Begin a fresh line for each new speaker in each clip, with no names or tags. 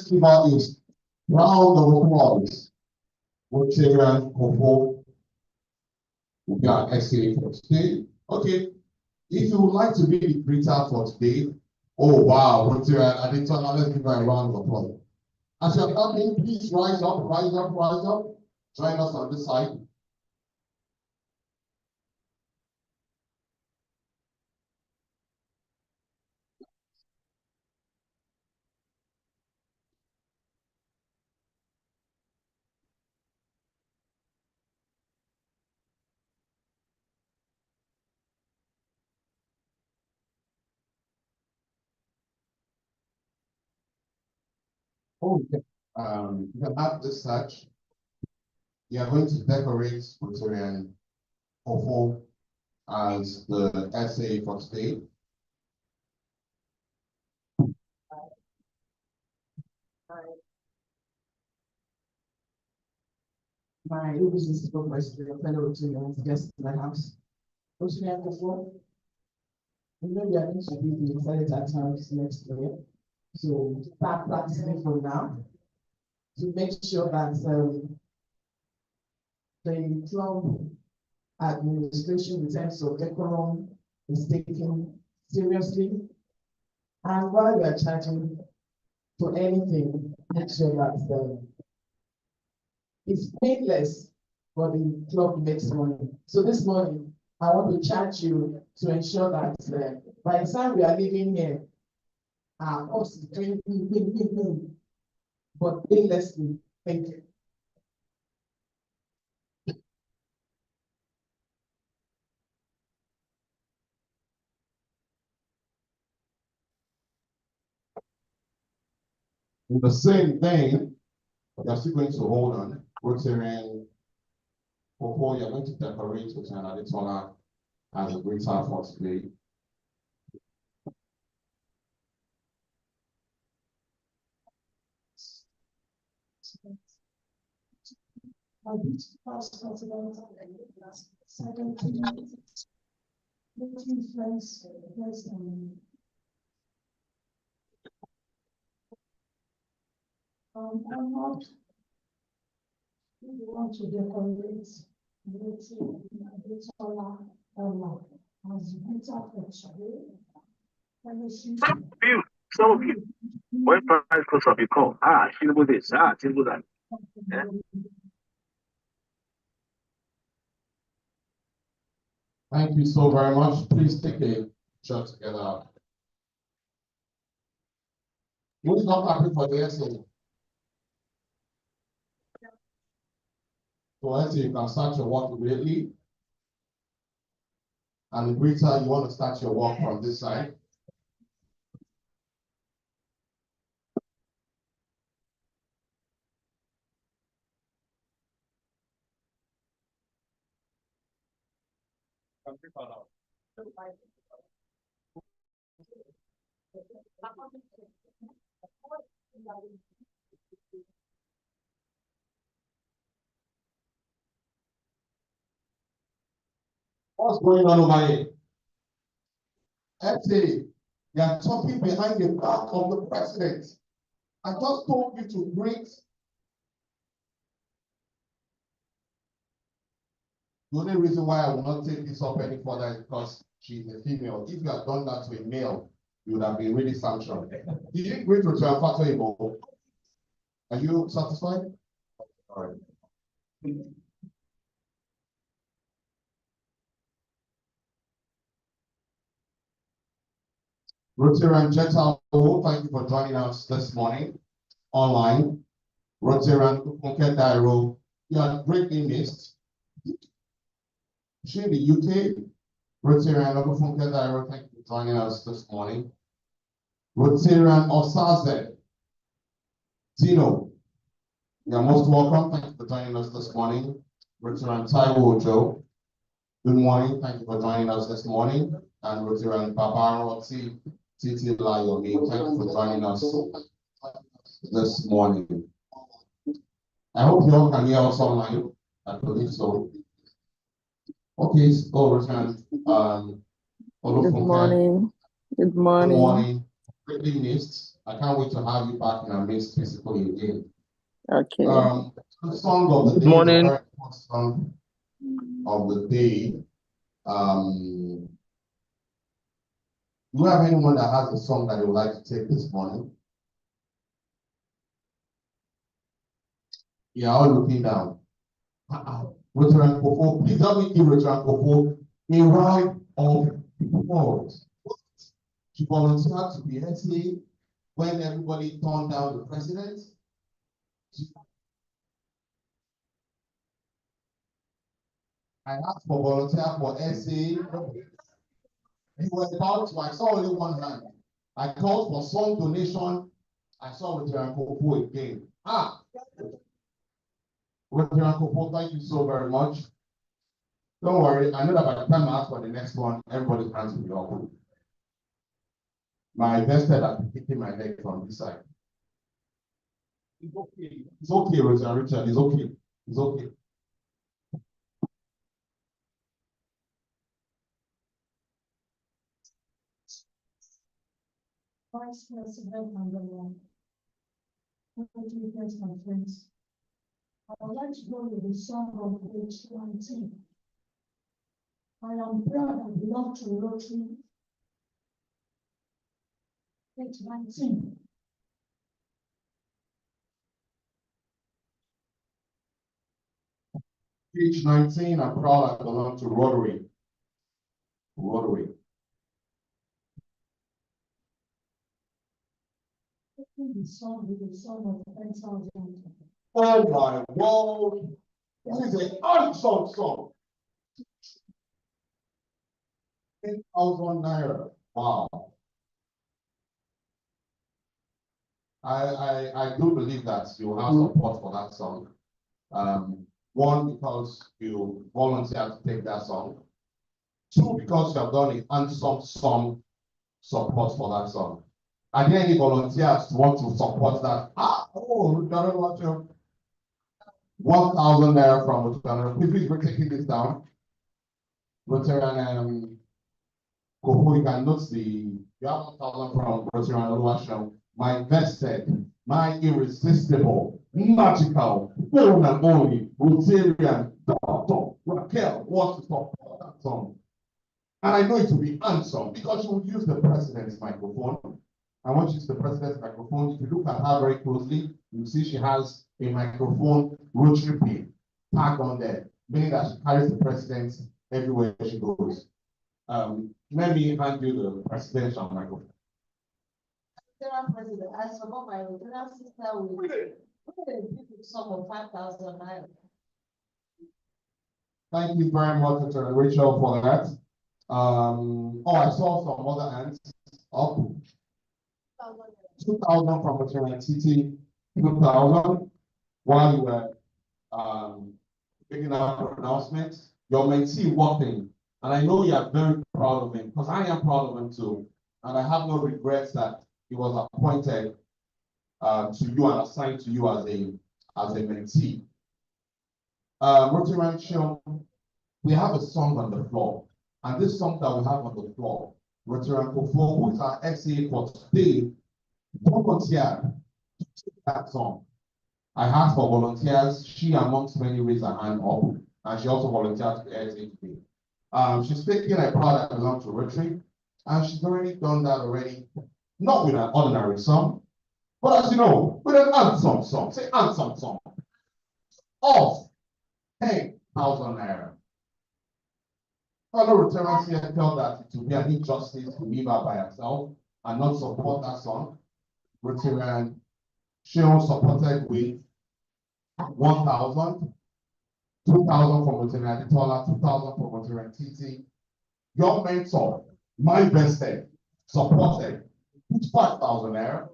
let's give out this round of applause. Rotarian Kofo will be our essay for today. Okay, if you would like to be the greeter for today, oh wow, Rotarian Adetola, let's give her a round of applause. As you're coming, please rise up, rise up, rise up. Join us on this side. Oh, you can add this search. You are going to decorate Rotarian Kofo as the essay for today.
My business supervisor, fellow Rotarians, guests in the house. Rotarian Kofo, we know we are going to be the excited at times next year. So start practicing for now to make sure that the club administration in terms of decorum is taken seriously. And while you are charging for anything, make sure that it's painless for the club makes money. So this morning, I want to charge you to ensure that by the time we are leaving here, us doing but painlessly. Thank you.
In the same vein, you're still going to hold on. Rotarian Kofo, you're going to decorate Rotarian Adetola as a greeter for today.
I'm not want to decorate Adetola as greater for
Some of you, when price goes up, you call, she will this, she will that. Yeah?
Thank you so very much. Please take a shot together. Who's not happy for the essay? So essay, you can start your work immediately. And the greeter, you want to start your work from this side. What's going on over here? FA, they are talking behind the back of the president. I just told you to greet. The only reason why I will not take this up any further is because she's a female. If you had done that to a male, you would have been really sanctioned. You didn't greet Rotarian Fatoyinbo. Are you satisfied? All right. Rotarian Jetta, thank you for joining us this morning online. Rotarian Funke Dairo, you are greatly missed. She in the UK, Rotarian Funke Dairo, thank you for joining us this morning. Rotarian Osaze, Tino, you are most welcome. Thank you for joining us this morning. Rotarian Taiwo Ojo, good morning. Thank you for joining us this morning. And Rotarian Babaro Titi Layomi, thank you for joining us this morning. I hope you all can hear us online. I believe so. Okay, so Rotarian
Good morning. Good morning.
Good morning. Greatly missed. I can't wait to have you back in our midst physically again.
Okay.
The song of the day,
Morning.
is a very important song of the day. Do you have anyone that has a song that you would like to take this morning? Yeah, all looking down. Veteran Kofo, please help me give Veteran Kofo a round of applause. She volunteered to be SA when everybody turned down the president. I asked for volunteer for SA. You were about to, I saw only one hand. I called for some donation. I saw Veteran Kofo again. Veteran Kofo, thank you so very much. Don't worry, I know that by the time I ask for the next one, everybody's hands will be up. My vested at picking my leg from this side. It's okay. It's okay, Richard. It's okay. It's okay.
Vice President number one. My friends. I would like to go with the song on page 19. I am proud and belong to Rotary. Page 19.
Page 19, I'm proud I belong to Rotary. Rotary.
The song with the song of 10,000.
Oh my word. This is an unsung song. 10,000 naira. Wow. I do believe that you have support for that song. One, because you volunteered to take that song. Two, because you have done an unsung song support for that song. Are there any volunteers who want to support that? Don't want to. 1,000 naira from Rotarian. Please, we're taking this down. Rotarian Kofo, you can note you have 1,000 from Rotarian Oluwaseun. My vested, my irresistible, magical, one and only Rotarian Dr. Raquel wants to support that song. And I know it will be unsung because she will use the president's microphone. I want you to use the president's microphone. If you look at her very closely, you see she has a microphone rotary pin tagged on there, meaning that she carries the president everywhere she goes. Let me hand you the presidential microphone.
President, I support my Rotarian sister with a sum of 5,000 naira.
Thank you very much, Rachel, for that. I saw some other hands up. 2,000 from Rotarian TT, 2,000. While you were making our announcement, your mentee walked in, and I know you are very proud of him because I am proud of him too, and I have no regrets that he was appointed to you and assigned to you as a mentee. Rotarian Sean, we have a song on the floor, and this song that we have on the floor, Rotarian Kofo, who is our SA for today, volunteered to take that song. I asked for volunteers. She, amongst many, raised her hand up, and she also volunteered to be SA today. She's taking a part that belongs to Rotary, and she's already done that already, not with an ordinary song, but as you know, with an unsung song. Say unsung song of 10,000 naira. Fellow Rotarians here felt that it would be an injustice to leave her by herself and not support that song. Rotarian Sean supported with 1,000, 2,000 from Rotarian Aditola, 2,000 from Rotarian TT. Your mentor, my vested, supported with 5,000 naira,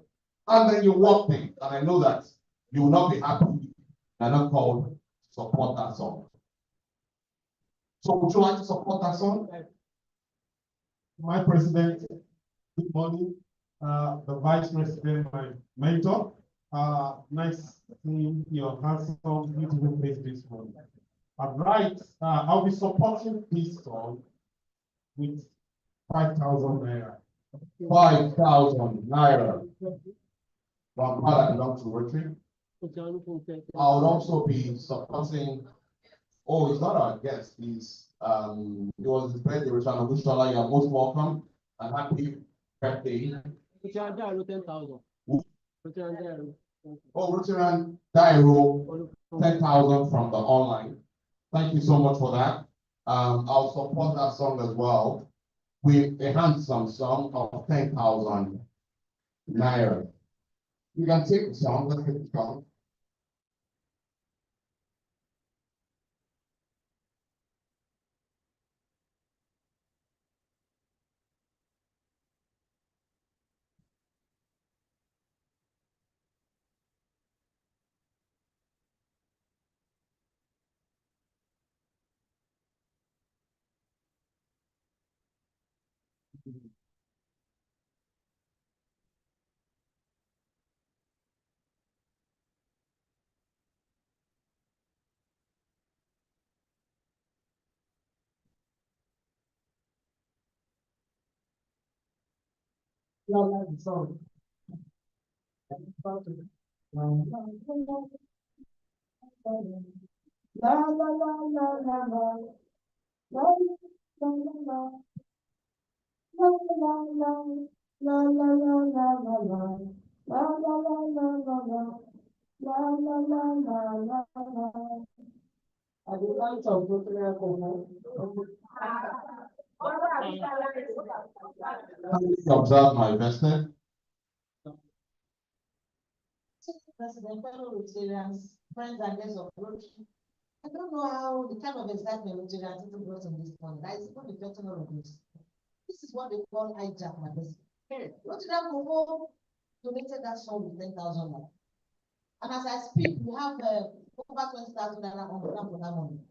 and then you walked in, and I know that you will not be happy and not called to support that song. So would you like to support that song?
My president, good morning. The vice president, my mentor. Nice seeing your handsome, beautiful face this morning. I'll be supporting this song with 5,000 naira.
5,000 naira. but I'm glad I belong to Rotary. I would also be supporting, oh, he's not our guest, he's, it was his birthday, Richard Ogushola, you're most welcome, and happy birthday. Oh, Rotary Dairo, 10,000 from the online. Thank you so much for that. I'll support that song as well with a handsome sum of 10,000 naira. You can take the song, let's take the song.
Lola the song. La la la la la la. La la la la. La la la. La la la la la la. La la la la la la. La la la la la la. I do like to go to the
Observe my vested.
President, fellow Rotarians, friends and guests of Rotary. I don't know how the kind of excitement Rotarians people brought in this morning. I suppose the getting all of this. This is what they call hijack my business. Rotarian Kofo donated that song with 10,000 naira. And as I speak, we have over 20,000 naira on the for that money.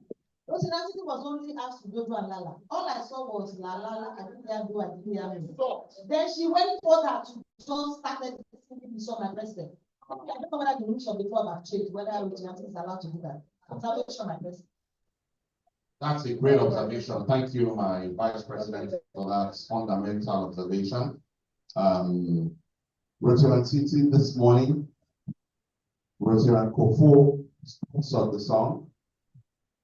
Rotarian City was only asked to go to Lala. All I saw was la la la. I didn't hear do, I didn't hear me. Then she went further to just started singing the song my president. I don't know whether the rules of the club have changed, whether Rotarian is allowed to do that. Observation, my president.
That's a great observation. Thank you, my vice president, for that fundamental observation. Rotarian City this morning, Rotarian Kofo sponsored the song,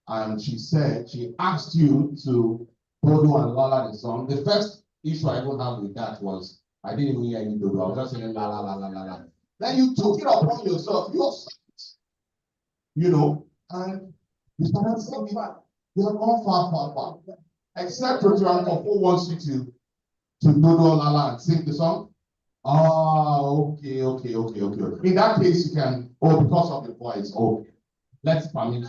and she said she asked you to Dodo and Lala the song. The first issue I don't have with that was I didn't even hear any Dodo. I was just saying la la la la la la. Then you took it upon yourself, you know, and you started singing. You have gone far. Except Rotarian Kofo wants you to Dodo Lala and sing the song. Ah, okay. In that case, you can, because of the voice, let's permit.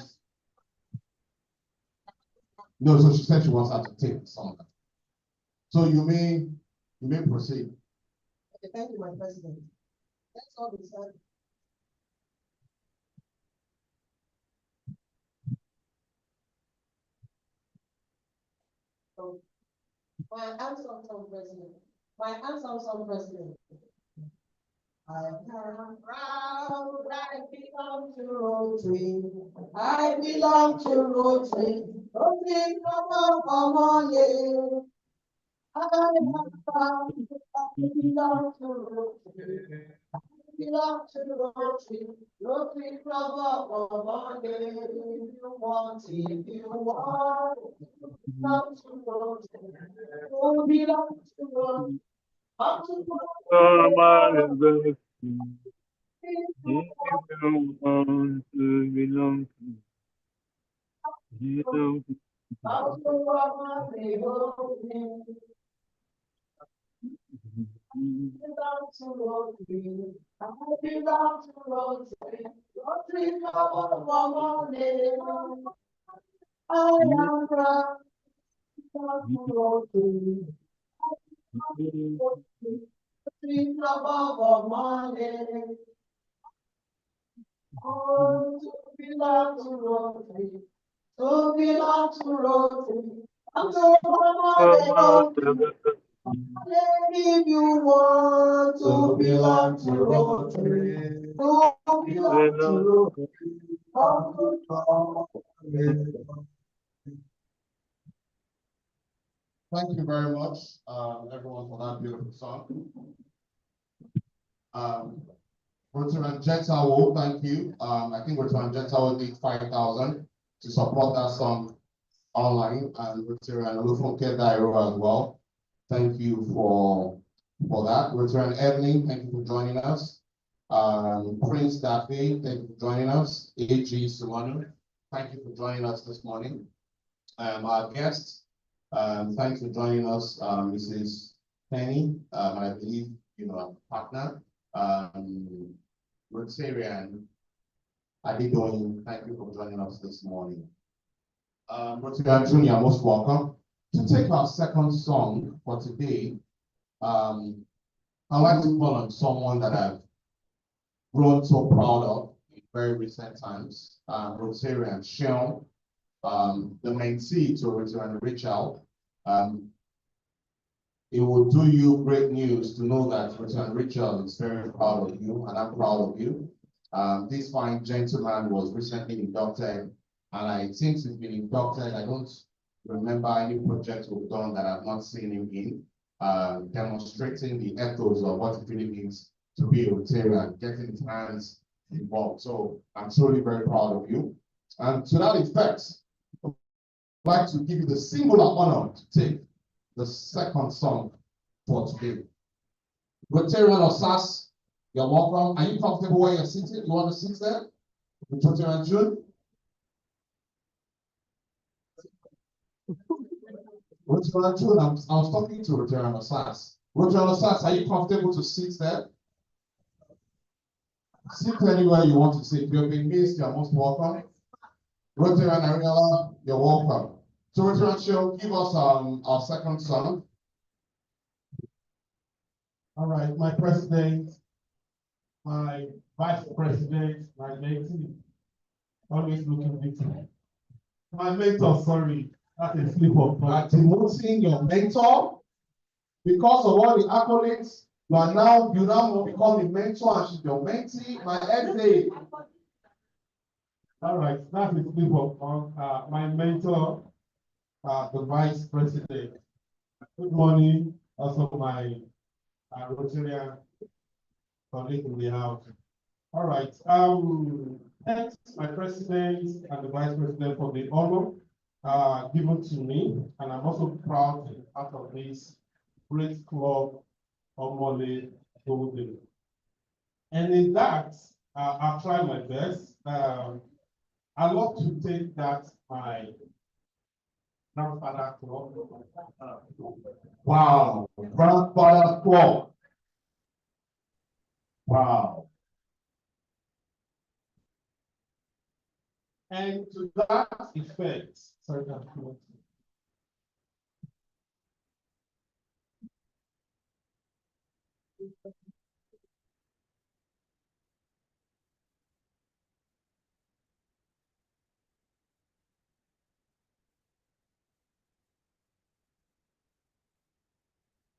No, so she said she wants her to take the song. So you may proceed.
Okay, thank you, my president. That's all we said. So, my answer from president. I am proud I belong to Rotary. I belong to Rotary. Rotary from you. I am proud I belong to Rotary. I belong to Rotary. Rotary from if you want, belong to Rotary. Oh, belong to Rotary.
Oh, my God. You want to belong to. You know.
I am proud to Rotary. Above money. Oh, to belong to Rotary. To belong to Rotary. I'm so if you want to belong to Rotary, to belong to Rotary.
Thank you very much, everyone, for that beautiful song. Rotary Jetawo, thank you. I think Rotary Jetawo did 5,000 to support that song online, and Rotary Olufunke Dairo as well. Thank you for that. Rotary Evelyn, thank you for joining us. Prince Daffy, thank you for joining us. AG Sumanu, thank you for joining us this morning. Our guests, thanks for joining us, Mrs. Penny, I believe, our partner, Rotarian Adedoyin, thank you for joining us this morning. Rotarian Junior, most welcome. To take our second song for today, I'd like to call on someone that I've grown so proud of in very recent times, Rotarian Sean, the mentee to Rotarian Richard. It will do you great news to know that Rotarian Richard is very proud of you, and I'm proud of you. This fine gentleman was recently inducted, and since he's been inducted, I don't remember any project we've done that I've not seen him in, demonstrating the ethos of what it really means to be a Rotarian, getting his hands involved. So I'm truly very proud of you. And to that effect, I'd like to give you the singular honor to take the second song for today. Rotarian Osas, you're welcome. Are you comfortable where you're sitting? You want to sit there? With Rotarian June? Rotarian June, I was talking to Rotarian Osas. Rotarian Osas, are you comfortable to sit there? Sit anywhere you want to sit. If you've been missed, you're most welcome. Rotarian Ariella, you're welcome. So Rotarian Show, give us our second song.
All right, my president, my vice president, my mentee, always looking victim. My mentor, sorry, that's a slip of tongue.
Demoting your mentor because of all the accolades. You now become a mentor and she's your mentee. My essay.
All right, that's a slip of tongue. My mentor, the vice president. Good morning, also my Rotarian colleague in the house. All right, thanks my president and the vice president for the honor given to me, and I'm also proud to be part of this great club, Omole Golden. And in that, I'll try my best. I love to take that my grandfather club.
Wow, grandfather club. Wow.
And to that effect, sorry,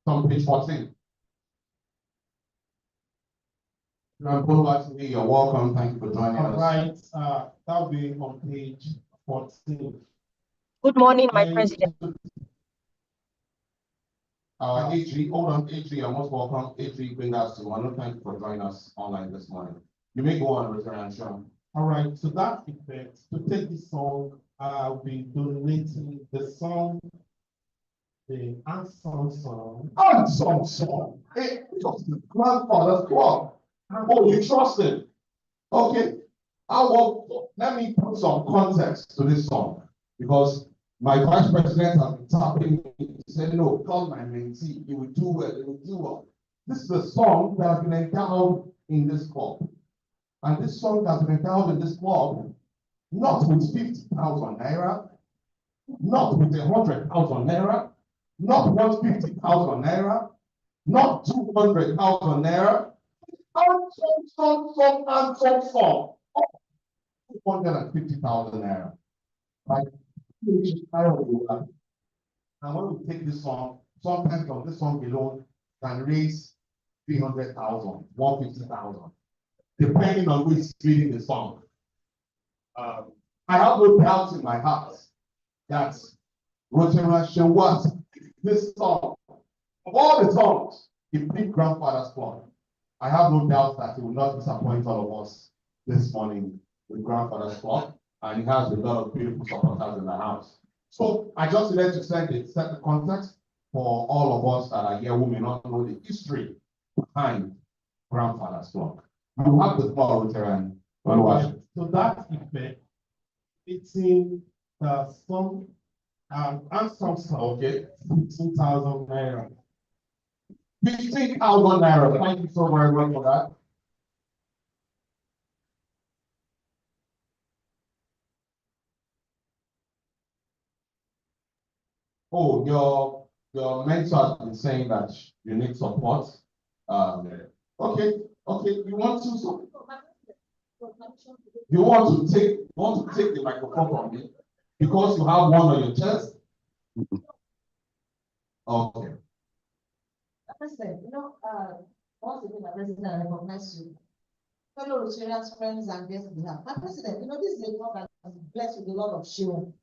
On page 14. You're welcome. Thank you for joining us.
all right, that'll be on page 14.
Good morning, my president.
AG, hold on, AG, you're most welcome. AG, bring us to one. Thank you for joining us online this morning. You may go on, Rotarian Sean.
All right, to that effect, to take this song, I'll be donating the song, the Unsung Song.
Unsung song. Hey, just the grandfather's club. Oh, you trust him? Okay. Let me put some context to this song because my vice president has been tapping me. He said, no, call my mentee. He will do well. He will do well. This is a song that has been endowed in this club. And this song has been endowed in this club not with 50,000 naira, not with 100,000 naira, not 150,000 naira, not 200,000 naira. Song. 250,000 naira. Like, and when we take this song, sometimes on this song alone can raise 300,000, 150,000, depending on who is reading the song. I have no doubt in my heart that Rotarian Shewat, this song, of all the songs, he picked Grandfather's Club. I have no doubt that he will not disappoint all of us this morning with Grandfather's Clock, and he has a lot of beautiful supporters in the house. So I just wanted to set the context for all of us that are here who may not know the history behind Grandfather's Clock. You have the floor, Rotarian.
To that effect, it's some and some okay, 15,000 naira.
15,000 naira. Thank you so very much for that. Oh, your mentor has been saying that you need support. Okay, you want to take the microphone from me because you have one on your chest. Okay.
President, once again, my president, I recognize you. Fellow Rotarians, friends, and guests we have. My president, this is a club that is blessed with a lot of show.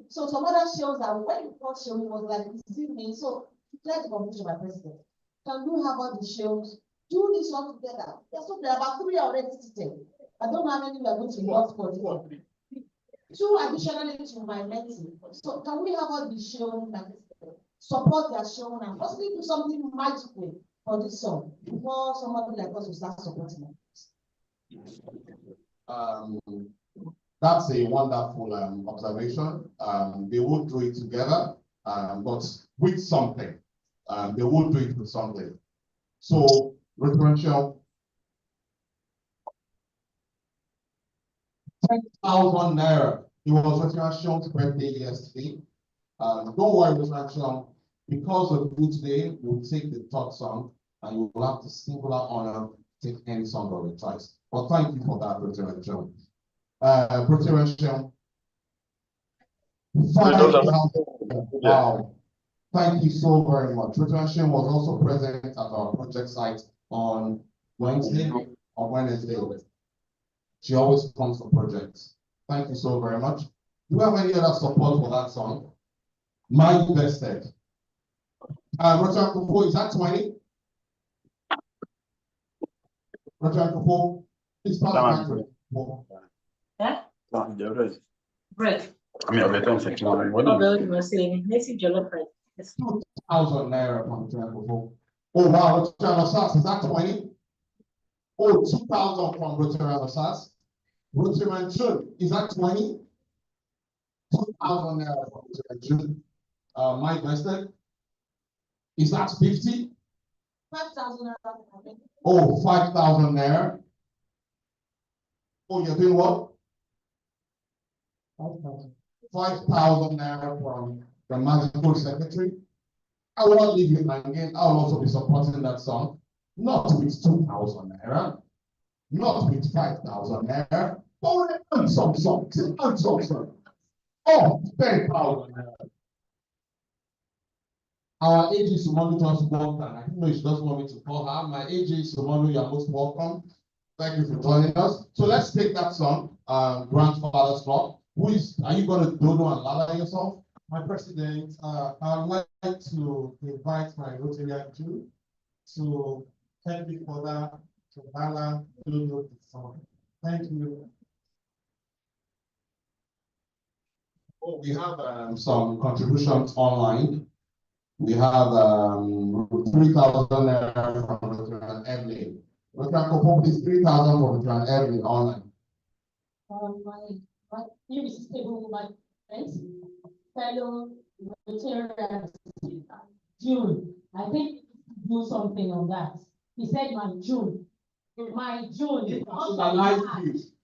So some other shows that when you call show, it was like it's me. So let the conclusion, my president. Can you have all the shows? Do this one together. So there are about 3 already sitting. I don't know how many we are going to work for. 2 additionally to my mentee. So can we have all the shows that support their show and possibly do something magical for this song before somebody like us will start supporting
them? That's a wonderful observation. They will do it together, but with something. They will do it with something. So, referential 10,000 naira. It was Referential's birthday yesterday. Don't worry, Referential. Because of you today, we'll take the top song and you will have the singular honor to take any song of your choice. But thank you for that, Referential. Referential. Wow. Thank you so very much. Referential was also present at our project site on Wednesday. She always comes for projects. Thank you so very much. Do you have any other support for that song? My Invested. Roger Kupo, is that 20? Roger Kupo, please pass the mic.
Yeah? Bread.
I mean, I don't think you
were saying, Messi Jollof bread.
2,000 naira from Roger Kupo. Oh, wow, Roger Rosas, is that 20? Oh, 2,000 from Roger Rosas. Roger Manchun, is that 20? 2,000 naira from Roger Manchun. My Invested. Is that 50?
5,000 naira.
Oh, 5,000 naira. Oh, you're doing what? 5,000 naira from the magical secretary. I will not leave you hanging. I will also be supporting that song. Not with 2,000 naira, not with 5,000 naira, but with an unsung song. Oh, 10,000 naira. Our AG Sumonu just walked, and I know she doesn't want me to call her. My AG Sumonu, you're most welcome. Thank you for joining us. So let's take that song, Grandfather's Clock. Are you going to dodo and lala yourself?
My president, I'd like to invite my Rotarian too to help me further to lala dodo the song. Thank you.
We have some contributions online. We have 3,000 naira from Rotarian Evelyn. Rotarian is 3,000 from Rotarian Evelyn online.
My irresistible my friends, fellow Rotarians, June. I think do something on that. He said my June.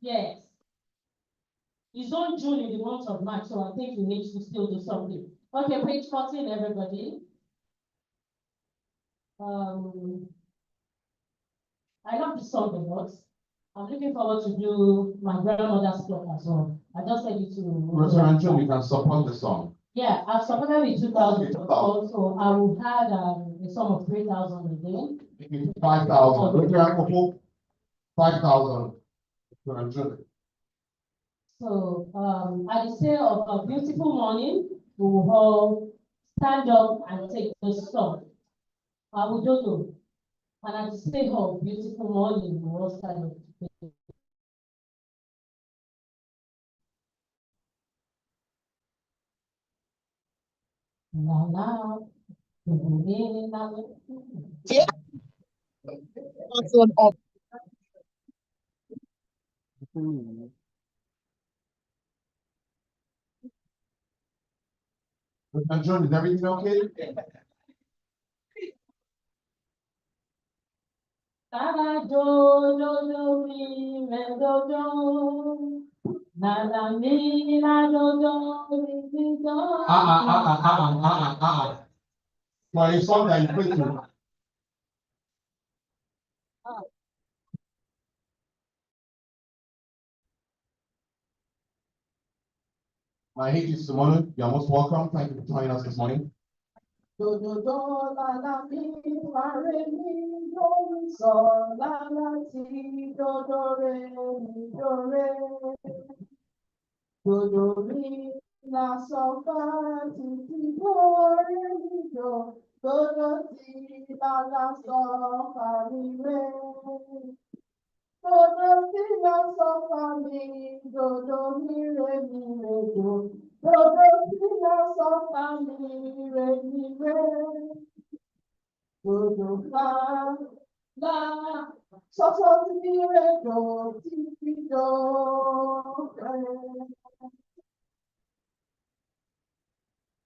Yes. His own June in the month of March, so I think he needs to still do something. Okay, page 14, everybody. I love this song a lot. I'm looking forward to do my grandmother's clock as well. I just said it to
Rotarian, you can support the song.
Yeah, I've supported with 2,000. Also, I will have a sum of 3,000 again.
5,000. 5,000.
So, at the sale of a beautiful morning, we will all stand up and take the song. I will do. And at the state of beautiful morning, we all stand up to pray. La la,
Yeah. John, is everything okay?
Nana do do do mi me do do. Nana mi la do do mi do.
For a song that you play to. My name is Simone. You're most welcome. Thank you for joining us this morning.
Do do do la la mi fa re mi do so la la ti do do re mi do re do do mi la so fa ti ti do re mi do do ti la so fa mi re do ti la so fa mi do mi re do ti la so fa mi re. La, so so ti re do ti do.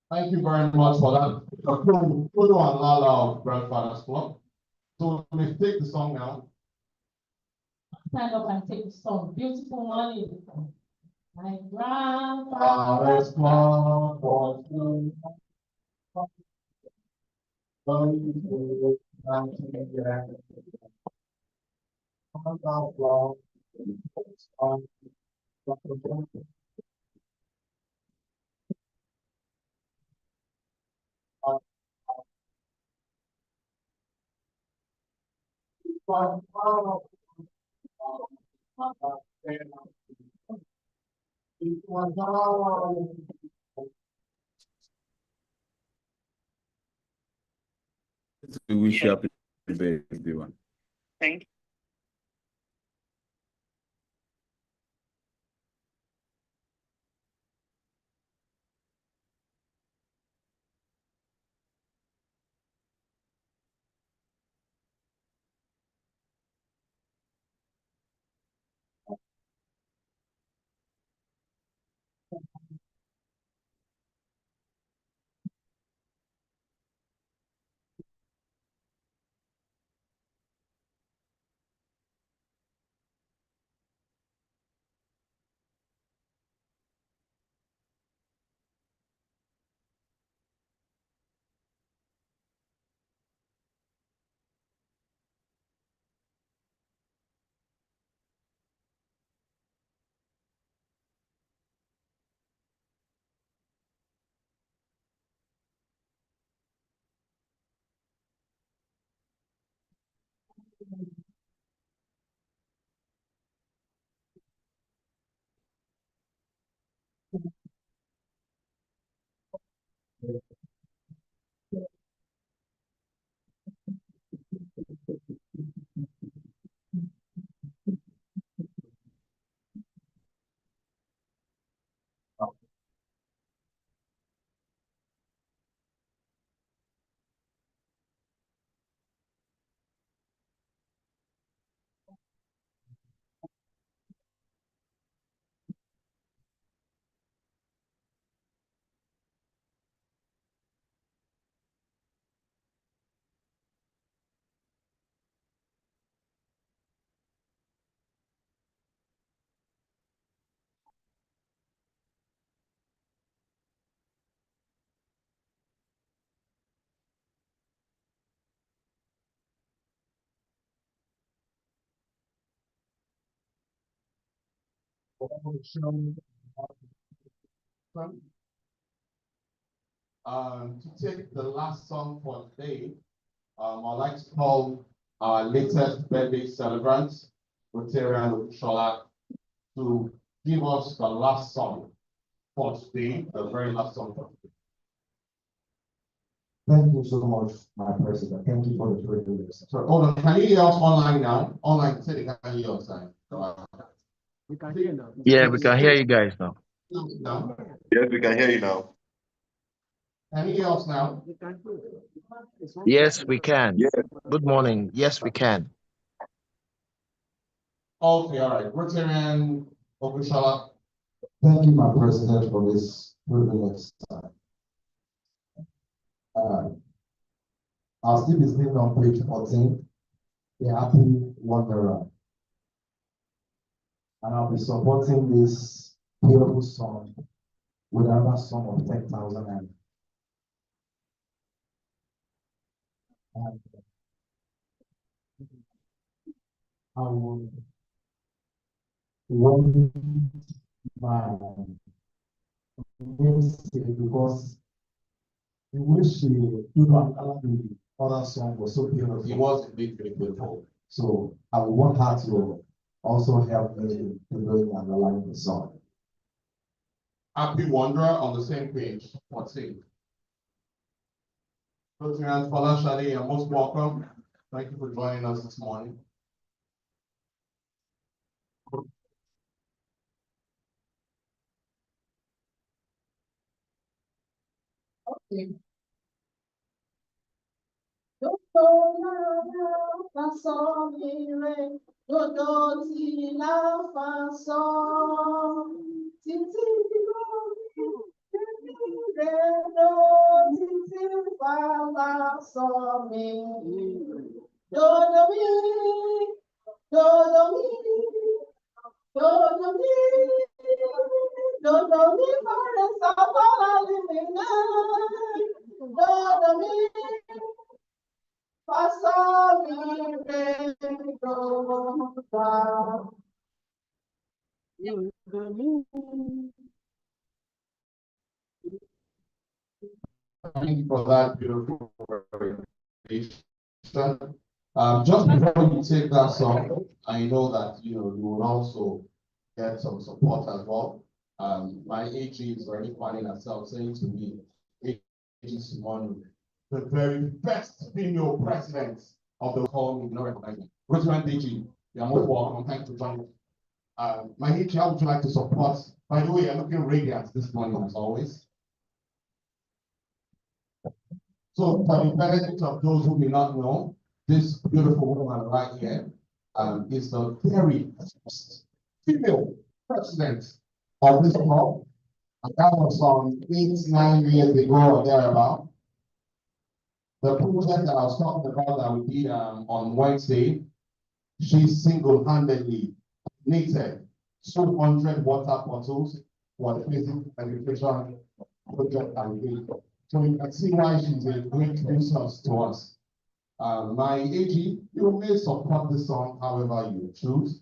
Thank you very much for that. Photo and Lala of Grandfather's Club. So let's take the song now.
Stand up and take the song. Beautiful morning. My
Father's
grandfather's
Club was good.
We wish you happy birthday, one.
Thank you.
To take the last song for today, I'd like to call our latest birthday celebrant, Rotarian Shola, to give us the last song for today, the very last song for today.
Thank you so much, my president. Thank you for the privilege.
So, hold on, can you hear us online now? Online, say they can hear us.
We can hear now.
Yeah, we can hear you guys now.
Now,
Yes, we can hear you now.
can you hear us now?
We can hear.
Yes, we can.
Yes.
Good morning. Yes, we can.
Okay, all right, Rotarian Okushala.
Thank you, my president, for this privilege. I'll still be sitting on page 14, the happy wanderer. And I'll be supporting this beautiful song with another sum of 10,000 and I will want my namesake because the way she do the other song was so beautiful.
He was indeed very beautiful.
So I would want her to also help me in doing and underline the song.
Happy Wanderer on the same page, 14. Rotarian Folashade, you're most welcome. Thank you for joining us this morning.
Okay. Dodo ti la fa so, titi titi fa la so mi, dodo mi, dodo mi, dodo mi, dodo mi pare sa para li na, dodo mi.
Thank you for that beautiful presentation. Just before you take that song, I know that you will also get some support as well. My AG is already finding herself saying to me, AG Simone, the very best female president of the call me, no recognition. Rotarian AG, you're most welcome. Thank you for joining. My AG, how would you like to support? By the way, you're looking radiant this morning as always. So for the benefit of those who may not know, this beautiful woman right here is the very first female president of this club. And that was 8-9 years ago or thereabout. The project that I was talking about that we did on Wednesday, she single-handedly knitted 200 water bottles for the physical education project that we did. So you can see why she's a great resource to us. My AG, you may support the song however you choose.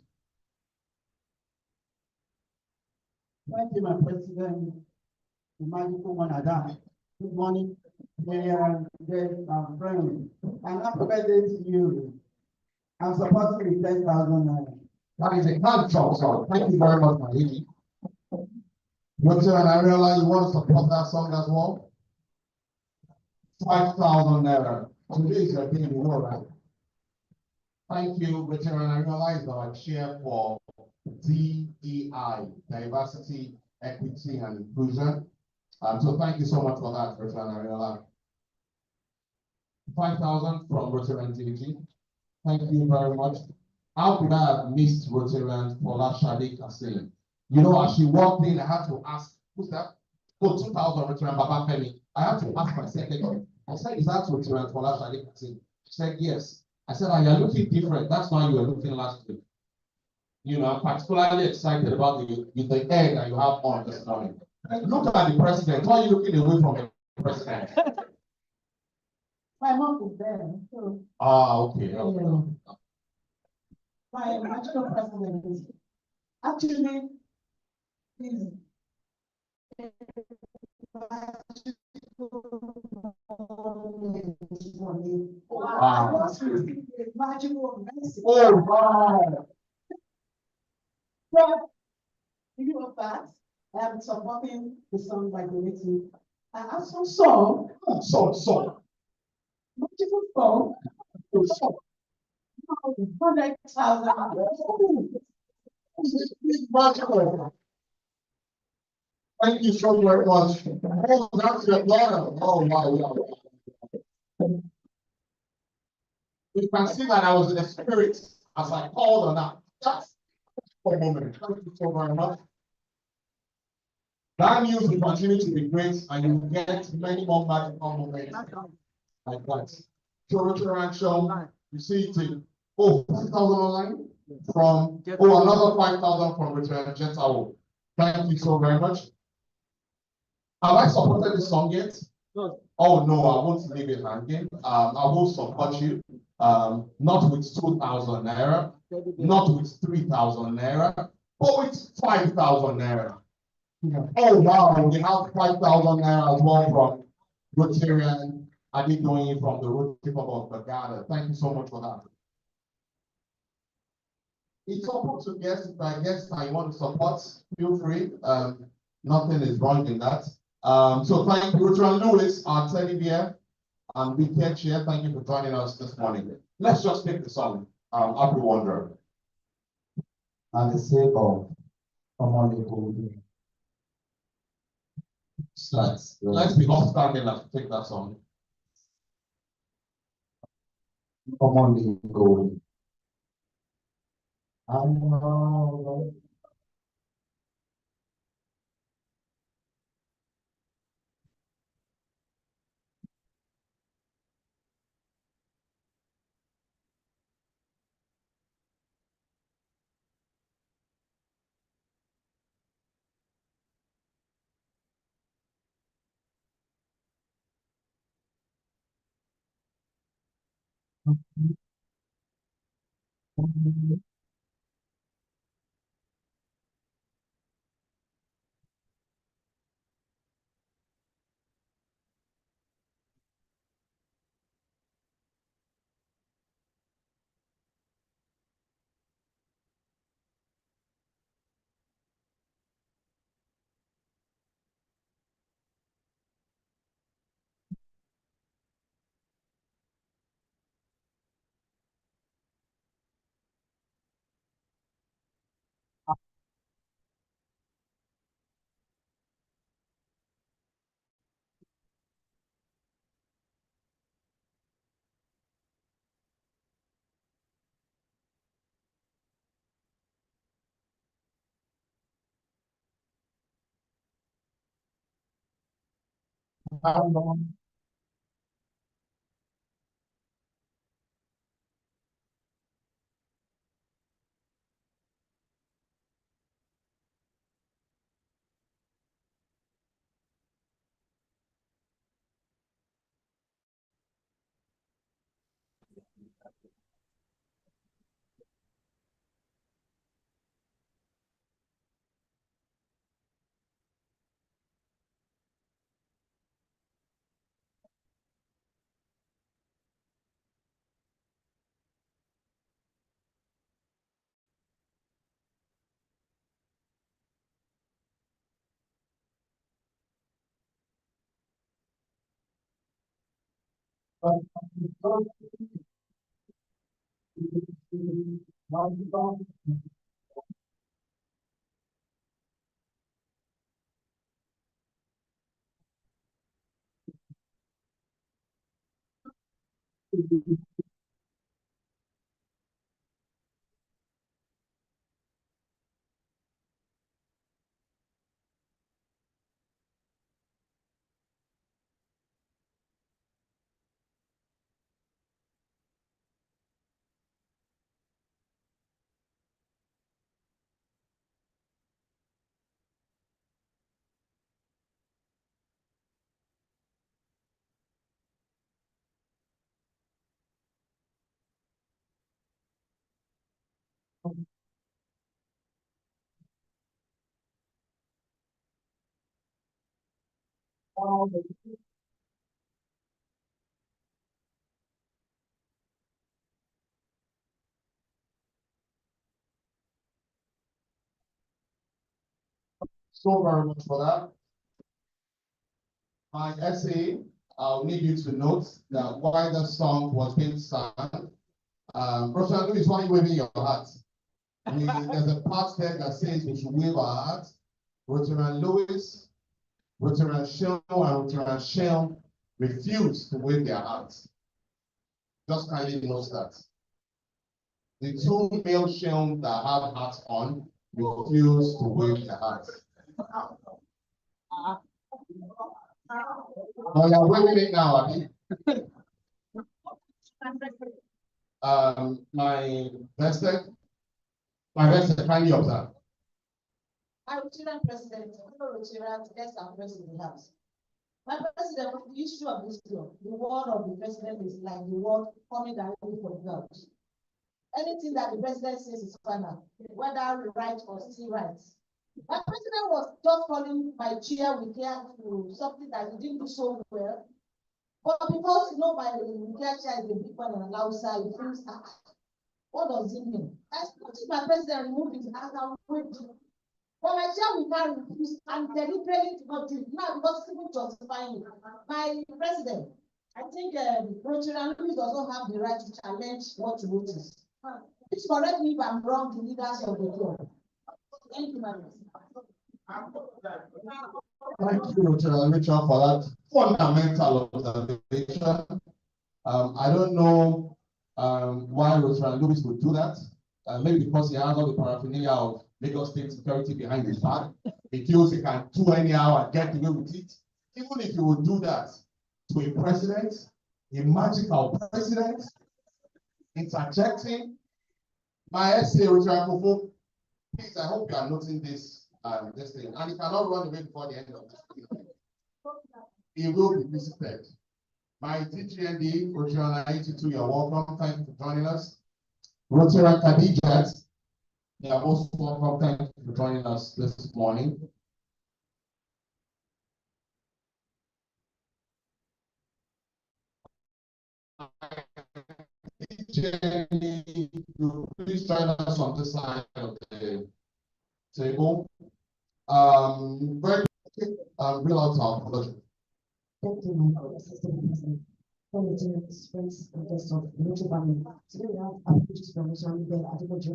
Thank you, my president. The magical one Adam. Good morning, dear friend. And happy birthday to you. I'm supporting the 10,000.
That is a non-job song. Thank you very much, my AG. Rotarian, and I realize you want to support that song as well. 5,000 naira. Today is your day, you know, right? Thank you, Rotarian, and I realize our chair for DEI, Diversity, Equity, and Inclusion. So thank you so much for that, Rotarian, and I realize. 5,000 from Rotarian DG. Thank you very much. How could I have missed Rotarian Folashade Kasim? You know, as she walked in, I had to ask, who's that? Oh, 2,000 Rotarian Baba Femi. I had to ask my secretary. I said, is that Rotarian Folashade Kasim? She said, yes. I said, you're looking different. That's why you were looking last week. You know, I'm particularly excited about the egg that you have on this morning. Look at the president. Why are you looking away from the president?
My mom is there. So
Okay.
my national president is actually is
Wow.
Magical message.
Oh, wow.
Well, you know that I am supporting the song by donating. I have some song.
So.
Beautiful song. 100,000.
Thank you so very much. Oh, that's your daughter. Oh, wow. You can see that I was in the spirit as I called on that. That's for a moment. Thank you so very much. That news will continue to be great, and you will get many more magical moments like that. So, Richard Show, you see it in 50,000 online from another 5,000 from Richard Gentile. Thank you so very much. Have I supported the song yet? Oh no, I won't leave it hanging. I will support you. Not with 2,000 naira, not with 3,000 naira, but with 5,000 naira. Oh wow, we have 5,000 naira as well from Rotarian Adedoyin from the Rotary Club of Bagada. Thank you so much for that. It's open to guests. If I guess I want to support, feel free. Nothing is wrong in that. So thank you, Rotarian Lewis, our teddy bear, and Big Ted Chair. Thank you for joining us this morning. Let's just take the song, Happy Wanderer.
And the sake of common golden.
Let's be upstanding and take that song.
Commonly golden. I know.
So very much for that. My essay, I'll need you to note that while the song was being sung, Rotary Louis, why are you waving your hat? There's a part there that says we should wave our hat. Rotary Louis, Rotary Shell, and Rotary Shell refuse to wave their hats. Just kindly note that. The two male Shell that have hats on refuse to wave their hats. Oh, you're waving it now, Abby. My vested, kindly observe.
My Rotarian president, fellow Rotarians, guests and friends in the house. My president, the issue of this law, the word of the president is like the word coming directly from God. Anything that the president says is final, whether right or still right. My president was just calling my chair with care to something that he didn't do so well. But because my care chair is a big one and allows her, he feels, what does it mean? I think my president removed his hand and waved it. But my chair we can't refuse and deliberately to not do it now because people justifying it. My president, I think Rotary Louis does not have the right to challenge what he noticed. Please correct me if I'm wrong, the leaders of the club. Thank you, madam.
Thank you, Richard, for that fundamental observation. I don't know why Rotary Louis would do that. Maybe because he has all the paraphernalia of Lagos State security behind his back. He feels he can do anyhow and get away with it. Even if he would do that to a president, a magical president, interjecting. My essay, Rotary, please, I hope you are noting this thing. And he cannot run away before the end of this thing. He will be visited. My TGND, Rotary 92, you're welcome. Thank you for joining us. Rotary Khadijat, you are most welcome. Thank you for joining us this morning. Please join us on this side of the table. Real out our apology.
Thank you, my assistant president. Friends and guests of the Rotary family. Today we have applications from Rotary Adepoju.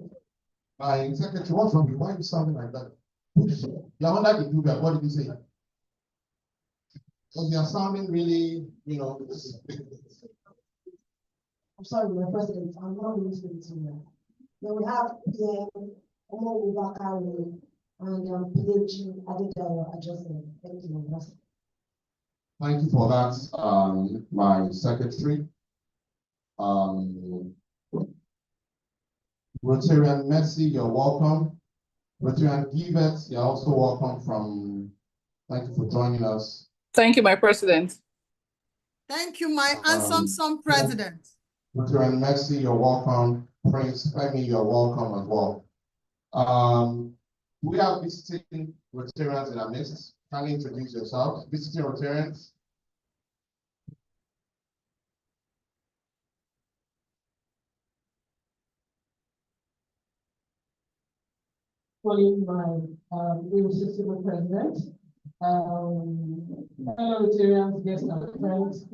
My secretary, what's wrong? Why are you sounding like that? You're under the Uber. What did you say? Because you're sounding really,
I'm sorry, my president, I'm not really speaking to you. Then we have PM Omo Ubakari and PhD Adedayo Adjustment. Thank you, my president.
Thank you for that, my secretary. Rotarian Mercy, you're welcome. Rotarian Givet, you're also welcome thank you for joining us.
Thank you, my president.
Thank you, my handsome president.
Rotarian Mercy, you're welcome. Prince Femi, you're welcome as well. We are visiting Rotarians in our midst. Can you introduce yourself? Visiting Rotarians.
Calling my leadership president, fellow Rotarians, guests and friends.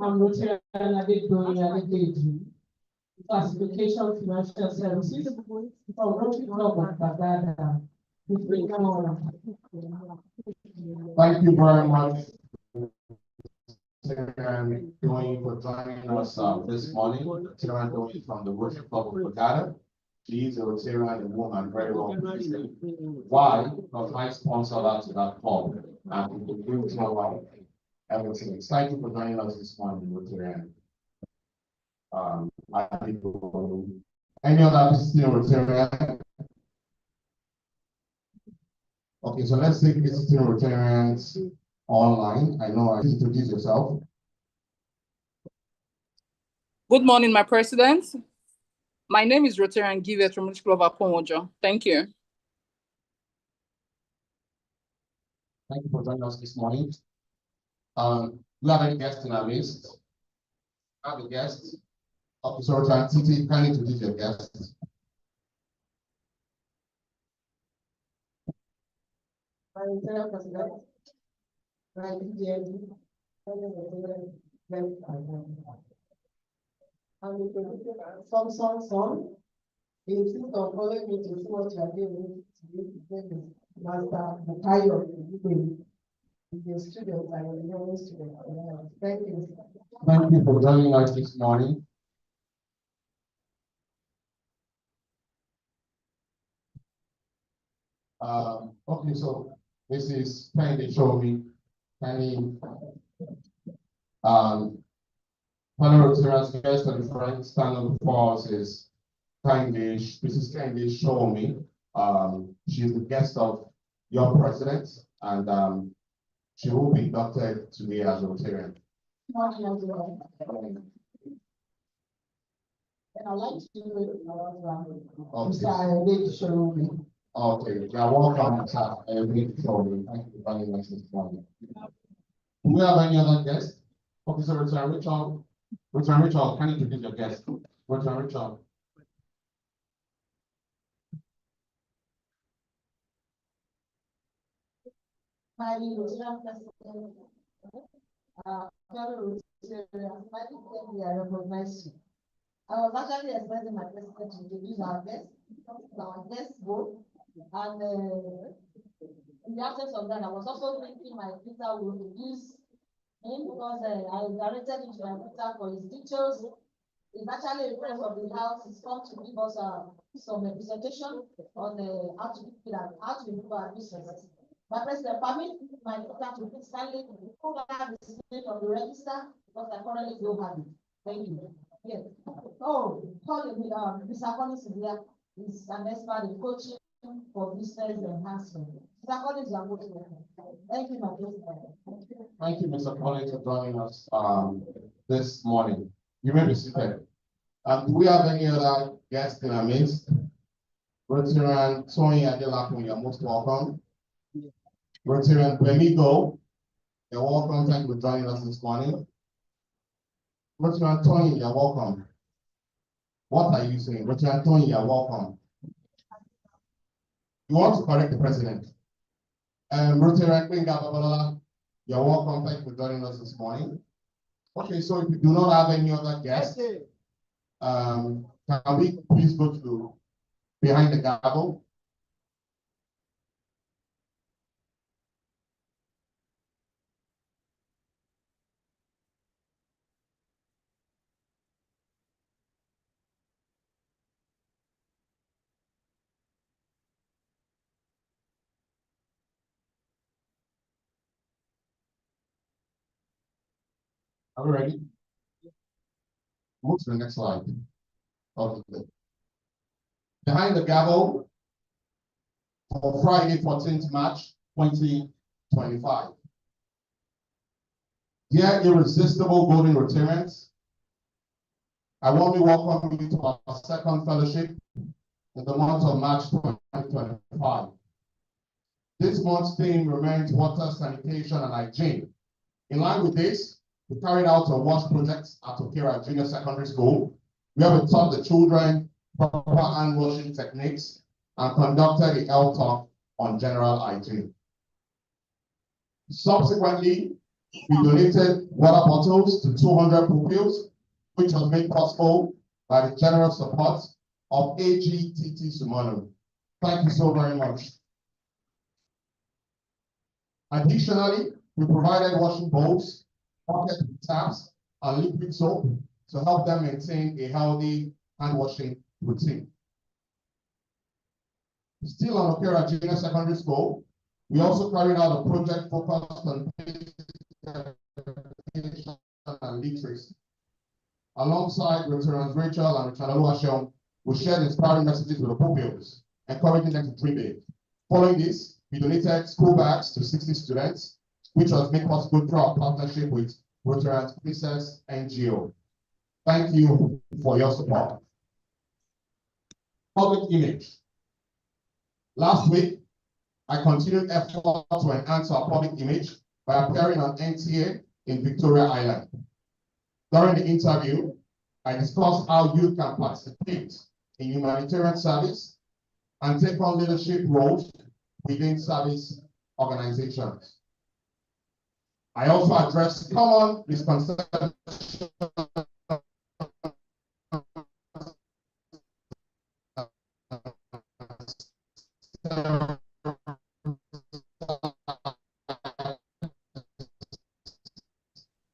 I'm Rotarian Adedoyin Classification Financial Services from Rotary Club of Bagada.
Thank you very much for joining us this morning. Rotarian Doyin from the Rotary Club of Bagada. She is a Rotarian and woman, very well. Why? Because I sponsored her to that club and we will know about everything. Thank you for joining us this morning, Rotarian. Any other visiting Rotarian? Okay, so let's take visiting Rotarians online. I know, introduce yourself.
Good morning, my president. My name is Rotarian Givet from Rotary Club of Aponwojo. Thank you.
Thank you for joining us this morning. We have any guests in our list? Have a guest. Officer Rotarian Titi, can you introduce your guests?
My Rotarian president, And if some, instead of calling me to see what you are doing, Master Bukayo, the student, I am a young student. Thank you.
Thank you for joining us this morning. Okay, so this is Penny Shomi. Penny, fellow Rotarians, guest and friends, standing before us is Mrs. Candy Shomi. She's the guest of your president, and she will be inducted today as a Rotarian.
And I'd like to do it.
Okay, you're welcome, sir. Thank you for joining us this morning. Do we have any other guests? Okay, so Richard Richard, can you introduce your guest? Richard.
My Rotarian president, fellow Rotarians, I recognize you. I was actually expecting my president to introduce our guest vote, and in the absence of that, I was also thinking my Peter will introduce him because I directed him to my Peter for his details. It's actually a request of the house. He's come to give us some presentation on how to improve our business. My president, permit my Peter to put Stanley pull out the slate of the register because I currently don't have it. Thank you. Yes. Oh, Mr. Collins is here. He's an expert in coaching for business enhancement. Mr. Collins, you are most welcome. Thank you, my president.
Thank you, Mr. Collins, for joining us this morning. You may be seated. Do we have any other guests in our midst? Rotarian Tony Adelakun, you're most welcome. Rotarian Benigo, you're welcome. Thank you for joining us this morning. Rotarian Tony, you're welcome. What are you saying? Rotarian Tony, you're welcome. You want to correct the president? Rotarian Kwenga Babalola, you're welcome. Thank you for joining us this morning. Okay, so if you do not have any other guests, can we please go to behind the gavel? Are we ready? Move to the next slide. Okay. Behind the gavel for Friday, 14th March, 2025. Dear irresistible golden Rotarians, I warmly welcome you to our second fellowship in the month of March 2025. This month's theme remains water, sanitation, and hygiene. In line with this, we carried out a wash project at Okera Junior Secondary School. We have taught the children proper hand washing techniques and conducted a health talk on general hygiene. Subsequently, we donated water bottles to 200 pupils, which was made possible by the generous support of AGTT Sumano. Thank you so very much. Additionally, we provided washing bowls, bucket taps, and liquid soap to help them maintain a healthy hand washing routine. Still on Okera Junior Secondary School, we also carried out a project focused on and literacy. Alongside Rotarians Rachel and Richard Oluwaseun, we shared inspiring messages with the pupils, encouraging them to dream big. Following this, we donated school bags to 60 students, which was made possible through our partnership with Rotarians Princess NGO. Thank you for your support. Public image. Last week, I continued effort to enhance our public image by appearing on NTA in Victoria Island. During the interview, I discussed how youth can participate in humanitarian service and take on leadership roles within service organizations. I also addressed common misconceptions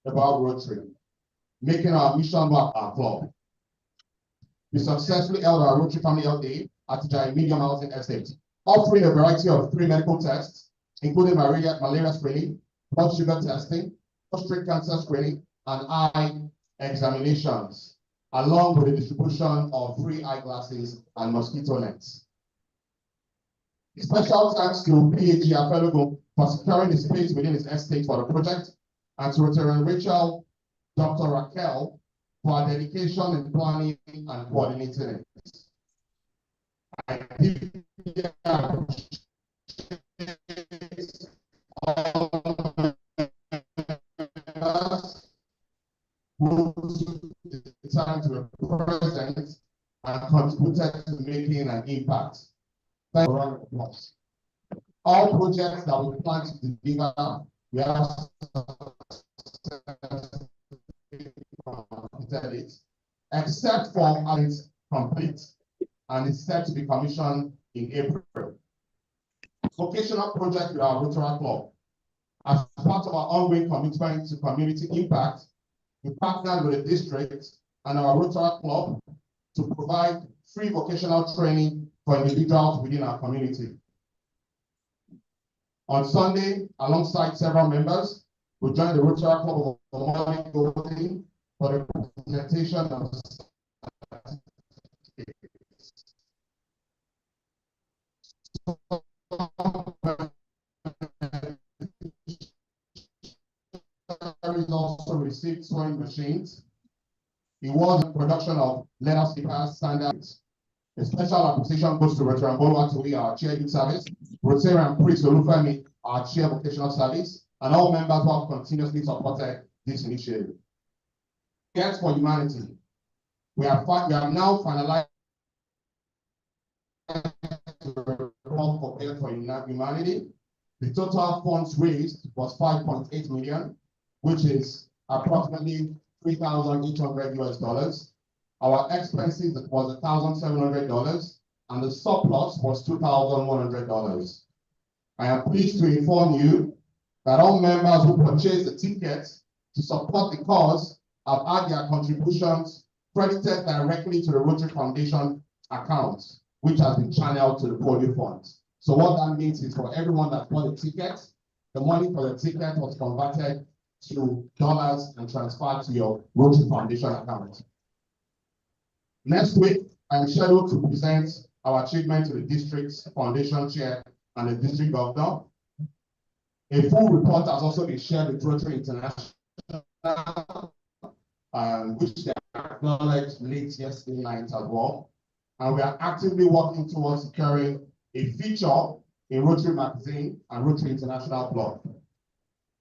about Rotary, making our mission work our club. We successfully held our Rotary Family Health Day at Jai Medium Housing Estate, offering a variety of free medical tests, including malaria screening, blood sugar testing, prostate cancer screening, and eye examinations, along with the distribution of free eyeglasses and mosquito nets. Special thanks to PAG Afelogo for securing the space within his estate for the project, and to Rotarian Rachel, Dr. Raquel, for her dedication in planning and coordinating it. I deeply appreciate all members who took the time to present and contributed to making an impact. Thank you. Round of applause. All projects that we plan to deliver, we have completed it, except for its complete, and it's set to be commissioned in April. Vocational project with our Rotary Club. As part of our ongoing commitment to community impact, we partnered with the district and our Rotary Club to provide free vocational training for individuals within our community. On Sunday, alongside several members, we joined the Rotary Club of Morning Golden for the presentation of also received sewing machines. It was a production of letter stickers, standards. A special appreciation goes to Rotary Boluwatowi, our chair youth service, Rotarian Priest Olufemi, our chair vocational service, and all members who have continuously supported this initiative. Yes, for humanity. We have now finalized the report for Care for Humanity. The total funds raised was 5.8 million, which is approximately $3,800 US. Our expenses was $1,700, and the surplus was $2,100. I am pleased to inform you that all members who purchased the tickets to support the cause have had their contributions credited directly to the Rotary Foundation account, which has been channeled to the polio fund. So what that means is for everyone that bought a ticket, the money for the ticket was converted to dollars and transferred to your Rotary Foundation account. Next week, I'm scheduled to present our achievement to the district's foundation chair and the district governor. A full report has also been shared with Rotary International, which they acknowledged late yesterday night as well. And we are actively working towards securing a feature in Rotary Magazine and Rotary International blog.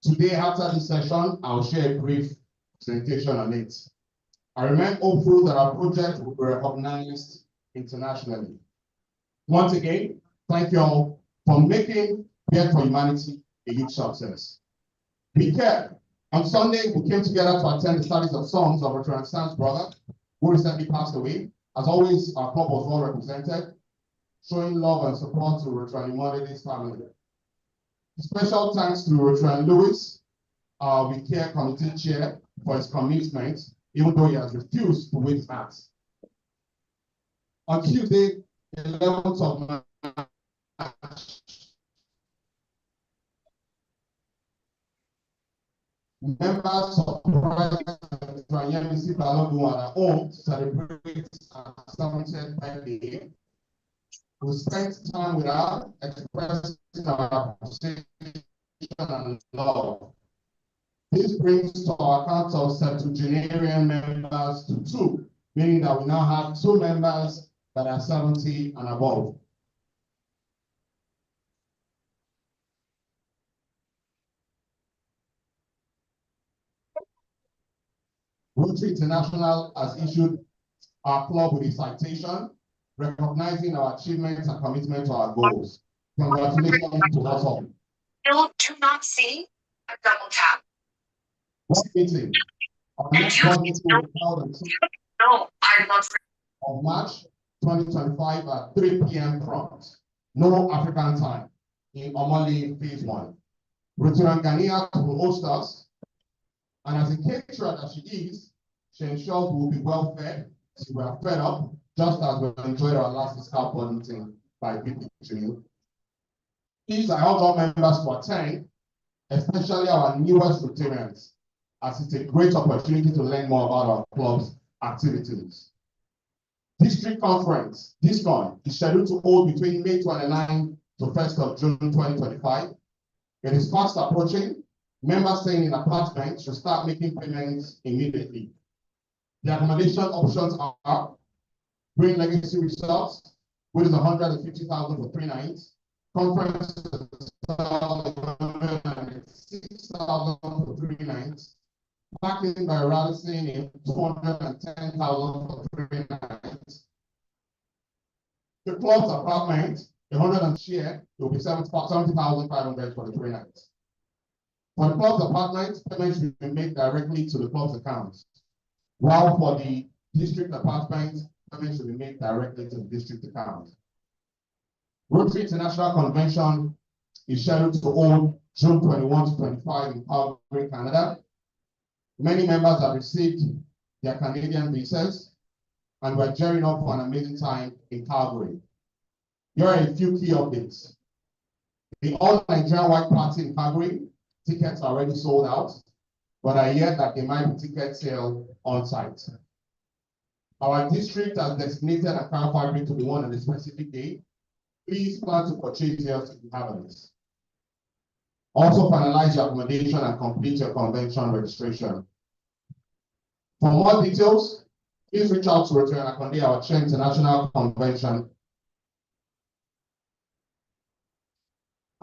Today, after this session, I'll share a brief presentation on it. I remain hopeful that our project will be recognized internationally. Once again, thank you all for making Care for Humanity a huge success. Be care. On Sunday, we came together to attend the service of songs of Rotary Stan's brother, who recently passed away. As always, our club was well represented, showing love and support to Rotary Humanity's family. Special thanks to Rotary Lewis, our We Care Committee Chair, for his commitment, even though he has refused to wait mass. On Tuesday, 11th of March, members of the Triangle Balogun at home to celebrate our 70th birthday. We spent time with her, expressing our appreciation and love. This brings to our count of septuagenarian members to 2, meaning that we now have 2 members that are 70 and above. Rotary International has issued our club with a citation, recognizing our achievements and commitment to our goals. Congratulations to us all.
Still do not see a double tap.
Board meeting of the next board meeting will be held on 6th of March 2025 at 3 p.m. prompt. No African time in Omali phase 1. Rotary Ghania will host us, and as a caterer that she is, she ensures we will be well fed. So we are fed up, just as we enjoyed our last fiscal board meeting by PPG. Please, I urge all members to attend, especially our newest Rotarians, as it's a great opportunity to learn more about our club's activities. District Conference, DISCON, is scheduled to hold between May 29 to 1st of June 2025. It is fast approaching. Members staying in apartments should start making payments immediately. The accommodation options are Green Legacy Resorts, which is 150,000 for 3 nights. Conference 6,000 for 3 nights. Parking by Radisson in 210,000 for 3 nights. The club's apartment, 100 share, it will be 70,500 for the 3 nights. For the club's apartment, payments will be made directly to the club's accounts. While for the district apartment, payments will be made directly to the district account. Rotary International Convention is scheduled to hold June 21 to 25 in Calgary, Canada. Many members have received their Canadian visas, and we're gearing up for an amazing time in Calgary. Here are a few key updates. The All Nigerian White Party in Calgary, tickets are already sold out, but I hear that there might be ticket sale on site. Our district has designated Accra Fabric to be one on a specific day. Please plan to purchase yours if you haven't. Also finalize your accommodation and complete your convention registration. For more details, please reach out to Rotary Anaconda, our Chair International Convention.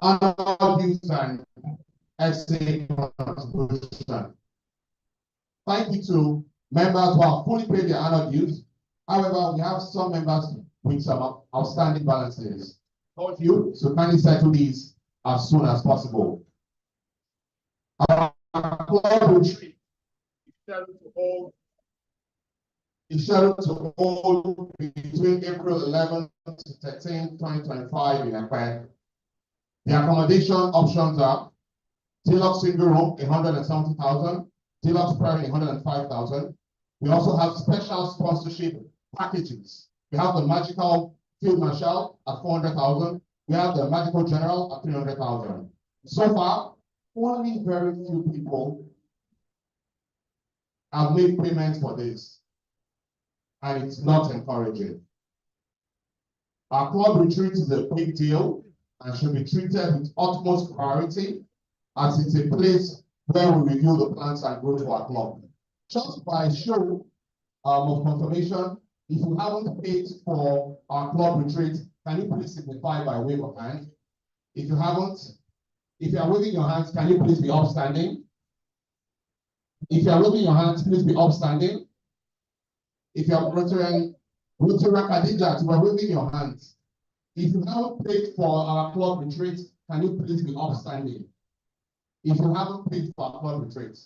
Annual dues and essay contribution. Thank you to members who have fully paid their annual dues. However, we have some members with some outstanding balances. All of you, so kindly settle these as soon as possible. Our club retreat is scheduled to hold between April 11 to 13, 2025 in Ekpe. The accommodation options are deluxe single room, 170,000, deluxe private, 105,000. We also have special sponsorship packages. We have the Magical Field Marshal at 400,000. We have the Magical General at 300,000. So far, only very few people have made payments for this, and it's not encouraging. Our club retreat is a big deal and should be treated with utmost priority, as it's a place where we review the plans and growth for our club. Just by show of confirmation, if you haven't paid for our club retreat, can you please signify by wave of hand? If you haven't, if you are waving your hands, can you please be upstanding? If you are waving your hands, please be upstanding. If you are Rotary Khadija, you are waving your hands. If you haven't paid for our club retreat, can you please be upstanding? If you haven't paid for our club retreat,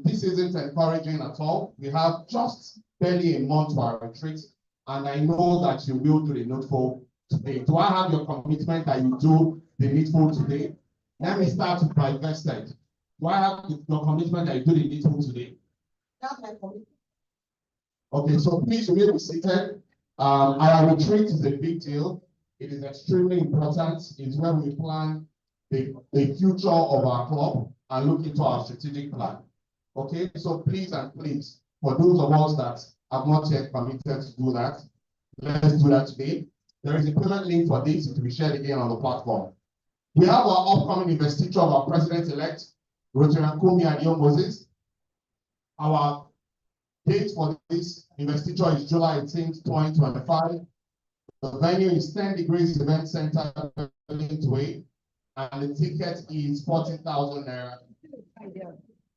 this isn't encouraging at all. We have just barely a month to our retreat, and I know that you will do the needful today. Do I have your commitment that you do the needful today? Let me start with my vested. Do I have your commitment that you do the needful today?
That's my commitment.
Okay, so please remain be seated. Our retreat is a big deal. It is extremely important. It's where we plan the future of our club and look into our strategic plan. Okay, so please and please, for those of us that have not yet committed to do that, let's do that today. There is a payment link for this to be shared again on the platform. We have our upcoming investiture of our president-elect, Rotary Kumi Adio Moses. Our date for this investiture is July 18th, 2025. The venue is 10 Degrees Event Center, Way, and the ticket is 40,000 naira.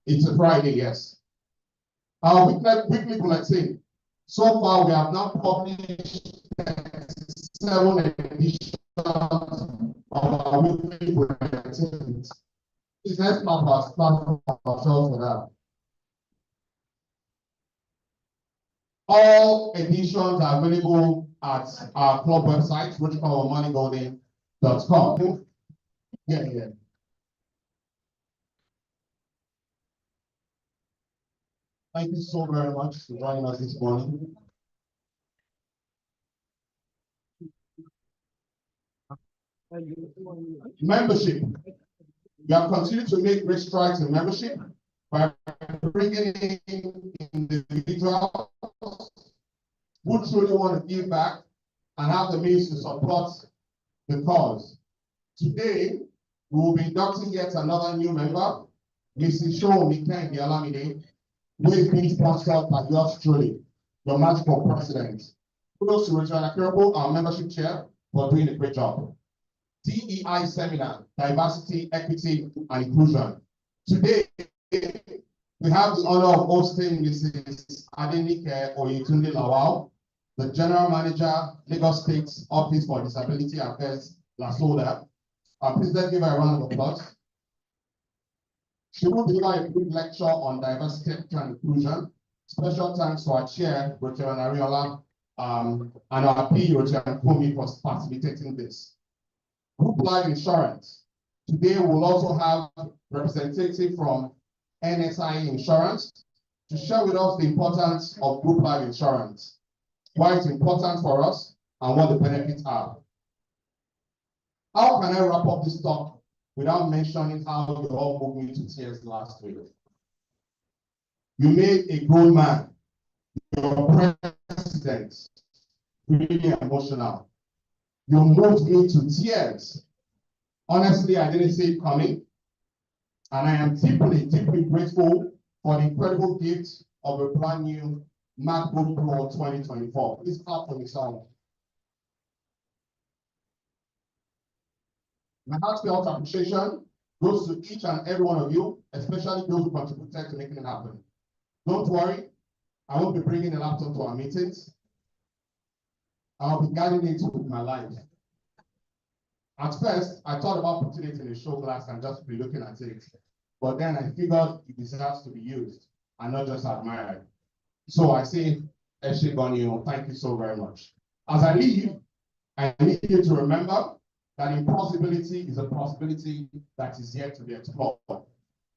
It's a Friday, yes. Our weekly bulletin. So far, we have now published 7 editions of our weekly bulletins. Please, let's clap ourselves for that. All editions are available at our club website, roachclubofmoneygolding.com. Yeah. Thank you so very much for joining us this morning. Membership. We have continued to make great strides in membership by bringing in individuals who truly want to give back and have the means to support the cause. Today, we will be inducting yet another new member, Mrs. Shomi Kengi Alamide, who is being sponsored by yours truly, your magical president. Kudos to Richard Akirabo, our membership chair, for doing a great job. DEI seminar, diversity, equity, and inclusion. Today, we have the honor of hosting Mrs. Adenike Oyetunde Lawal, the General Manager, Lagos State Office for Disability Affairs, LASODA. Please let's give her a round of applause. She will deliver a quick lecture on diversity, equity, and inclusion. Special thanks to our chair, Rocheran Ariola, and our PE, Rocheran Kumi, for facilitating this. Group life insurance. Today we'll also have representative from NSI Insurance to share with us the importance of group life insurance, why it's important for us, and what the benefits are. How can I wrap up this talk without mentioning how you all moved me to tears last week? You made a grown man, your president, really emotional. You moved me to tears. Honestly, I didn't see it coming. And I am deeply, deeply grateful for the incredible gift of a brand new MacBook Pro 2024. Please clap for yourself. My heartfelt appreciation goes to each and every one of you, especially those who contributed to making it happen. Don't worry, I won't be bringing a laptop to our meetings. I'll be guiding it with my life. At first, I thought about putting it in a show glass and just be looking at it. But then I figured it deserves to be used and not just admired. So I say, Eshigoni, thank you so very much. As I leave, I need you to remember that impossibility is a possibility that is yet to be explored.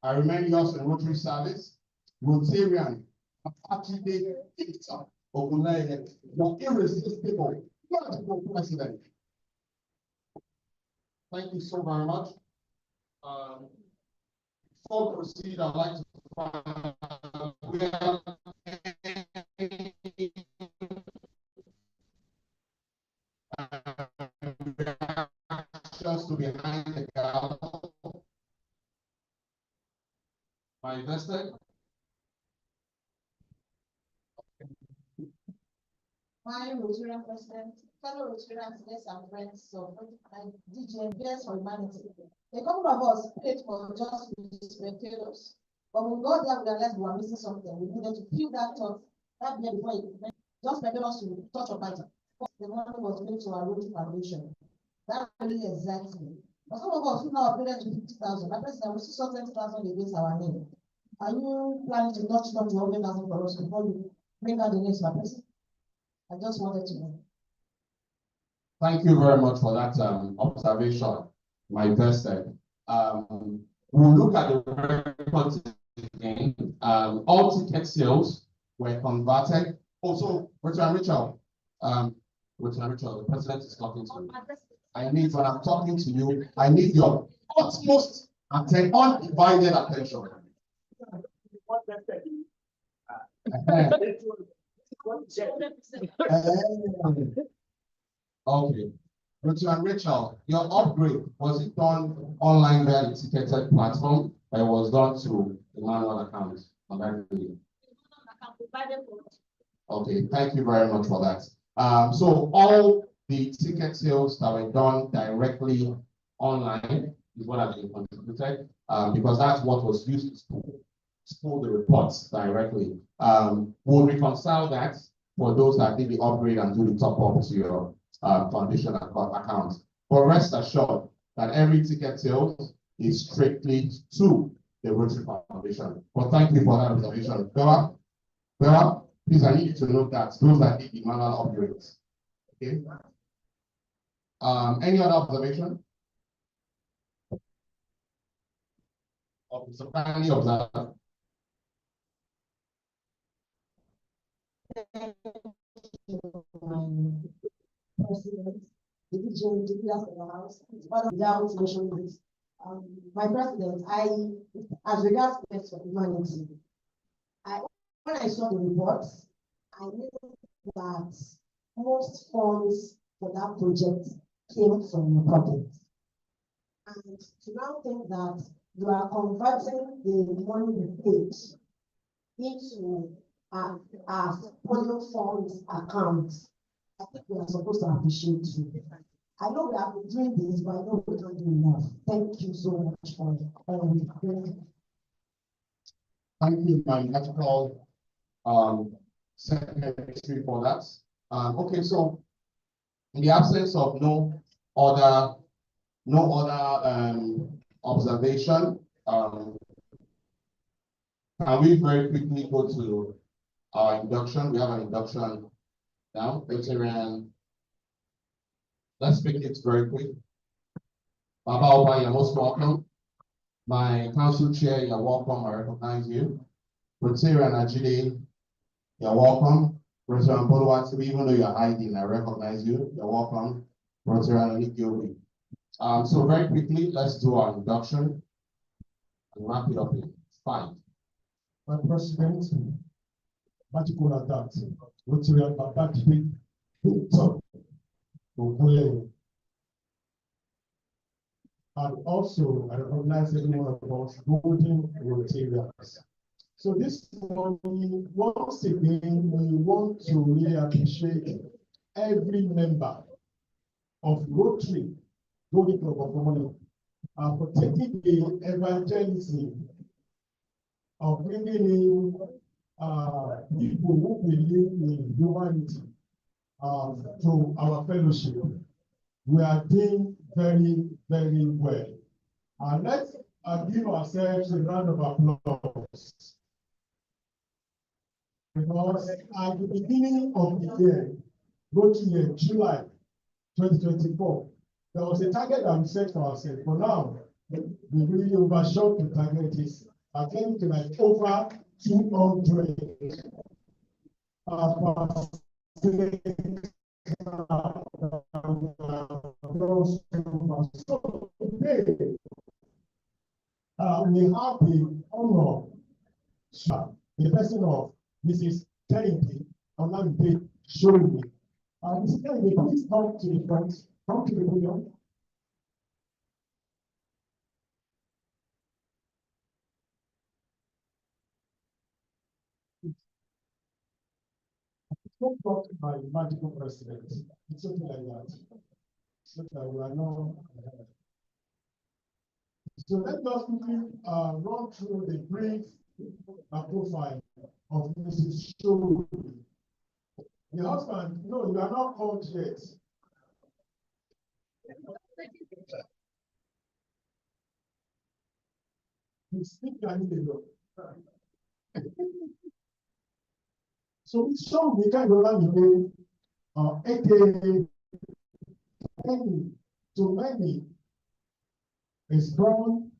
I remind you also in Rotary service, Rotarian, Apache Victor Ogunleye, your irresistible, wonderful president. Thank you so very much. Before we proceed, I'd like to just to behind the gavel. My invested.
My Rotarian president, fellow Rotarians, guests and friends of DGM, Bears for Humanity. A couple of us prayed for just spectators, but when we got there, we realized we were missing something. We needed to feel that thought, that beer before it just permitted us to touch a bite. The money was made to our Rotary Foundation. That really excites me. But some of us who now upgraded to 50,000, my president, we still saw 20,000 against our name. Are you planning to notch up to 100,000 for us before you bring out the next, my president? I just wanted to know.
Thank you very much for that observation, my invested. We'll look at the records again. All ticket sales were converted. Also, Richard Richard, the president is talking to you. I need, when I'm talking to you, I need your utmost undivided attention. Okay. Richard Rachel, your upgrade, was it done online via the ticketed platform, or it was done through the manual account? Okay, thank you very much for that. So all the ticket sales that were done directly online is what has been contributed, because that's what was used to spool the reports directly. We'll reconcile that for those that did the upgrade and do the top up to your foundation account. But rest assured that every ticket sales is strictly to the Rotary Foundation. But thank you for that observation. Bella, please, I need you to note that those are the manual upgrades. Okay. Any other observation? So kindly observe.
President, the region, the leaders of the house, without mentioning this. My president, as regards Pledge of Humanity, when I saw the reports, I knew that most funds for that project came from the public. And to now think that you are converting the money we paid into a polio funds account, I think we are supposed to appreciate you. I know we have been doing this, but I know we don't do enough. Thank you so much for
Thank you, my medical secretary, for that. Okay, so in the absence of no other observation, can we very quickly go to our induction? We have an induction now. Veteran. Let's make it very quick. Baba Oba, you're most welcome. My council chair, you're welcome. I recognize you. Rotarian Ajide, you're welcome. Rotarian Boluwatibi, even though you're hiding, I recognize you. You're welcome. Rotarian Nikiobi. So very quickly, let's do our induction and wrap it up in 5.
My president, particular that Rotarian Babatibi, Victor Okule. And also, I recognize everyone of us, golden Rotarians. So this morning, once again, we want to really appreciate every member of Rotary Golden Club of Women for taking the evangelism of bringing in people who believe in humanity to our fellowship. We are doing very, very well. And let's give ourselves a round of applause. Because at the beginning of the year, go to year July 2024, there was a target that we set for ourselves. For now, we really overshot the target. Is attaining to like over 200. So today, we have the honor, the person of Mrs. Kennedy Olamide Shomi. Mrs. Kennedy, please come to the front, come to the podium. Don't talk to my magical president. It's something like that. So that we are not. So let us quickly run through the brief profile of Mrs. Shomi. The husband, no, you are not called yet. You speak Canadian. So it's shown we can go down the way, aka to many is born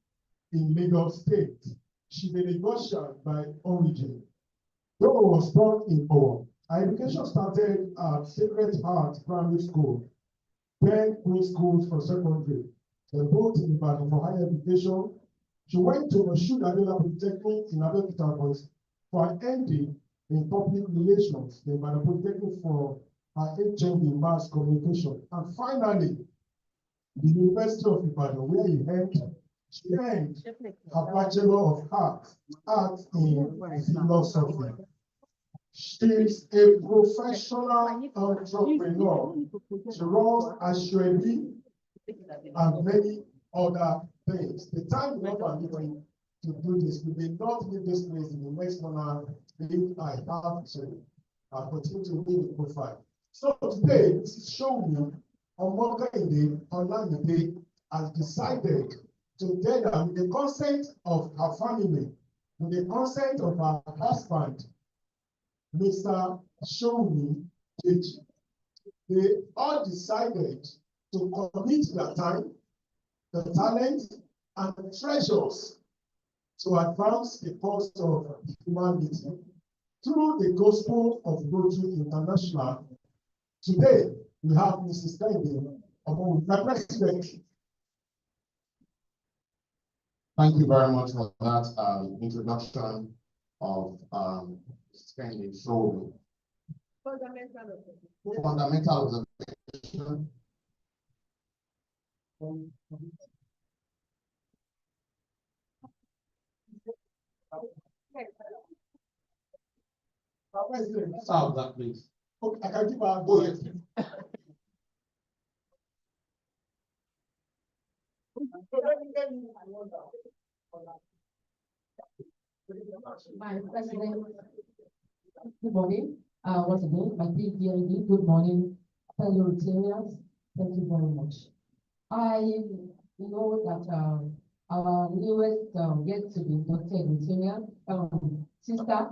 in Lagos State. She's a Lagosian by origin. Though was born in Owo. Her education started at Sacred Heart Primary School, then Queen Schools for secondary, then both in Ibadan for higher education. She went to Moshood Adela Polytechnic in Abeokuta for an ND in public relations, then Ibadan Polytechnic for her HND in mass communication. And finally, the University of Ibadan, where she earned a Bachelor of Arts in Philosophy. She is a professional entrepreneur. She runs Ashwebi and many other things. The time is not permitting to do this. We may not leave this place in the next 1 hour if I have to continue to read the profile. So today, this is showing you Omokainde Olamide has decided together with the consent of her family, with the consent of her husband, Mr. Shomi Kechi. They all decided to commit their time, the talent, and the treasures to advance the cause of humanity through the gospel of Rotary International. Today, we have Mrs. Kende among the president.
Thank you very much for that introduction of Mrs. Kende Shomi. Fundamental observation.
Solve that, please. Okay, I can give her go ahead.
My president, good morning. Once again, my PDLD, good morning, fellow Rotarians. Thank you very much. I know that our newest yet to be inducted Rotarian, sister,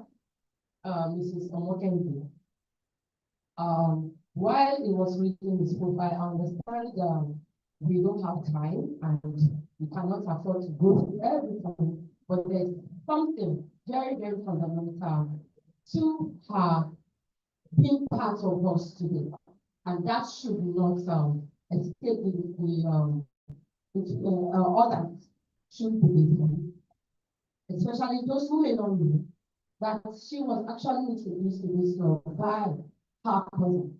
Mrs. Omokendi. While he was reading his profile, I understand we don't have time and we cannot afford to go through everything, but there's something very, very fundamental to her being part of us today, and that should not escape others should be done, especially those who may not know that she was actually introduced to this law by her cousin,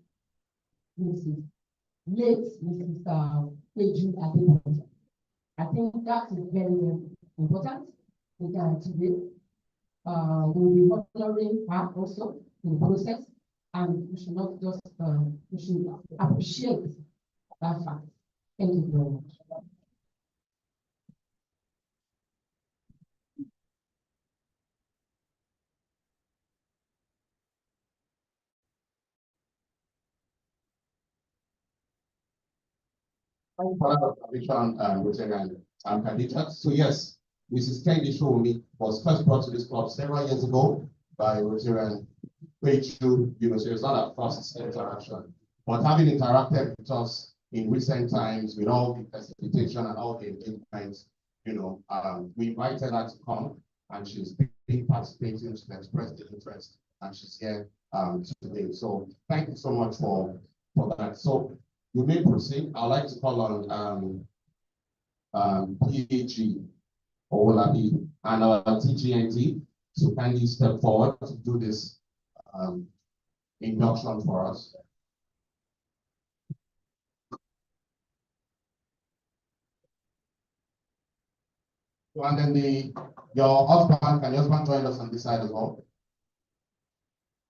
late Mrs. Peju Adebayo. I think that is very, very important. Today, we will be honoring her also in the process, and we should not just, we should appreciate that fact. Thank you very much.
So yes, Mrs. Kende Shomi was first brought to this club several years ago by Rotarian Peju. So it's not a first interaction, but having interacted with us in recent times with all the facilitation and all the engagements, we invited her to come, and she's been participating. She's expressed the interest, and she's here today. So thank you so much for that. So you may proceed. I'd like to call on PAG Owolabi and our TGNT to kindly step forward to do this induction for us. And then your husband, can your husband join us on this side as well?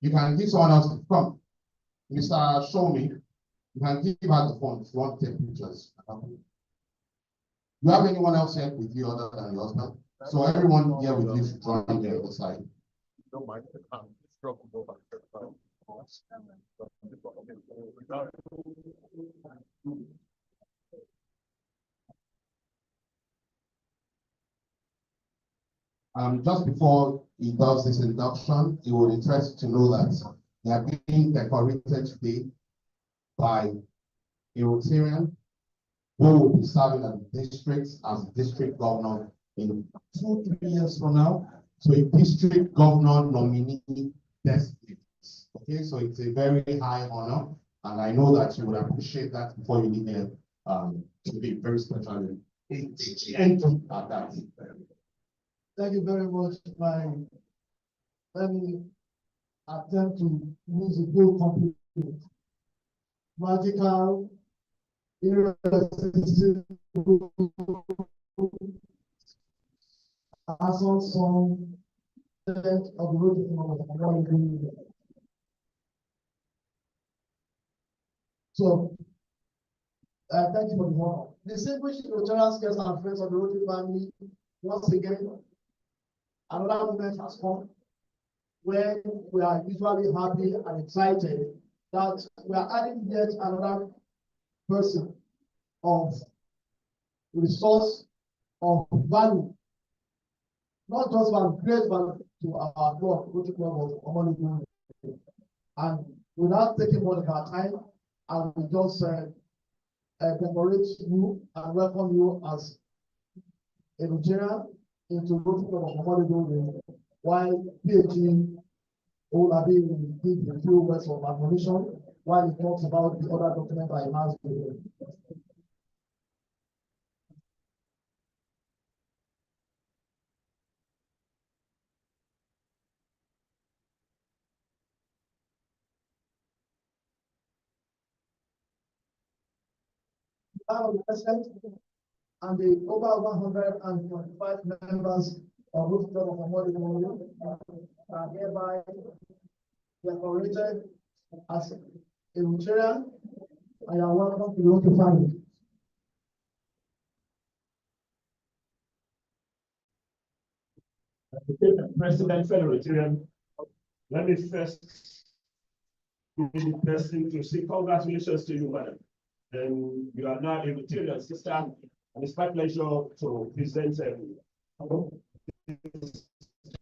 You can give someone else to come. Mr. Shomi, you can give her the phone if you want to take pictures. Do you have anyone else here with you other than your husband? So everyone here with you should join the other side.
Don't mind.
Just before he does this induction, it would interest to know that they are being decorated today by a Rotarian who will be serving as district governor in 2-3 years from now. So a district governor nominee designate. Okay, so it's a very high honor, and I know that you would appreciate that before you leave here. To be very special and at that.
Thank you very much. Let me attempt to use a good compliment. Magical, irresistible, awesome song of the road. So, thank you for the honor. Distinguished Rotarians, guests, and friends of the Rotary family, once again, another moment has come when we are usually happy and excited that we are adding yet another person of resource of value. Not just value, great value to our club, Rotary Club of Omologun. And without taking more of our time, I will just commemorate you and welcome you as a Nigerian into Rotary Club of Omologun, while PhD Olabi will give a few words of admonition while he talks about the other document I announced today. The president and the over 125 members of Rotary Club of Omologun are hereby decorated as a Rotarian, and you are welcome to the Rotary family.
President, fellow Rotarian, let me first be the person to say congratulations to you, madam. And you are now a Rotarian sister, and it's my pleasure to present this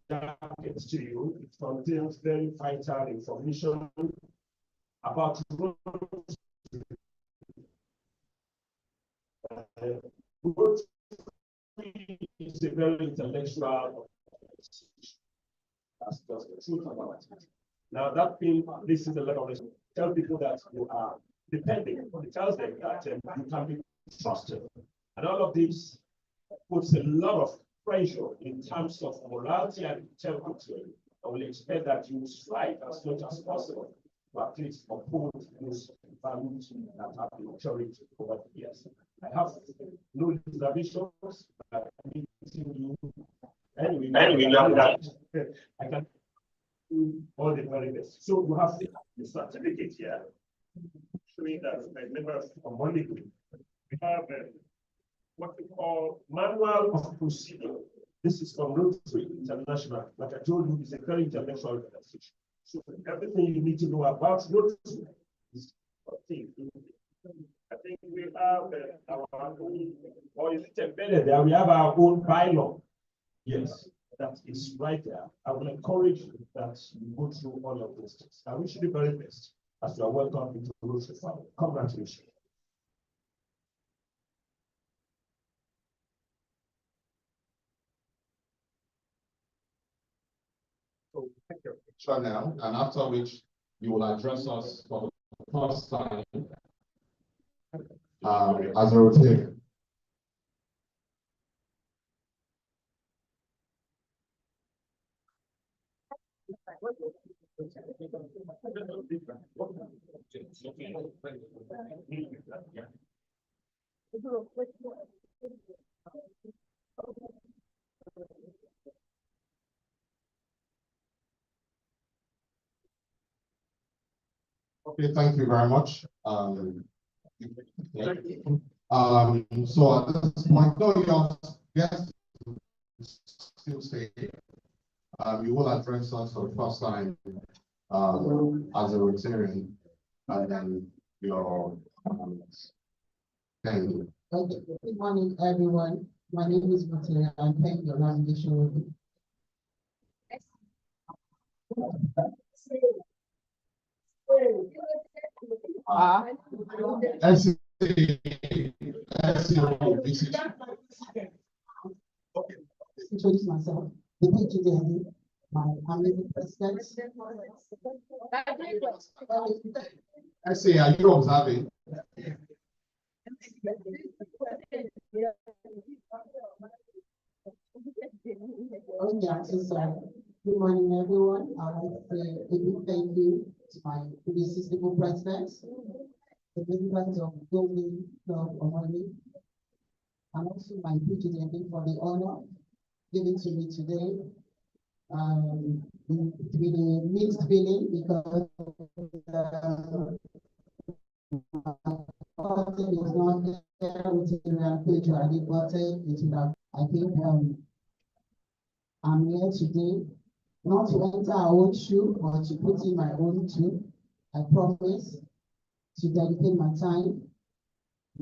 jacket to you. It contains very vital information about is a very intellectual. That's just the truth about it. Now that thing, this is a lot of tell people that you are depending. It tells them that you can be trusted. And all of this puts a lot of pressure in terms of morality and integrity. I will expect that you strive as much as possible to at least uphold those values that have been cherished over the years. I have no reservations that meeting you. Anyway, I can do all the very best. So you have the certificate here showing that a member of Omologun. We have what we call manual of procedure. This is from Rotary International. Like I told you, it's a very intellectual organization. So everything you need to know about Rotary is I think we have our own, or is it embedded there? We have our own bylaw. Yes, that is right there. I will encourage you that you go through all of those things. I wish you the very best as you are welcome into the Rotary family. Congratulations.
So take your picture now, and after which you will address us for the first time as a Rotarian. Okay, thank you very much. So at this point, though your guests still stay, you will address us for the first time as a Rotarian, and then your thank you.
Good morning, everyone. My name is Rotarian, and thank you for having the show. Introduce myself. The PGD, my amazing president.
I say, are you observing?
Oh, yeah, good morning, everyone. I want to say a big thank you to my irresistible president, the president of Golden Club of Omologun, and also my PGD for the honor given to me today. It's been a mixed feeling because is not there with the page or the button. I think I'm here today not to enter our own shoe, but to put in my own too. I promise to dedicate my time,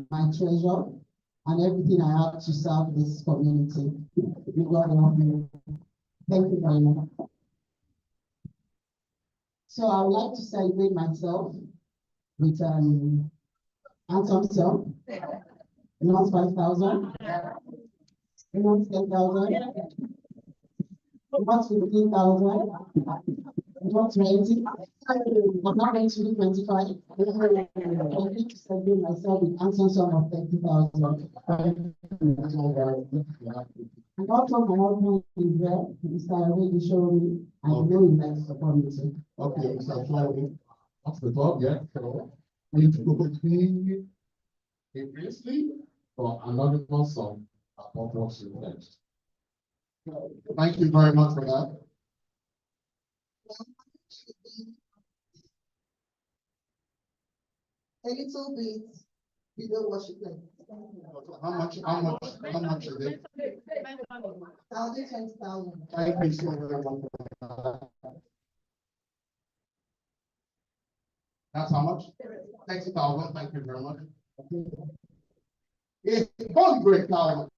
my treasure,
and everything I have to serve this community. May God help me. Thank you very much. So I would like to celebrate myself with handsome sum, not 5,000, not 10,000, not 15,000, not 20, but not going to do 25. I need to celebrate myself with handsome sum of 30,000. And also my husband is there, Mr. Already showed me, and I know he likes support me too.
Okay, Mr. Flowey, off the top, yeah, so we need to go between previously or another song about what's in next. Thank you very much for that.
A little bit, you know what she said.
How much is it?
20,000.
Thank you so very much for that. That's how much? 30,000, thank you very much. It's 100,000.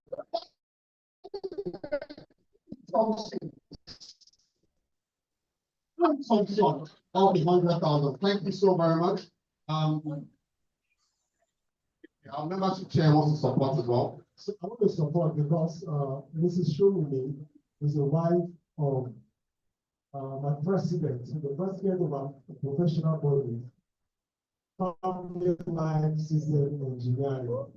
Some sort of the 100,000. Thank you so very much. Our membership chair wants to support as well.
So I want to support because Mrs. Shomini is the wife of my president, the president of our professional body, Family Life System Engineering.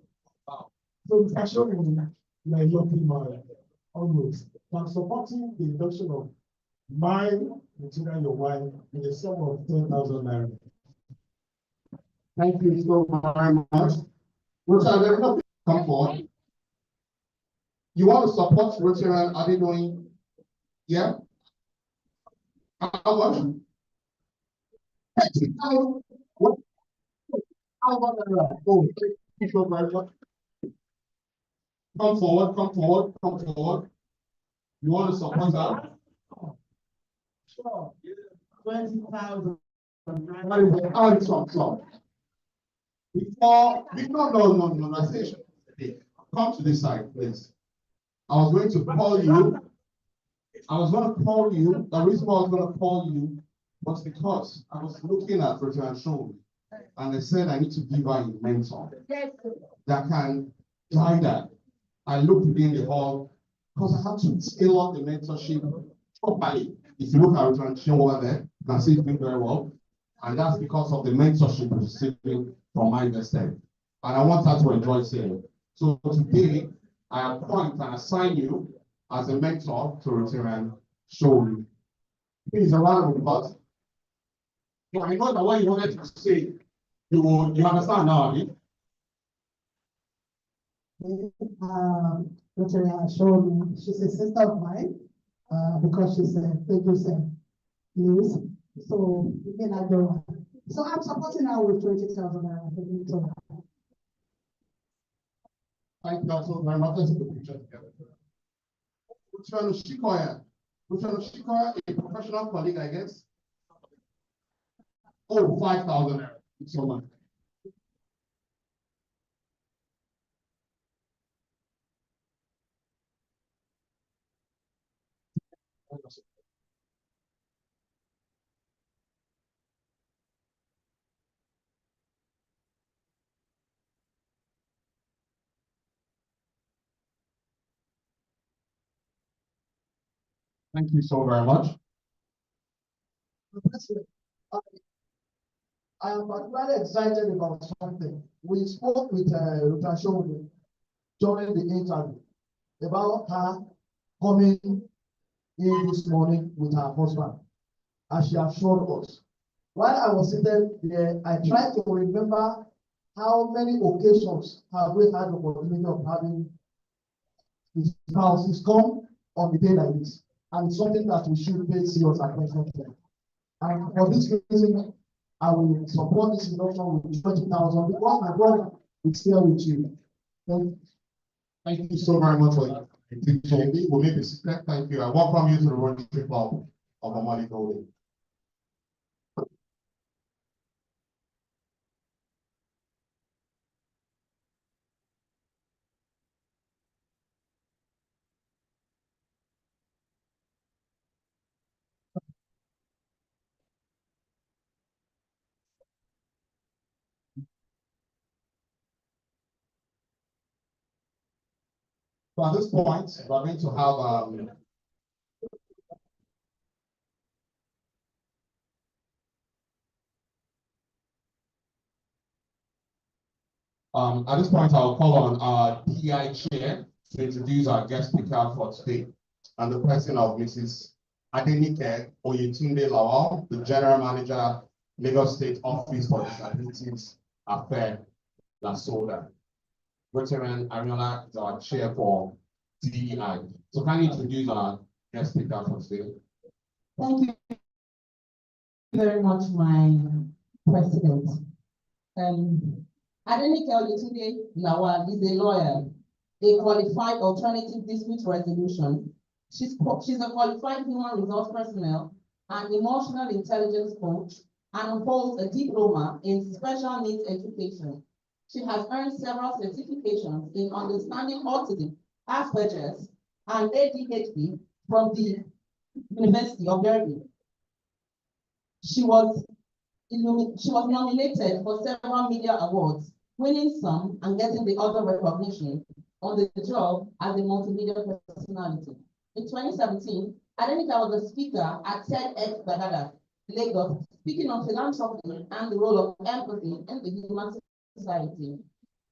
So Mr. Shomini, my lucky man, always. I'm supporting the induction of my material your wife in the sum of 10,000 naira.
Thank you so very much. Richard, come forward. You want to support Richard? Are they doing? Yeah. How much? What? How much? Oh, thank you so very much. Come forward, come forward, come forward. You want to support that?
Sure. 20,000.
Before, no, I say, come to this side, please. I was going to call you. The reason why I was going to call you was because I was looking at Richard Show, and they said I need to give her a mentor that can guide her. I looked within the hall because I had to scale up the mentorship properly. If you look at Richard Show over there, you can see it's doing very well. And that's because of the mentorship receiving from my investor. And I want her to enjoy saying. So today, I appoint and assign you as a mentor to Rotarian Show. Please, a round of applause. No, I know that what you wanted to say, you understand now, eh?
Rotarian showed me, she's a sister of mine, because she's a Lagos news. So you can go. So I'm supporting her with 20,000 naira.
Thank you so very much. Let's take a picture together. Luciano Shikoya, a professional colleague, I guess. Oh, 5,000 naira. So much. Thank you so very much.
I am particularly excited about something. We spoke with Ruta Shomini during the interview about her coming in this morning with her husband, as she assured us. While I was seated there, I tried to remember how many occasions have we had the opportunity of having his spouses come on the day like this, and it's something that we should pay serious attention to. And for this reason, I will support this induction with 20,000 because my brother is here with you.
Thank you so very much for your attention. We'll make a secret. Thank you. I welcome you to the Rotary Club of Amadi Golden. So at this point, we're going to have at this point, I'll call on our DEI chair to introduce our guest speaker for today, and the person of Mrs. Adenike Oyetunde Lawal, the General Manager, Lagos State Office for Disabilities Affairs, LASODA. Veteran Ariola is our chair for DEI. So can you introduce our guest speaker for today?
Thank you very much, my president. Adenike Oyetunde Lawal is a lawyer, a qualified alternative dispute resolution. She's a qualified human resource personnel and emotional intelligence coach, and holds a diploma in special needs education. She has earned several certifications in understanding autism, Asperger's, and ADHD from the University of Derby. She was nominated for several media awards, winning some and getting the other recognition on the job as a multimedia personality. In 2017, Adenike was a speaker at TEDx Bagada, Lagos, speaking on philanthropy and the role of empathy in the human society.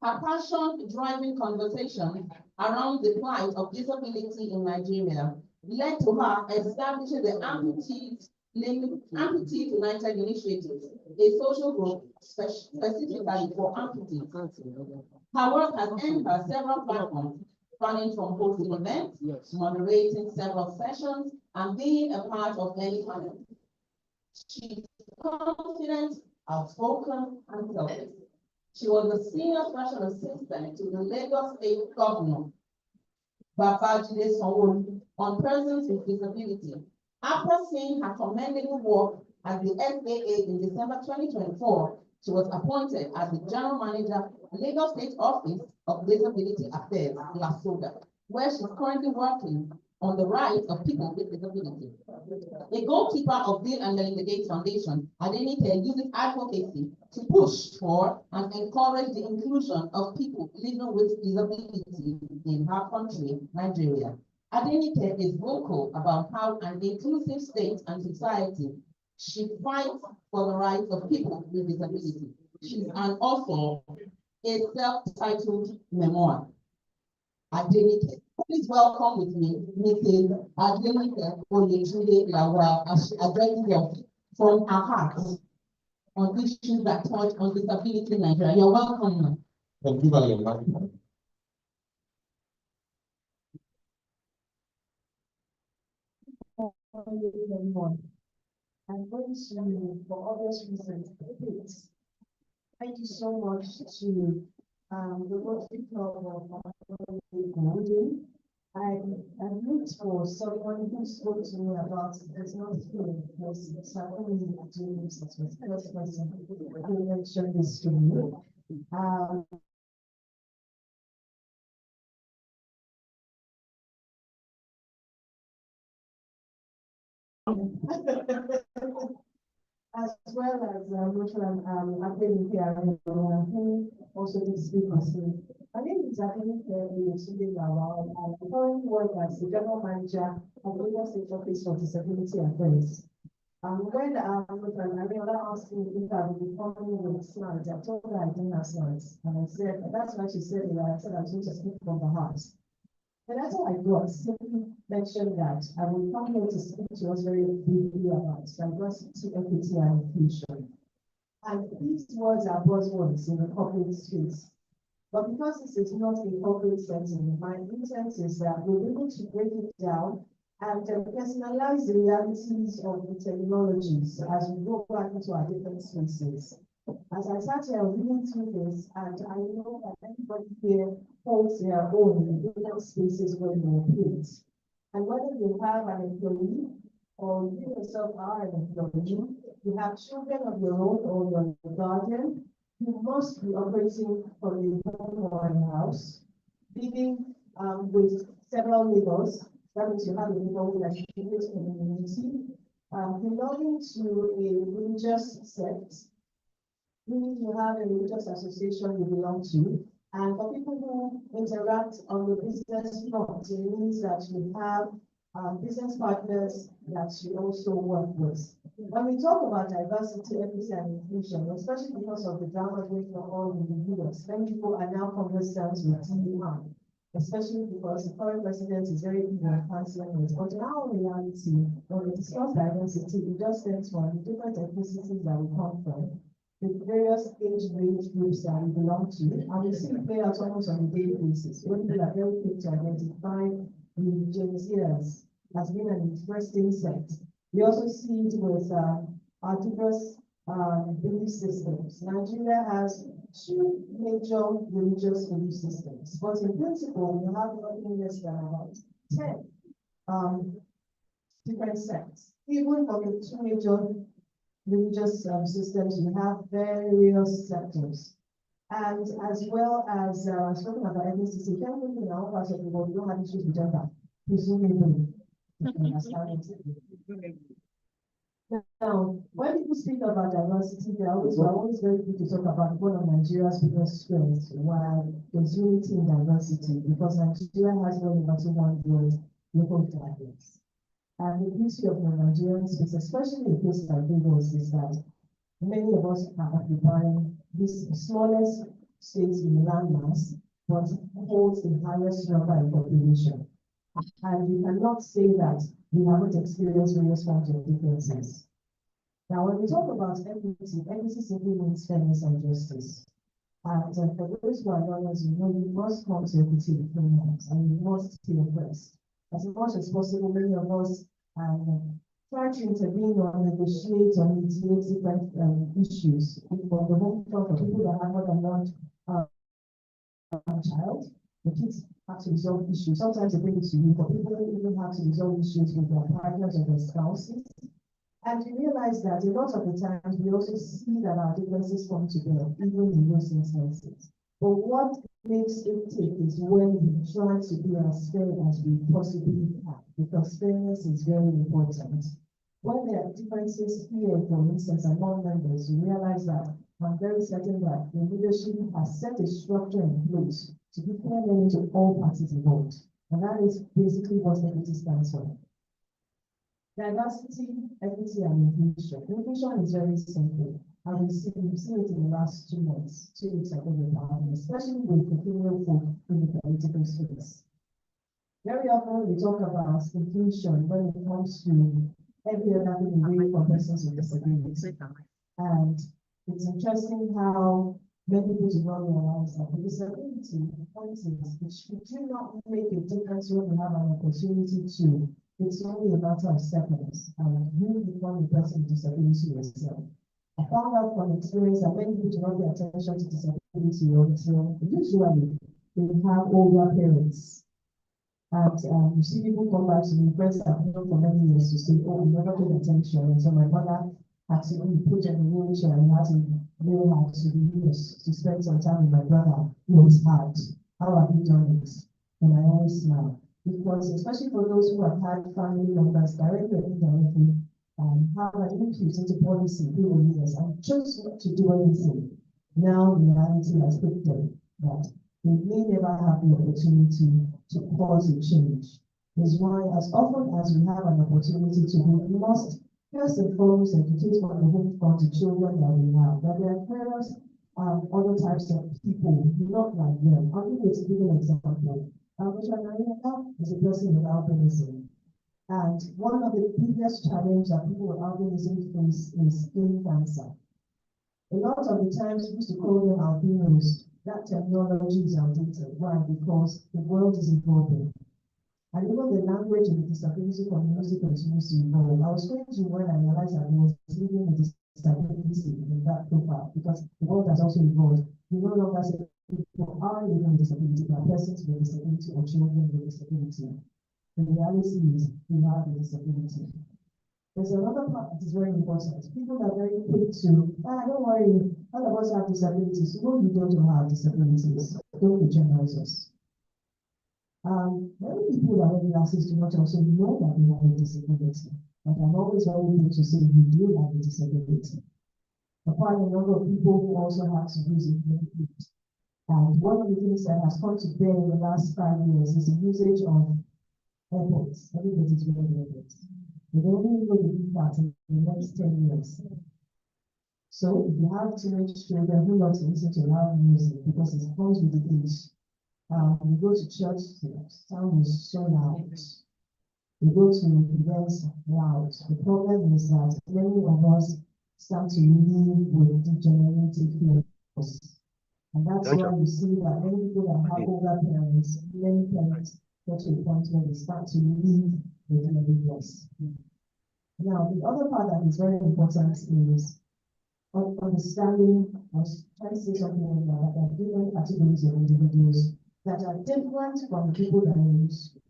Her passion driving conversation around the plight of disability in Nigeria led to her establishing the Amputees United Initiative, a social group specifically for amputees. Her work has earned her several platforms, spanning from hosting events, moderating several sessions, and being a part of many panels. She's confident, outspoken, and selfless. She was a senior special assistant to the Lagos State Governor, Babajide Sanwo-Olu, on persons with disability. After seeing her commendable work at the SAA in December 2024, she was appointed as the General Manager, Lagos State Office of Disability Affairs, LASODA, where she's currently working on the rights of people with disability. A goalkeeper of Bill and Melinda Gates Foundation, Adenike uses advocacy to push for and encourage the inclusion of people living with disability in her country, Nigeria. Adenike is vocal about how an inclusive state and society should fight for the rights of people with disability. She's an author of a self-titled memoir. Adenike, please welcome with me Mrs. Adenike Oyetunde Lawal as she addresses us from her heart on issues that touch on disability in Nigeria. You're welcome, ma'am.
Thank you very much.
Everyone. I'm going to, for obvious reasons, thank you so much to the Rotary Club of Golden. I looked for someone who spoke to me about it's not true because I only do this as the first person who mentioned this to me. As well as Adenike, who also did speak on me. My name is Adenike Oyetunde Lawal. I currently work as the General Manager of the Lagos State Office for Disability Affairs. When Ariola asked me if I would be coming with slides, I told her I didn't have slides. And I said, that's why she said it. I said I was going to speak from the heart. And that's how I got simply mentioned that I will come here to speak to us very briefly about diversity, equity, and inclusion. And these words are buzzwords in the corporate space. But because this is not a corporate setting, my intent is that we're able to break it down and personalize the realities of the technologies as we go back into our different spaces. As I sat here reading through this, and I know that everybody here holds their own in different spaces where they operate. And whether you have an employee or you yourself are an employee, you have children of your own or your guardian, you must be operating from a home or a house, living with several neighbors. That means you have a neighborhood that creates a community, belonging to a religious sect, meaning you have a religious association you belong to, and for people who interact on the business front. It means that you have business partners that you also work with. When we talk about diversity, equity, and inclusion, especially because of the drama going on in the US, many people are now conversant with DEI, especially because the current president is very big on canceling it. But in our reality, when we discuss diversity, it just stems from the different ethnicities that we come from, the various age range groups that we belong to, and we see it play out almost on a daily basis. When people are very quick to identify the Gen Zers as being an interesting set. We also see it with our diverse belief systems. Nigeria has 2 major religious belief systems, but in principle, we have nothing less than about 10 different sects. Even for the 2 major religious systems, we have various sectors. And as well as talking about ethnicity, technically in our part of the world, we don't have issues with gender, presumably. Now, when people speak about diversity, we're always very good to talk about one of Nigeria's biggest strengths, while there's unity in diversity, because Nigeria has one over 200 local dialects. And the beauty of the Nigerians is, especially in places like Lagos, is that many of us are occupying this smallest space in landmass, but holds the highest number in population. And we cannot say that we haven't experienced various forms of differences. Now, when we talk about equity simply means fairness and justice. And for those who are learners, you know, you must come to equity between us, and you must be oppressed. As much as possible, many of us try to intervene or negotiate or mediate different issues. For the home front, for people that have more than one child, the kids have to resolve issues. Sometimes they bring it to you, but people even have to resolve issues with their partners or their spouses. And you realize that a lot of the times we also see that our differences come together, even in those instances. But what makes it take is when we try to be as fair as we possibly can, because fairness is very important. When there are differences here, for instance, among members, you realize that I'm very certain that the leadership has set a structure in place to be fair to all parties involved. And that is basically what equity stands for. Diversity, equity, and inclusion. Inclusion is very simple. And we've seen it in the last 2 months, 2 weeks ago, especially with the female folk in the political space. Very often we talk about inclusion when it comes to every other thing we do for persons with disability. And it's interesting how many people do not realize that the disability points is it should not make a difference when we have an opportunity to. It's only a matter of seconds, and you become a person with disability yourself. I found out from experience that many people do not pay attention to disability until usually they have older parents. And you see people come back to me, friends that I've known for many years, to say, oh, we never paid attention. And so my mother had to be put in a wheelchair and had to really have to be used to spend some time with my brother. It was hard. How have you done it? And I always smile. Because especially for those who have had family members directly or indirectly, have an input into policy through years and chose not to do anything. Now reality has picked them that they may never have the opportunity to cause a change. Is why as often as we have an opportunity to, we must first and foremost educate from the home front the children that we have, that their parents are other types of people, not like them. I'll give you a given example. Albinism is a person with albinism. And one of the biggest challenges that people with albinism face is skin cancer. A lot of the times we used to call them albinos. That terminology is outdated. Why? Because the world is evolving. And even the language in the disability community continues to evolve. I was going to when I realized that I was living with disability in that profile, because the world has also evolved. We no longer say people are living with disability, but persons with disability or children with disability. The reality is we have a disability. There's another part that is very important. People are very quick to, don't worry, all of us have disabilities. No, you don't have disabilities. Don't legitimize us. Many people are wearing glasses do not also know that they have a disability. But I'm always very good to say you do have a disability. Quite a number of people who also have to use it. And one of the things that has come to bear in the last 5 years is the usage of airports. Everybody's going to airports. We don't really know the impact in the next 10 years. So if you have teenage children who love to listen to loud music because it comes with the age, we go to church, sound is so loud. We go to events loud. The problem is that many of us start to live with degenerative fears. And that's why you see that many people that have older parents, many parents get to a point where they start to live with living loss. Now, the other part that is very important is understanding, I was trying to say something like that, there are different categories of individuals that are different from people that are used to.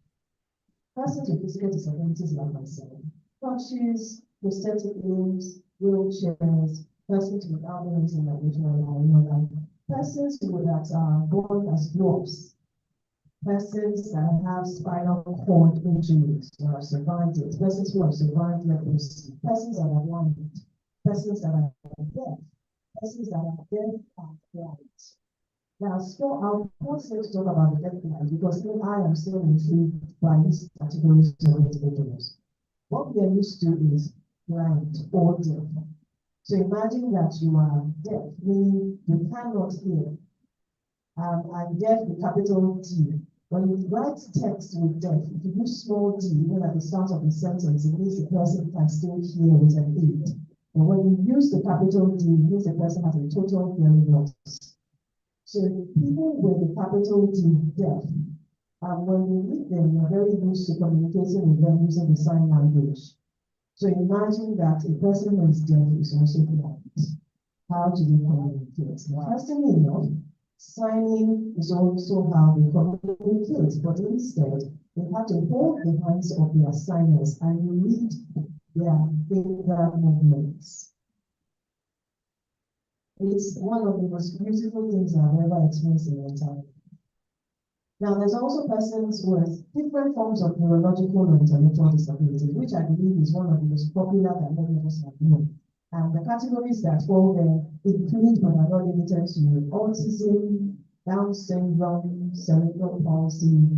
Persons with physical disabilities like myself, crutches, prosthetic limbs, wheelchairs, persons with albinism like regional persons that are born as dwarfs, persons that have spinal cord injuries or have survived it, persons who have survived leprosy, persons that are blind, persons that are deaf, persons that are deaf and blind. Now, so I'll also talk about the deaf blind because I am still intrigued by these categories of individuals. What we are used to is blind or deaf. So imagine that you are deaf, meaning you cannot hear. And deaf with capital D. When you write text with deaf, if you use small d, even at the start of the sentence, it means the person can still hear with an aid. But when you use the capital D, it means the person has a total hearing loss. So the people with the capital D deaf, when you read them, you're very used to communicating with them using the sign language. So imagine that a person who is deaf is also blind. How do they communicate? Interestingly enough, signing is also how they communicate, but instead, they have to hold the hands of their signers and read their finger movements. It's one of the most beautiful things I've ever experienced in my time. Now, there's also persons with different forms of neurological or intellectual disabilities, which I believe is one of the most popular that many of us have known. And the categories that fall there include, but are not limited to, autism, Down syndrome, cerebral palsy.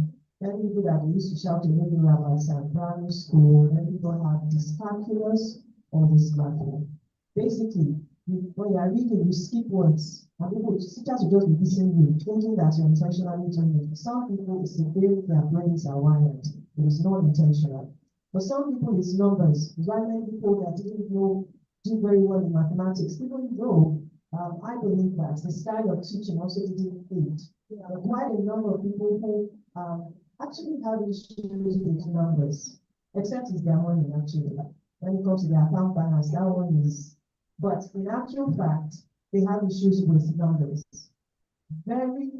Many people that we used to shout to maybe rabbis at primary school, many people have dyscalculus or dysgraphia. Basically, when you are reading, you skip words. And people, teachers will just be missing you, thinking that you're intentionally doing it. Some people, it's the way their brains are wired. It is not intentional. For some people, it's numbers. Why many people that didn't know do very well in mathematics, even though I believe that the style of teaching also didn't aid. There are quite a number of people who actually have issues with numbers, except it's their money actually. When it comes to their account balance, that one is. But in actual fact, they have issues with numbers. Very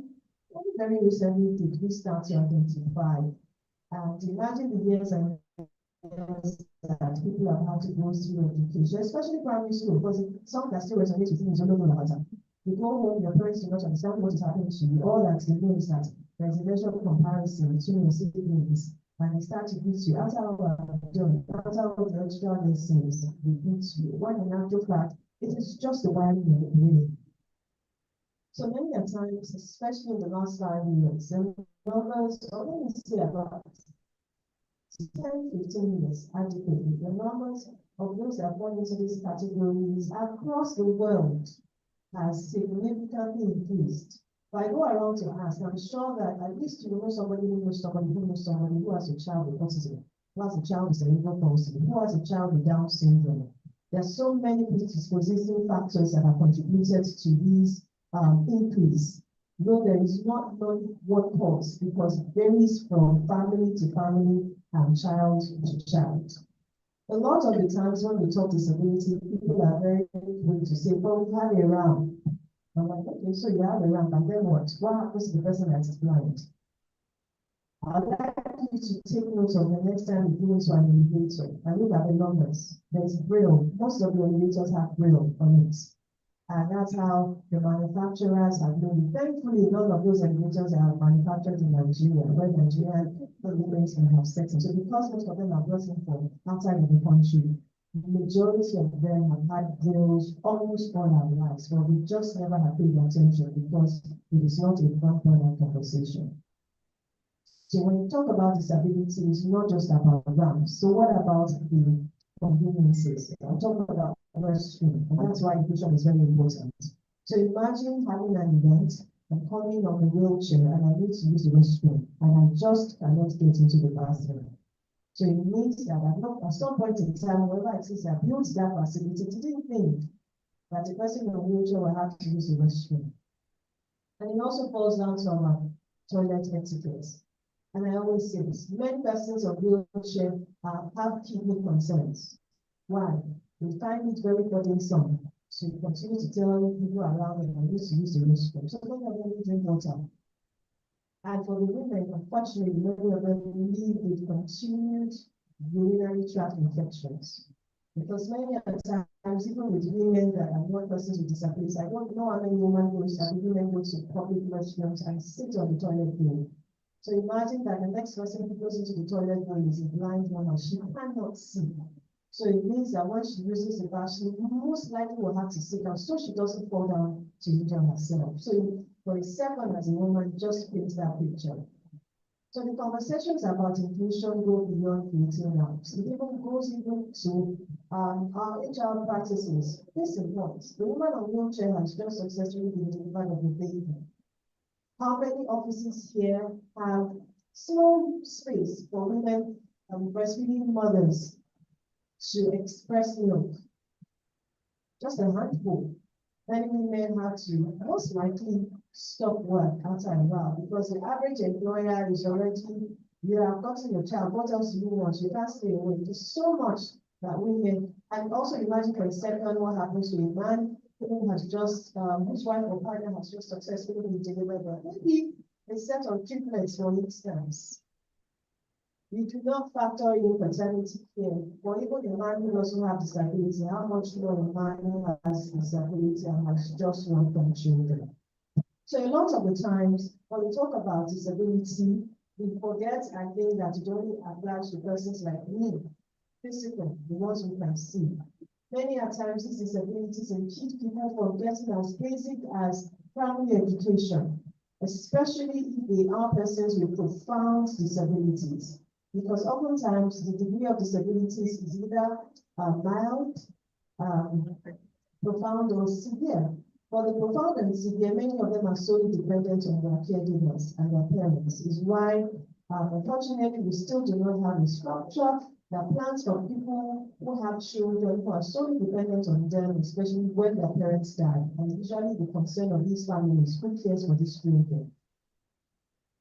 recently did we start to identify, and imagine the years and that people have had to go through education, especially primary school, because some that still resonate with me is no matter. You go home, your parents do not understand what is happening to you. All that they know is that there's a measure of comparison between your siblings, and they start to beat you. After all done, after all the extra lessons, they beat you. When in actual fact, it is just the wiring of the brain. So many a times, especially in the last 5 years, and numbers, or let me say about 10, 15 years adequately, the numbers of those that fall into these categories across the world has significantly increased. If I go around to ask, I'm sure that at least you know somebody who knows somebody who knows somebody who has a child with autism, who has a child with cerebral palsy, who has a child with Down syndrome. There's so many predisposing factors that have contributed to these increase. Though there is not one cause, because it varies from family to family and child to child. A lot of the times when we talk disability, people are very quick to say, well, we have a RAM. I'm like, okay, so you have a RAM, and then what? What happens to the person that is blind? I'd like you to take note of the next time you go into an elevator and look at the numbers. There's Braille. Most of the elevators have Braille on it. And that's how the manufacturers have known. Thankfully, none of those elevators are manufactured in Nigeria, where Nigerian governments can have setting. So because most of them are brought in from outside of the country, The majority of them have had girls almost all our lives, but we just never have paid attention because it is not a one-point conversation. So when you talk about disability, it's not just about ramps. So what about the conveniences? I'm talking about restroom, and that's why inclusion is very important. So imagine having an event and coming on a wheelchair and I need to use the restroom and I just cannot get into the bathroom. So it means that at some point in time, whoever it is that built that facility didn't think that the person in a wheelchair will have to use the restroom. And it also falls down to our toilet etiquette. And I always say this, many persons of wheelchair have kidney concerns. Why? We find it very burdensome. So you continue to tell people around them I need to use the restroom. So many of them drink water. And for the women, unfortunately, many of them live with continued urinary tract infections. Because many of the times, even with women that are not persons with disabilities, I don't know how many women go to public restrooms and sit on the toilet bowl. So imagine that the next person who goes into the toilet bowl is a blind woman, she cannot see. So it means that when she uses the bathroom, she most likely will have to sit down so she doesn't fall down to injure herself. So for a second, as a woman, just paint that picture. So the conversations about inclusion go beyond creating ramps. It even goes to our HR practices. This is what the woman on wheelchair has just successfully been delivered of a baby. How many offices here have small space for women and breastfeeding mothers to express milk? Just a handful. Many women have to most likely stop work after a while because the average employer is already, you have gotten your child, what else do you want? You can't stay away. There's so much that women, and also imagine for a second what happens to a man who has just, whose wife or partner has just successfully been delivered, but maybe a set of triplets, for instance. You do not factor in paternity care, or even a man who doesn't have disability, how much more a man who has disability and has just welcome children. So a lot of the times, when we talk about disability, we forget and think that it only applies to persons like me, physical, the ones who can see. Many a times, these disabilities impede people from getting as basic as primary education, especially if they are persons with profound disabilities. Because oftentimes the degree of disabilities is either mild, profound, or severe. For the profound and severe, many of them are solely dependent on their caregivers and their parents. Is why, unfortunately, we still do not have a structure that plans for people who have children who are solely dependent on them, especially when their parents die. And usually the concern of these families, who cares for these children?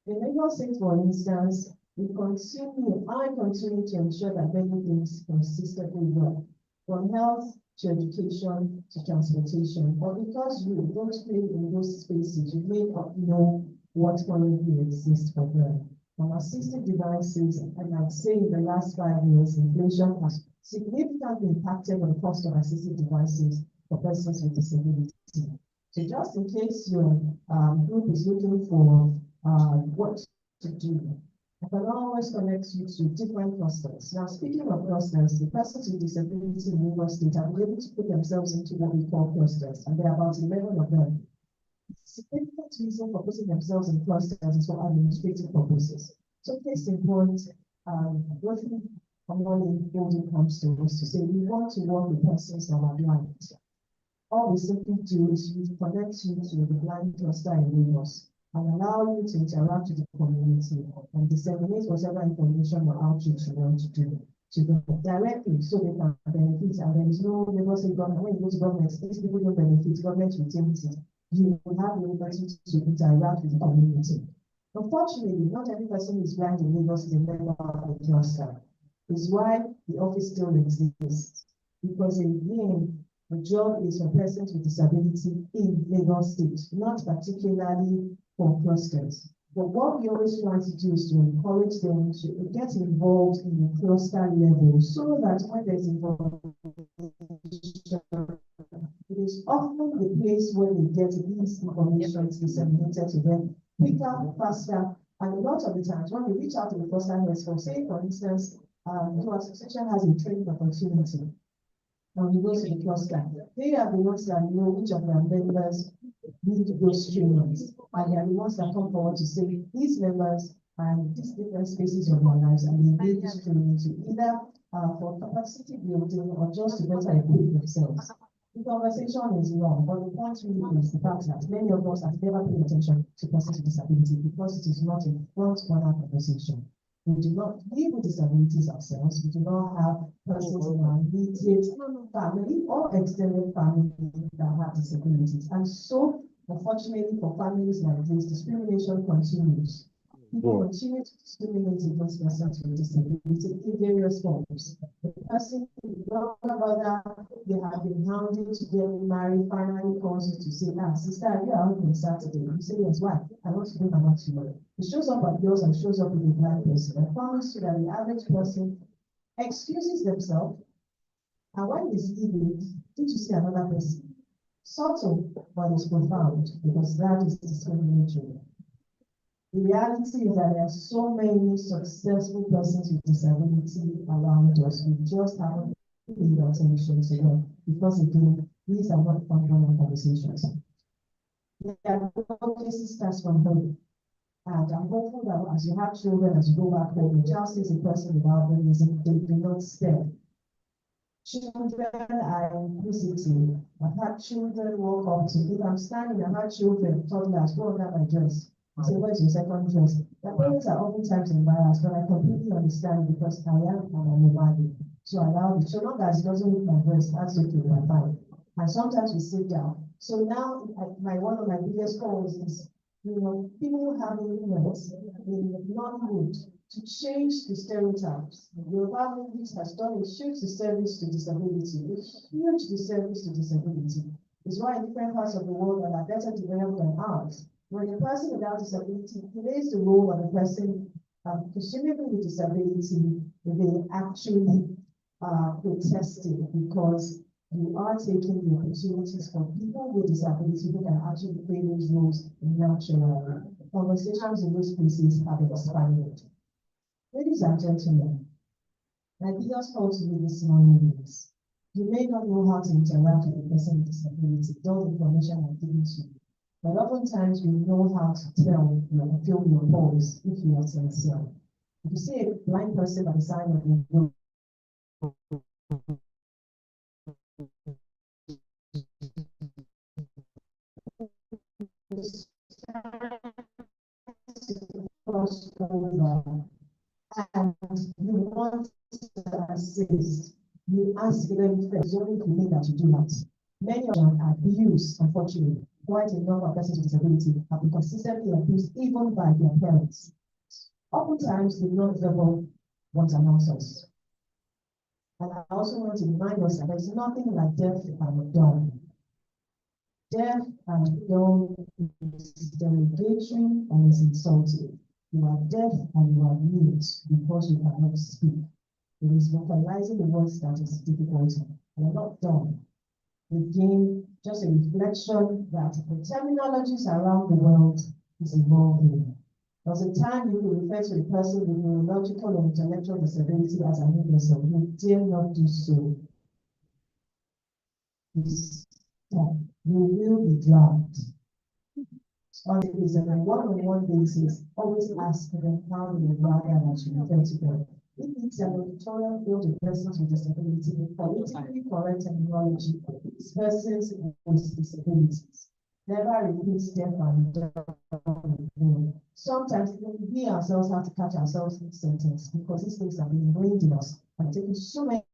In Lagos State, for instance, I continue to ensure that many things consistently work, from health to education to transportation. But because you don't play in those spaces, you may not know what currently exists for them. From assistive devices, and I'd say in the last 5 years, inflation has significantly impacted on the cost of assistive devices for persons with disability. So just in case your group is looking for what to do, I can always connect you to different clusters. Now, speaking of clusters, the persons with disability in Lagos State have been able to put themselves into what we call clusters, and there are about 11 of them. Significant reason for putting themselves in clusters is for administrative purposes. So, case in point, roughly common building comes to us to say we want to work with persons that are blind. All we simply do is we connect you to the blind cluster in Lagos and allow you to interact with the community and disseminate whatever information or outreach you want to do to them directly so they can benefit. And there is no Lagos State government. When you go to government, these people don't benefit, government retains it. You will have the liberty to interact with the community. Unfortunately, not every person is blind in Lagos is a member of the cluster. Is why the office still exists. Because again, the job is for persons with disability in Lagos State, not particularly for clusters. But what we always want to do is to encourage them to get involved in the cluster level so that when there's involvement, it is often the place where they get these information disseminated to them quicker, faster, and a lot of the times when we reach out to the cluster response, say for instance, your association has a training opportunity. and we go to the cluster. They are the ones that know which of their members need those trainings. And they are the ones that come forward to say, these members and these different spaces of our lives, and they need this training to either for capacity building or just to better equip themselves. The conversation is long, but the point really is the fact that many of us have never paid attention to persons with disability because it is not a front corner conversation. We do not live with disabilities ourselves. We do not have persons in our immediate family or extended family that have disabilities. And so, unfortunately, for families like this, discrimination continues. People continue to discriminate against persons with disability in various forms. The person, the brother, they have been hounded to get married, finally calls you to say, sister, are you out on Saturday? You say, yes, why? I want to do my work tomorrow. It shows up at yours and shows up with a blind person. I promise you that the average person excuses themselves, and when he's leaving, did you see another person? Subtle, but it's profound, because that is discriminatory. The reality is that there are so many successful persons with disability around us. We just haven't paid attention to them because, again, these are not front-runner conversations. The advocacy starts from home. And I'm hopeful that as you have children, as you go back home, the child sees a person without them, they do not step. Children are inquisitive. I've had children walk up to me. If I'm standing, I've had children toddlers go under my dress. I say, where's your second dress? The parents are oftentimes embarrassed, but I completely understand because I am a nomadic. So I allow it. So long as it doesn't hit my breast, that's okay, we're fine. And sometimes we sit down. So now, one of my biggest goals is, people having limits in Nollywood to change the stereotypes. Yoruba movies has done a huge disservice to disability, a huge disservice to disability. It's why in different parts of the world that are better developed than ours, when a person without disability plays the role of a person presumably with disability, they actually protesting because you are taking the opportunities for people with disability who can actually play those roles naturally. Conversations in those places have expanded. Ladies and gentlemen, my biggest call to you this morning is, you may not know how to interact with a person with disability, those information I'm giving to you. But oftentimes we know how to tell or feel your pulse if you are sincere. If you see a blind person by the side of you, and you want to assist, you ask them first, you only believe that you do that. Many of them are abused, unfortunately. Quite a number of persons with disability have been consistently abused even by their parents. Oftentimes, the non-verbal ones announce us. And I also want to remind us that there's nothing like deaf and dumb. Deaf and dumb is derogatory and is insulting. You are deaf and you are mute because you cannot speak. It is vocalizing the words that is difficult. You are not dumb. Again, just a reflection that the terminologies around the world is evolving. There was a time you could refer to a person with neurological or intellectual disability as an imbecile. You dare not do so. You will be dragged. On a one-on-one basis, always ask them how they would rather that you refer to them. If it's an editorial field of persons with disability, the politically correct terminology is persons with disabilities. Never repeat deaf and dumb. Sometimes we ourselves have to catch ourselves in sentence because these things have been ingrained in us and taken so many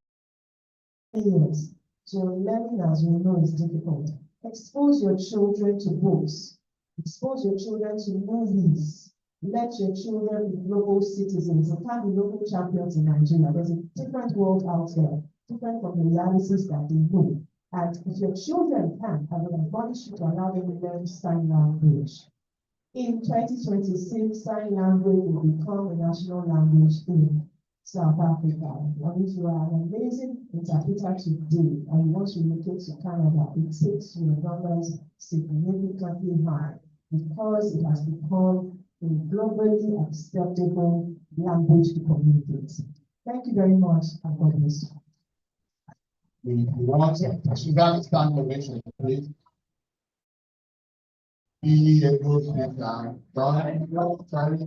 years. So learning, as we know, is difficult. Expose your children to books. Expose your children to movies. Let your children be global citizens. They can't be local champions in Nigeria. There's a different world out there, different from the realities that they know. And if your children can, I will admonish you to allow them to learn sign language. In 2026, sign language will become a national language in South Africa. And if you are an amazing interpreter today and you want to relocate to Canada, it takes your numbers significantly high because it has become a globally acceptable language to communicate. Thank you very much, and God bless you.
We want to stand ovation, please. Be a good speaker. Join the Rotary.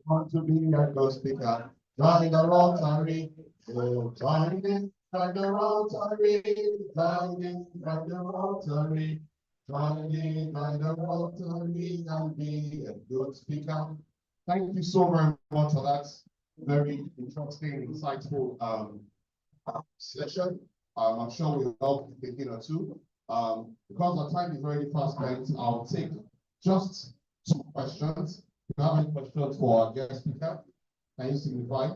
Want to be a good speaker. Join the Rotary. Oh, join the Rotary. Join the Rotary. Join the Rotary and be a good speaker. Thank you so very much for that very interesting, insightful session. I'm sure we'll help a thing or two. Because our time is already fast spent, I'll take just 2 questions. If you have any questions for our guest speaker, can you signify?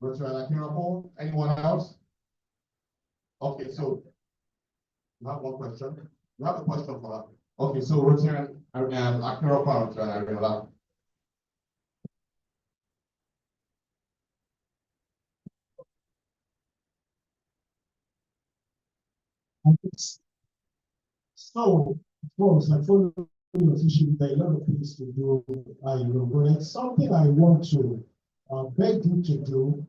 Rotary Akirapo, anyone else? Okay, so you have 1 question. You have a question for that. Okay, so Rotary Akirapo, Rotary.
So, of course, I follow your teaching. There are a lot of things to do. But it's something I want to beg you to do.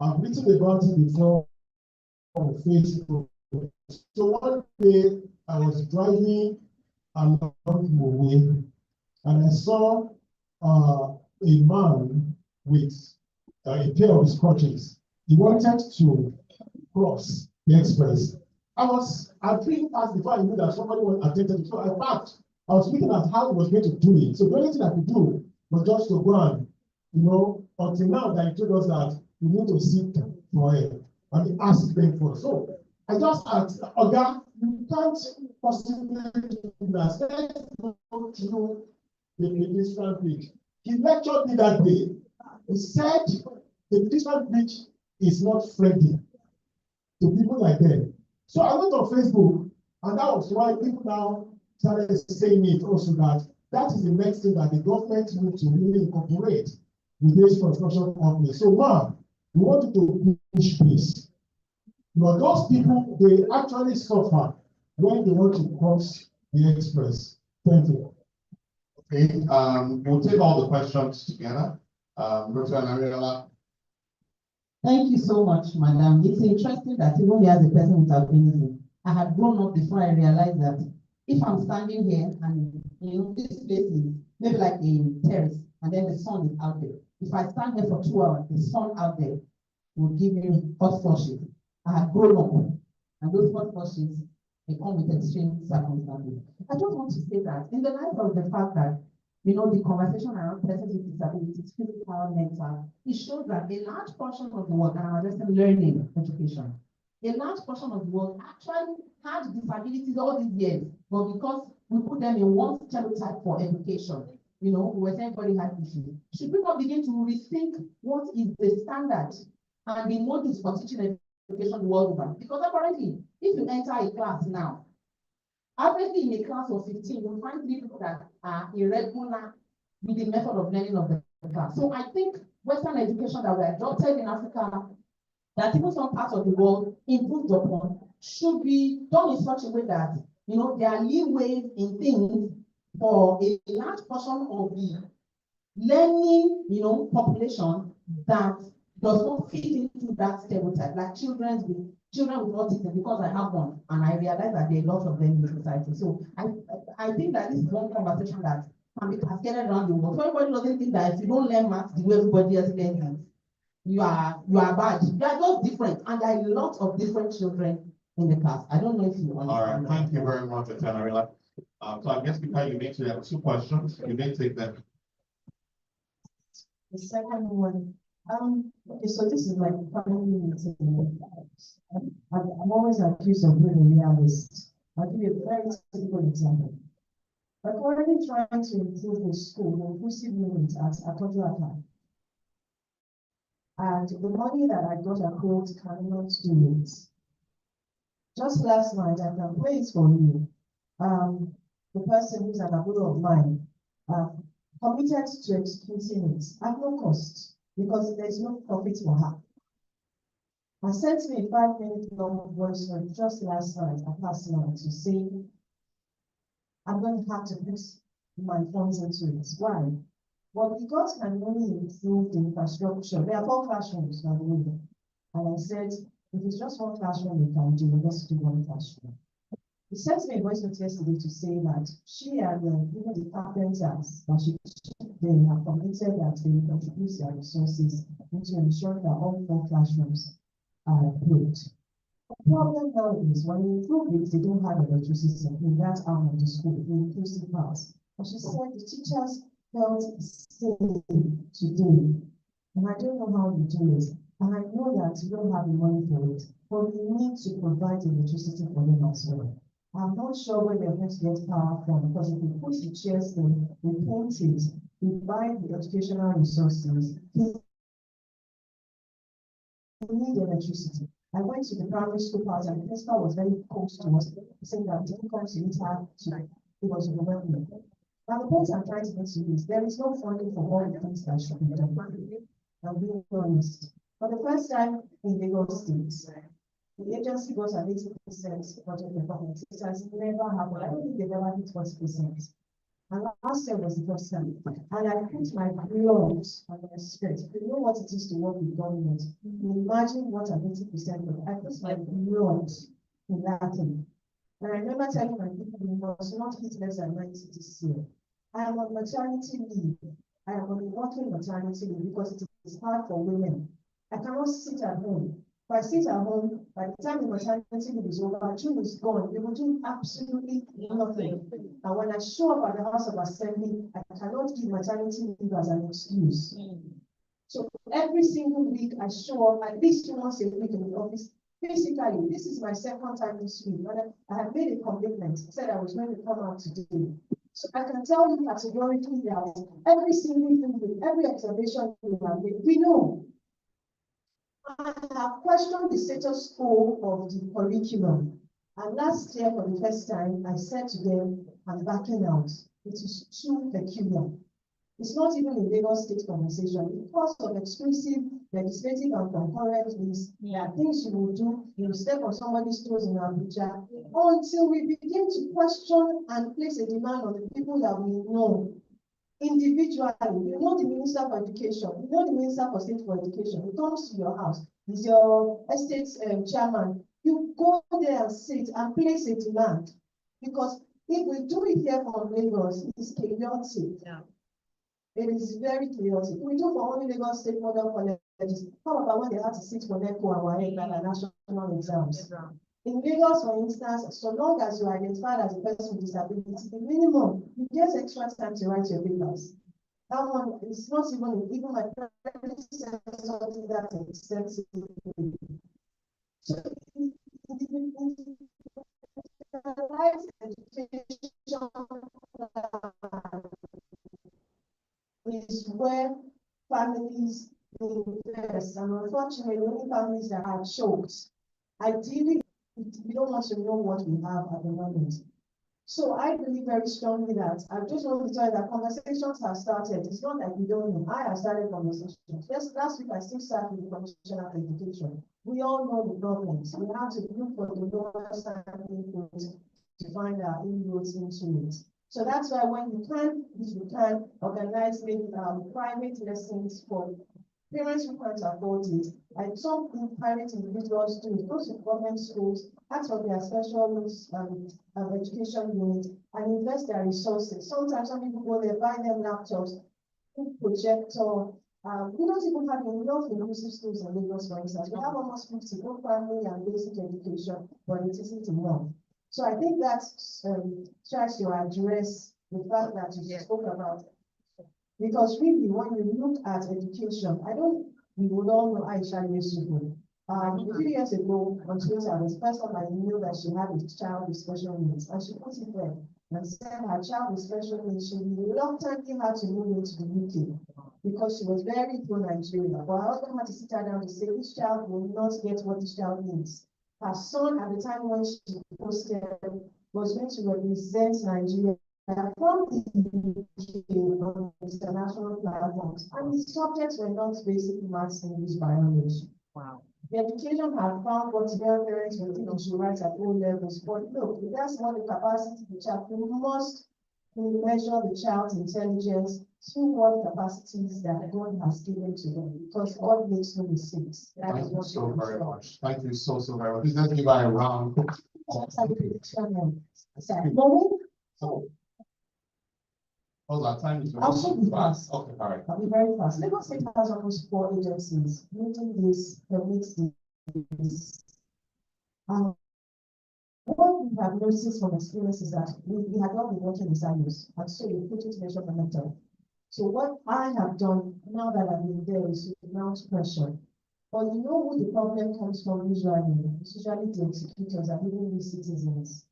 I've written about it before on Facebook. So one day I was driving along the way and I saw a man with a pair of his crutches. He wanted to cross the express. I driven past before I knew that somebody was attempting. So I parked. I was looking at how he was going to do it. So the only thing I could do was just to go and, until now that he told us that we need to seek for it and he asked them for. So I just asked, Oga, you can't possibly do that. Let's go through the pedestrian bridge. He lectured me that day. He said the pedestrian bridge is not friendly to people like them. So I went on Facebook, and that was why people now started saying it also that is the next thing that the government needs to really incorporate with this construction company. So one, we want to push this. Those people, they actually suffer when they want to cross the express. Thank you.
Okay, we'll take all the questions together. Rotary Ariola.
Thank you so much, madam. It's interesting that even me as a person with albinism, I had grown up before I realized that if I'm standing here and this place is maybe like a terrace and then the sun is out there. If I stand here for 2 hours, the sun out there will give me hot flushes. I had grown up and those hot flushes, they come with extreme circumstances. I just want to say that in the light of the fact that the conversation around persons with disabilities, physical, mental, it shows that a large portion of the world, and I'm addressing learning education, a large portion of the world actually had disabilities all these years, but because we put them in one stereotype for education, we were saying everybody had issues. Should we not begin to rethink what is the standard and the modules for teaching education worldwide? Because apparently, if you enter a class now, averagely in a class of 15, you'll find 3 people that are irregular with the method of learning of the class. So I think Western education that we adopted in Africa, that even some parts of the world improved upon, should be done in such a way that, there are leeway in things for a large portion of the learning, population that does not fit into that stereotype, like children with autism, because I have one, and I realize that there are lots of them in the society. So I think that this is one conversation that can be cascaded around the world. So everybody doesn't think that if you don't learn maths the way everybody else learns it, you are bad. You are just different, and there are lots of different children in the class. I don't know if you understand.
All right, thank you very much, Rotary. So I guess because you need to have 2 questions, you may take them.
The second one. Okay, so this is my family meeting. I'm always accused of being a realist. I'll give you a very typical example. We're currently trying to improve the school, the inclusive unit at Atojo. And the money that I got a quote cannot do it. Just last night, I can play it for you. The person who's an abuelo of mine committed to executing it at no cost, because there's no profit for her. I sent me a 5-minute long voice note just last night at last night to say, I'm going to have to put my funds into it. Why? Well, because can only improve the infrastructure. There are 4 classrooms, by the way. And I said, If it's just one classroom, you can do, let's do one classroom. He sent me a voice note yesterday to say that she and even the carpenters that they have committed that they will contribute their resources into ensuring that all 4 classrooms are built. The problem now is when you improve it, they don't have electricity in that arm of the school, the inclusive part. And she said the teachers felt safe today. And I don't know how you do it. And I know that you don't have the money for it, but we need to provide electricity for them as well. I'm not sure where they're going to get power from, because if we put the chairs in, we paint it, we buy the educational resources, we need electricity. I went to the primary school part and the principal was very close to us, saying that didn't come to meet her tonight. It was overwhelming. Now the point I'm trying to get to is there is no funding for all the things that should be done. I'm being honest. For the first time in Lagos State, the agency got an 80% budget performance. It has never happened. I don't think they've ever hit 40%. And last year was the first time. And I put my blood on my spirit. You know what it is to work with government. Imagine what an 80% was. I put my blood in that thing. And I remember telling my people, we must not hit less than 90 this year. I am on maternity leave. I am on working maternity leave because it is hard for women. I cannot sit at home. If I sit at home, by the time the maternity leave is over, June is gone. We will do absolutely nothing. And when I show up at the House of Assembly, I cannot give maternity leave as an excuse. So every single week, I show up at least once a week in the office. Basically, this is my second time this week. And I have made a commitment, said I was going to come out today. So I can tell you categorically that every single thing, every observation we have made, we know. I have questioned the status quo of the curriculum. And last year, for the first time, I said to them, I'm backing out. It is too peculiar. It's not even a Lagos State conversation. Because of exclusive legislative and concurrent lists, there are things you will do, you will step on somebody's toes in Abuja, until we begin to question and place a demand on the people that we know. Individually, you know the Minister for Education, you know the Minister for State for Education, he comes to your house, he's your estate chairman, you go there and sit and place a demand. Because if we do it here from Lagos, it's chaotic. Yeah. It is very chaotic. We do for only Lagos State model colleges. How about when they have to sit for NECO and WAEC and national exams? Yeah. In Lagos, for instance, so long as you are identified as a person with disability, the minimum, you get extra time to write your papers. That one is not even my predecessor did that extensively. So, education is where families invest, and unfortunately, only families that are choked. Ideally, we don't want to know what we have at the moment. So I believe very strongly that I just want to tell you that conversations have started. It's not like we don't know. I have started conversations. Yes, last week I still started with the Commissioner of Education. We all know the problems. We have to look for the lowest input to find our inroads into it. So that's why when you can, if you can, organize maybe private lessons for parents who can't afford it, and some private individuals do it, go to government schools, ask for their special needs education unit, and invest their resources. Sometimes some people go there, buy them laptops, projector. We don't even have enough inclusive schools in Lagos, for instance. We have almost 50 both primary and basic education, but it isn't enough. So I think that tries to address the fact that you spoke about. Because really, when you look at education, we would all know Aisha Yesufu. A few years ago on Twitter, the first time I knew that she had a child with special needs, and she put it there and said her child with special needs, she reluctantly had to move into the UK because she was very pro-Nigeria. But her husband had to sit her down to say, this child will not get what this child needs. Her son, at the time when she posted, was going to represent Nigeria from the on international platforms, and the subjects were not basic maths, English, biology. Wow. The education had found what their parents were thinking she write at all levels, but look, that's not the capacity of the child. We must measure the child's intelligence to what capacities that God has given to them, because God makes no mistakes. That
Thank
is
you
what
so
we
very
saw.
much. Thank you so very much. Please let's give her a round. So, our time is
I'll be fast.
Okay, all right.
I'll be very fast. Lagos State has almost 4 agencies, meeting this permits this. What we have noticed from experience is that we have not been working in silos, and so we put it measure momentum. So what I have done now that I've been there is to mount pressure. But you know who the problem comes from usually? It's usually the executors and even the citizens.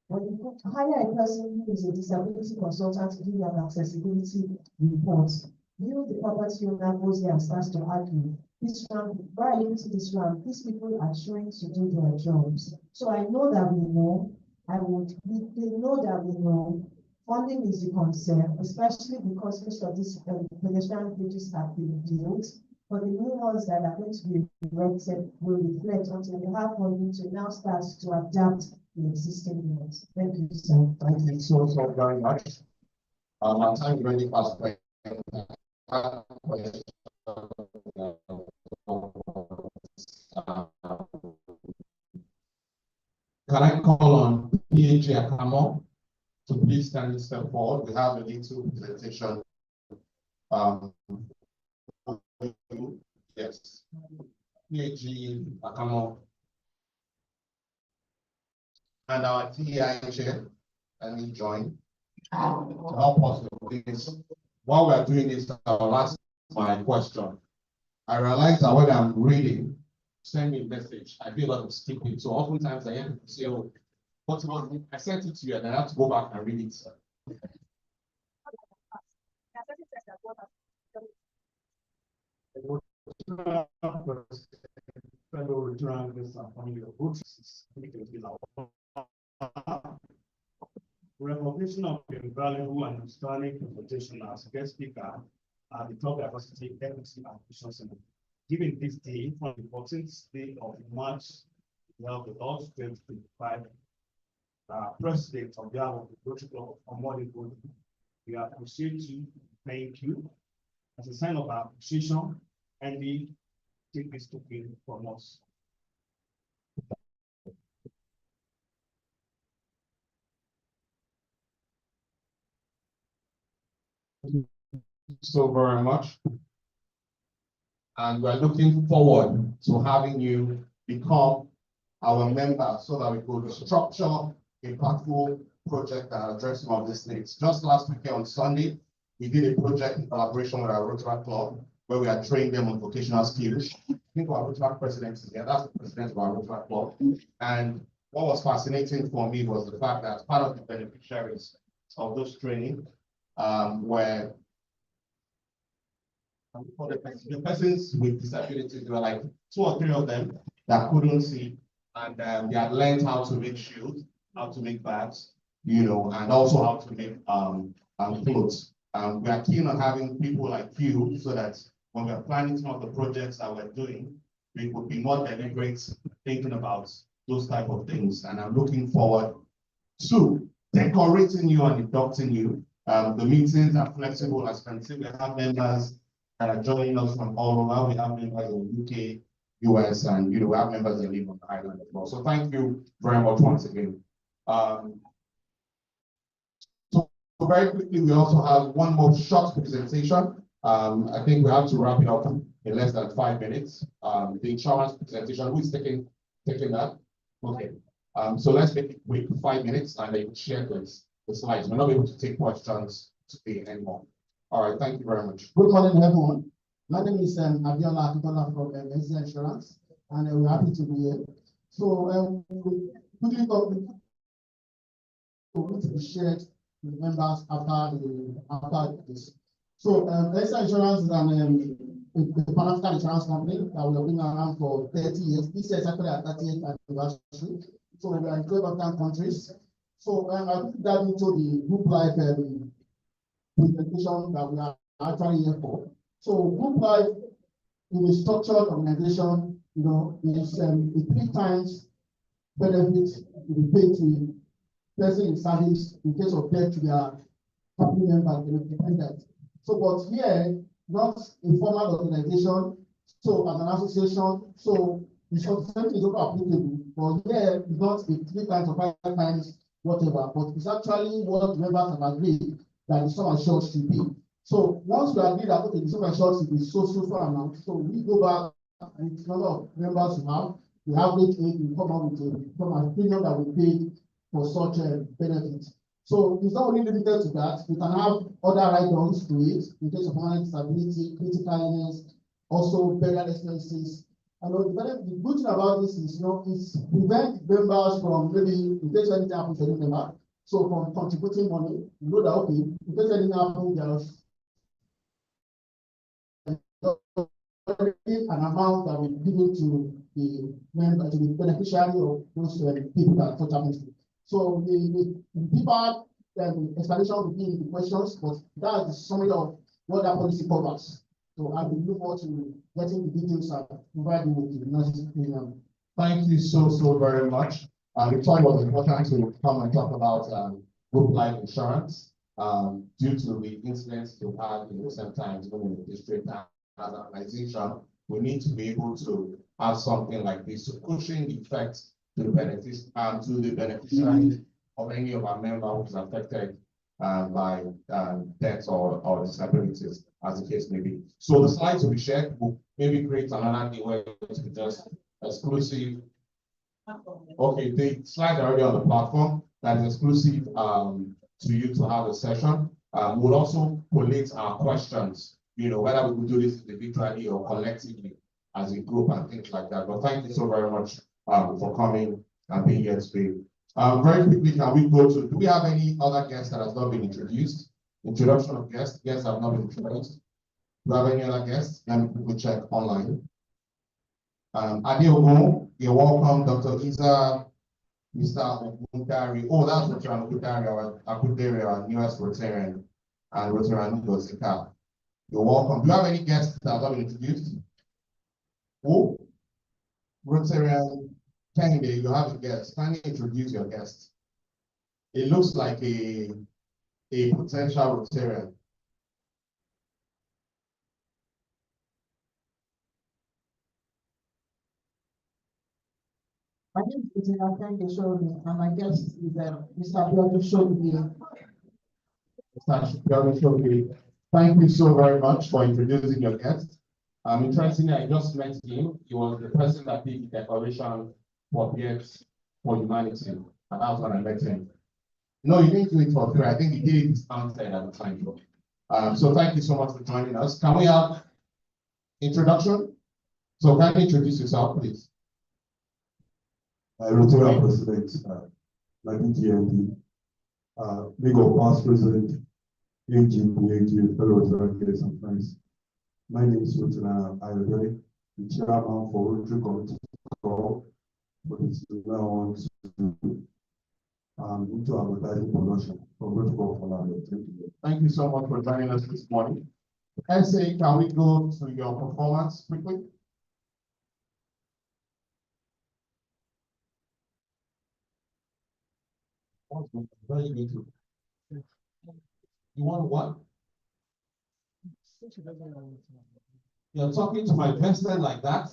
When you hire a person who is a disability consultant to give you an accessibility report, you, the property owner, goes there and starts to argue. This round, why are you using this round? These people are trying to do their jobs. So I know that we know, they know that we know, funding is the concern, especially because most of these pedestrian bridges have been built. But the new ones that are going to be erected will reflect until we have funding to now start to adapt the existing ones. Thank you, sir.
Thank you so very much. Our time is really fast. Can I call on PHG Akamo to please stand and step forward? We have a little presentation. Yes. PHG Akamo. And our TEI chair, and we join to help us with this. While we are doing this, I'll ask my question. I realize that when I'm reading, send me a message, I do a lot of skipping. So oftentimes I have to say, oh, what about I sent it to you and I have to go back and read it.
Recognition of invaluable and outstanding presentation as guest speaker at the top diversity, equity, and inclusion center. Given this day, from the 14th day of March, we have the Lord 2025 president of the Rotary Club of Omodipol. We appreciate you. Thank you. As a sign of our appreciation, and we take this token from us.
So very much. And we're looking forward to having you become our member so that we could structure impactful project that address some of these needs. Just last week on Sunday, we did a project in collaboration with our Rotary Club where we are training them on vocational skills. I think our Rotary president is here. That's the president of our Rotary Club. And what was fascinating for me was the fact that part of the beneficiaries of those training were for the persons with disabilities. There were like 2 or 3 of them that couldn't see, and they had learned how to make shields, how to make bags, you know, and also how to make clothes. We are keen on having people like you so that when we are planning some of the projects that we're doing, we could be more deliberate thinking about those type of things. And I'm looking forward to decorating you and inducting you. The meetings are flexible, as you can see. We have members that are joining us from all over. We have members in UK, US, and we have members that live on the island as well. So thank you very much once again. So very quickly, we also have one more short presentation. I think we have to wrap it up in less than 5 minutes. The insurance presentation, who is taking that? Okay. So let's make it quick, 5 minutes, and then share the slides. We're not able to take questions today anymore. All right, thank you very much.
Good morning, everyone. My name is Abiola Akitola from SC Insurance, and we're happy to be here. So, quickly to be shared with members after this. So, SC Insurance is a Pan-African insurance company that we have been around for 30 years. This is actually our 30th anniversary. So, we are in 12 African countries. So, I'll dive into the group life presentation that we are actually here for. So group life in a structured organization, is a 3 times benefit to be paid to person in service in case of death to their family members and dependents. So, but here, not a formal organization, so as an association, so the same is also applicable, but here it's not a 3 times or 5 times whatever, but it's actually what members have agreed that the sum assured should be. So once we agree that okay, the sum assured should be so amount, so we go back and the number of members we have, the average age, we come up with a premium that we pay for such benefits. So it's not only limited to that, we can have other write-downs to it in case of permanent disability, critical illness, also burial expenses. And the good thing about this is, it's prevent members from maybe, in case anything happens to any member, so from contributing money, you know that, okay, in case anything happens, there's an amount that will be given to the member, to the beneficiary of those people that such happens to. So the deeper explanation will be in the questions, but that's the summary of what that policy covers. So I will look forward to getting the details and provide you with the necessary.
Thank you so very much. We thought it was important to come and talk about group life insurance due to the incidents we've had in recent times, even in the district. As an organization, we need to be able to have something like this to cushion the effects to the beneficiary of any of our members who is affected by deaths or disabilities, as the case may be. So the slides will be shared. We'll maybe create another day where it's just exclusive. Okay, the slides are already on the platform. That is exclusive to you to have a session. We'll also collate our questions, whether we will do this individually or collectively as a group and things like that. But thank you so very much for coming and being here today. Very quickly, can we go to, do we have any other guests that has not been introduced? Introduction of guests have not been introduced. Do we have any other guests? Let me quickly check online. Adeogun, you're welcome. Dr. Isa, Mr. Ogundari. Oh, that's Dr. Ogundari, our newest Rotarian, and Rotarian Ngosika. You're welcome. Do you have any guests that have not been introduced? Oh, Rotarian Kennedy, you have a guest. Can you introduce your guest? It looks like a potential Rotarian.
My name is Kenny Shodi, and my guest is Mr. Abiodun Shodi.
Mr. Abiodun Shodi, thank you so very much for introducing your guest. Interestingly, I just met him. He was the person that did the declaration for Beards for Humanity, and that's when I met him. No, he didn't do it for free. I think he did it outside at the time. So thank you so much for joining us. Can we have introduction? So can you introduce yourself, please?
Rotarian President, GMP, legal past President, AG, fellow Rotarians and friends. My name is Rotarian Ayodele, the chairman for Rotary Committee but it's now on to into advertising production from Rotary for
Thank you so much for joining us this morning. SA, can we go to your performance quickly? Very good. You want what? You're talking to my president like that?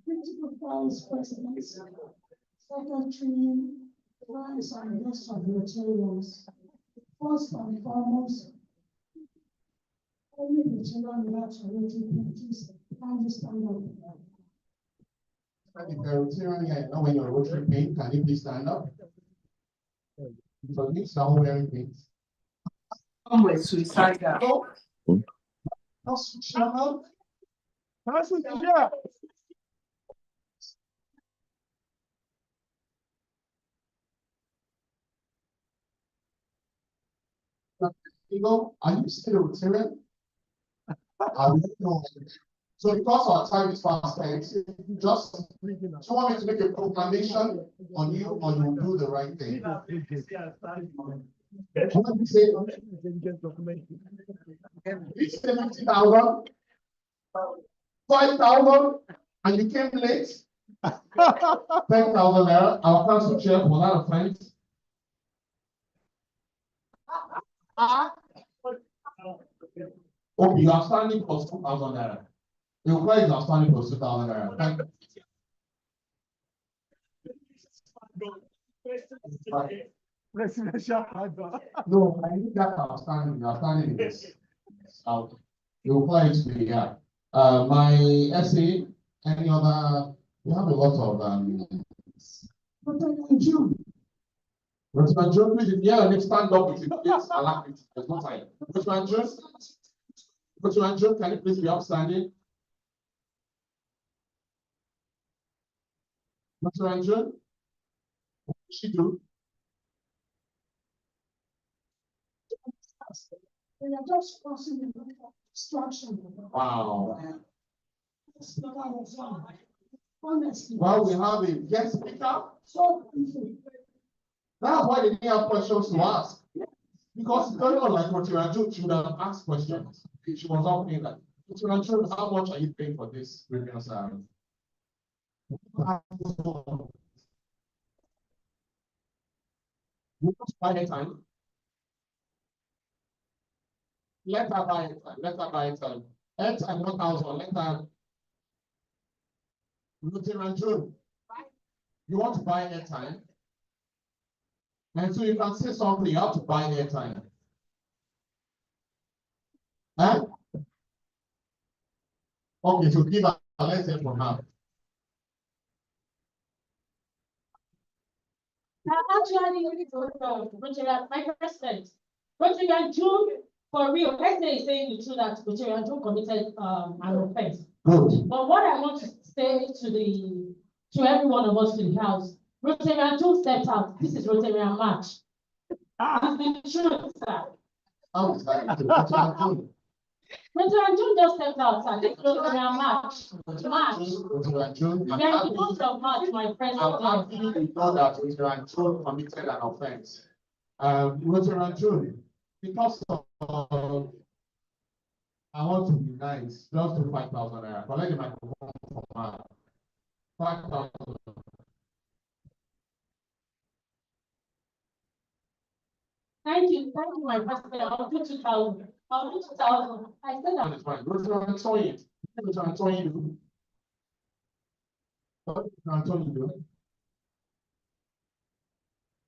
Principal Vice President, Secretary, Vice and guests of the Rotarians. First and foremost, only the children that are Rotary committees can stand up.
If you're Rotarian, I know when you're Rotary pin, can you please stand up? So you start wearing pins.
Somewhere suicidal.
That's shut up.
That's what you got.
Are you still a Rotarian? I don't know. So because our time is fast spent, just, do you want me to make a proclamation on you, or you do the right thing? What do you say? You say 50,000, 5,000, and you came late. 10,000 naira. Our council chair for that offense. Okay, you are standing plus 2,000 naira. The price is standing plus 2,000 naira. Thank you. No, I need that outstanding. Outstanding is out. The reply to be here. My essay, any other, we have a lot of June. June, please, yeah, let's stand up with you. Yes, allow it. There's no time. June, can you please be upstanding? June, what did she do?
They are just causing destruction.
Wow.
Honestly.
Well, we have a guest speaker.
So easy.
That's why they didn't have questions to ask. Because it's very unlike Rotiranjo, she would have asked questions. She was not paying that. Rotiranjo, how much are you paying for this premium salary? You must buy it time. Let her buy it. Let her buy it. Airtime 1,000. Let her. Rotiranjo, you want to buy airtime? And so you can say something, you have to buy airtime. Huh? Okay, so give her, let's say for now.
Actually, my president, Rotiranjo, for real, let's say saying the truth that Rotiranjo committed an offense.
Good.
But what I want to say to every one of us in the house, Rotiranjo stepped out. This is Rotarian March. It's the truth, sir.
How is that?
Rotarian just stepped out, sir. This is Rotarian March. March. There is the month of March, my friend.
I'm happy you know that Rotiranjo committed an offense. Rotiranjo, because of I want to be nice, just to 5,000 naira. Collect the microphone from her. 5,000.
Thank you, my president. I'll do 2,000. I'll do 2,000. I said that.
It's fine. Rotiranjo,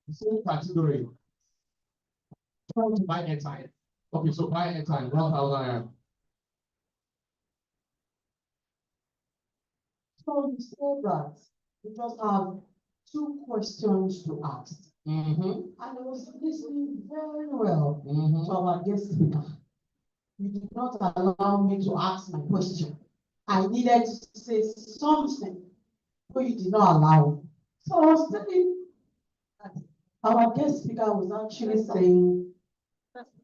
the same category. Trying to buy airtime. Okay, so buy airtime, 1,000 naira.
So you say that we just have 2 questions to ask. And I was listening very well to our guest speaker. You did not allow me to ask my question. I needed to say something, but you did not allow. So I was telling that our guest speaker was actually saying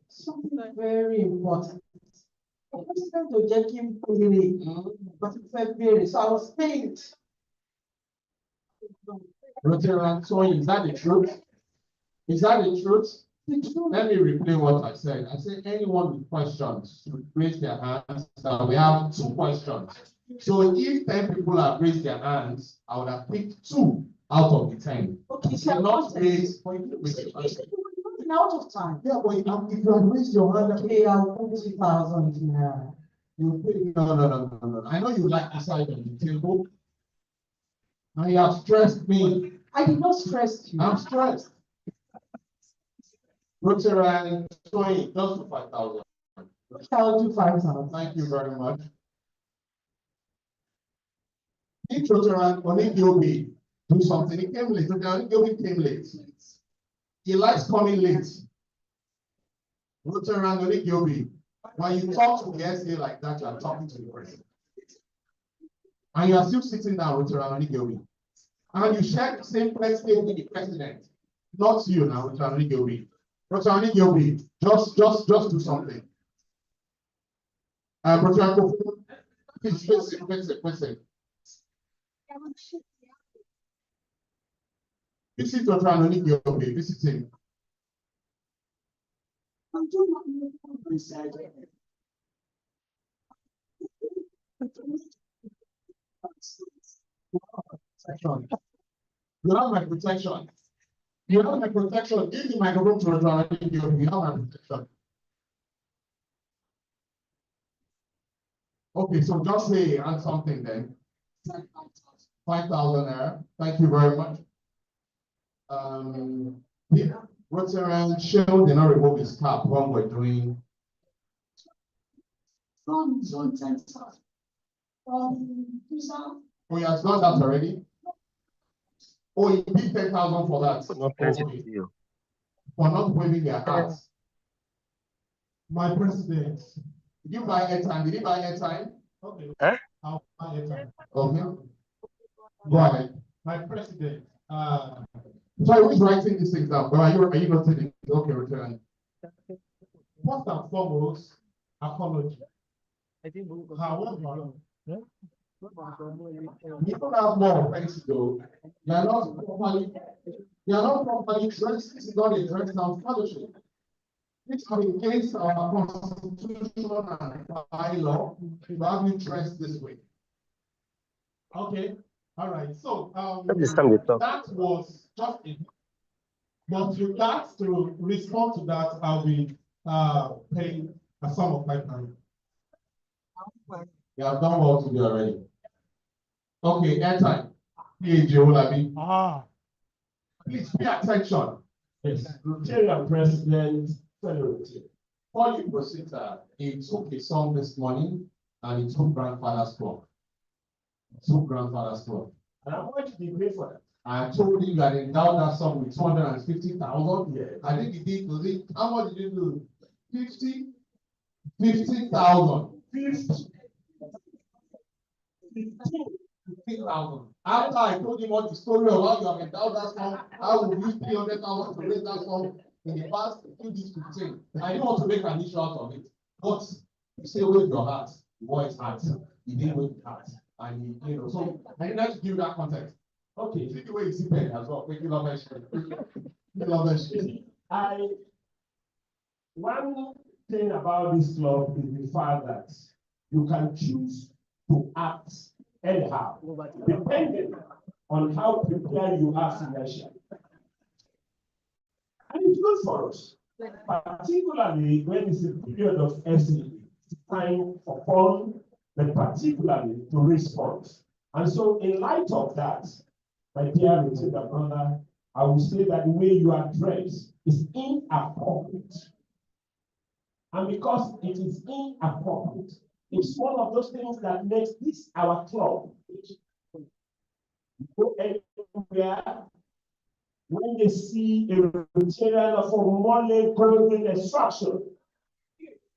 something very important. The president of Jekim Pele, but February, so I was saying it.
Rotiranjo, is that the truth? Is that the truth? Let me replay what I said. I said anyone with questions should raise their hands. We have 2 questions. So if 10 people have raised their hands, I would have picked 2 out of the 10.
Okay,
so not raise
out of time. Yeah, but if you have raised your hand, okay, I'll put 2,000 naira.
You pay. No. I know you like the side of the table. And you have stressed me.
I did not stress you.
I'm stressed. Rotiranjo, just to 5,000.
I'll do 5,000.
Thank you very much. If Rotiranjo do something, he came late. Rotiranjo came late. He likes coming late. Rotiranjo, when you talk to the SA like that, you are talking to the president. And you are still sitting down, Rotiranjo. And you share the same place with the president. Not you now, Rotiranjo. Rotiranjo, just do something. Rotiranjo, Please, listen. Visit Dr. Anoni Giobe, visit him. You have my protection. You have my protection. Give the microphone to Dr. Anoni Giobe. You have my protection. Okay, so just say and something then. 5,000 naira. Thank you very much. Yeah, Rotarian Shell did not remove his cap when we're doing. Oh, he has done that already? Oh, he paid 10,000 for that. Okay. For not waving their hats.
My president.
Did you buy airtime? Did he buy airtime?
Okay.
Eh?
I'll buy airtime.
Okay. Go ahead.
My president.
Sorry, who's writing these things down? Are you not saying? Okay, return.
First and foremost, apology. However,
you don't have more offense though. You are not properly dressed. This is not a dress down fellowship. It's against our constitution and bylaw to have you dressed this way.
Okay, all right. So
that
was just it. But with that, to respond to that, I'll be paying a sum of 5,000.
You have done well to do already. Okay, airtime. PAG Olabi. Please pay attention.
Yes, Rotarian President, fellow Rotarian.
Before you proceed, he took a song this morning and he took grandfather's clock.
And how much did he pay for that?
I told you that endowed that song with 250,000. Yeah. I think he did. How much did you do? 50,000. 15,000. After I told him what the story of how you have endowed that song, how we used 300,000 to raise that song in the past, you did 15. I didn't want to make an issue out of it. But you say with your heart, the voice heart. You didn't with your heart. And so I didn't have to give that context. Okay, see the way you see pen as well. Thank you, love
One thing about this club is the fact that you can choose to act anyhow, depending on how prepared you are financially. And it's good for us, particularly when it's a period of SE, time for fun, but particularly to raise funds. And so in light of that, my dear Rotarian brother, I will say that the way you are dressed is inappropriate. And because it is inappropriate, it's one of those things that makes this our club. Go anywhere, when they see a Rotarian of a money clothing instruction,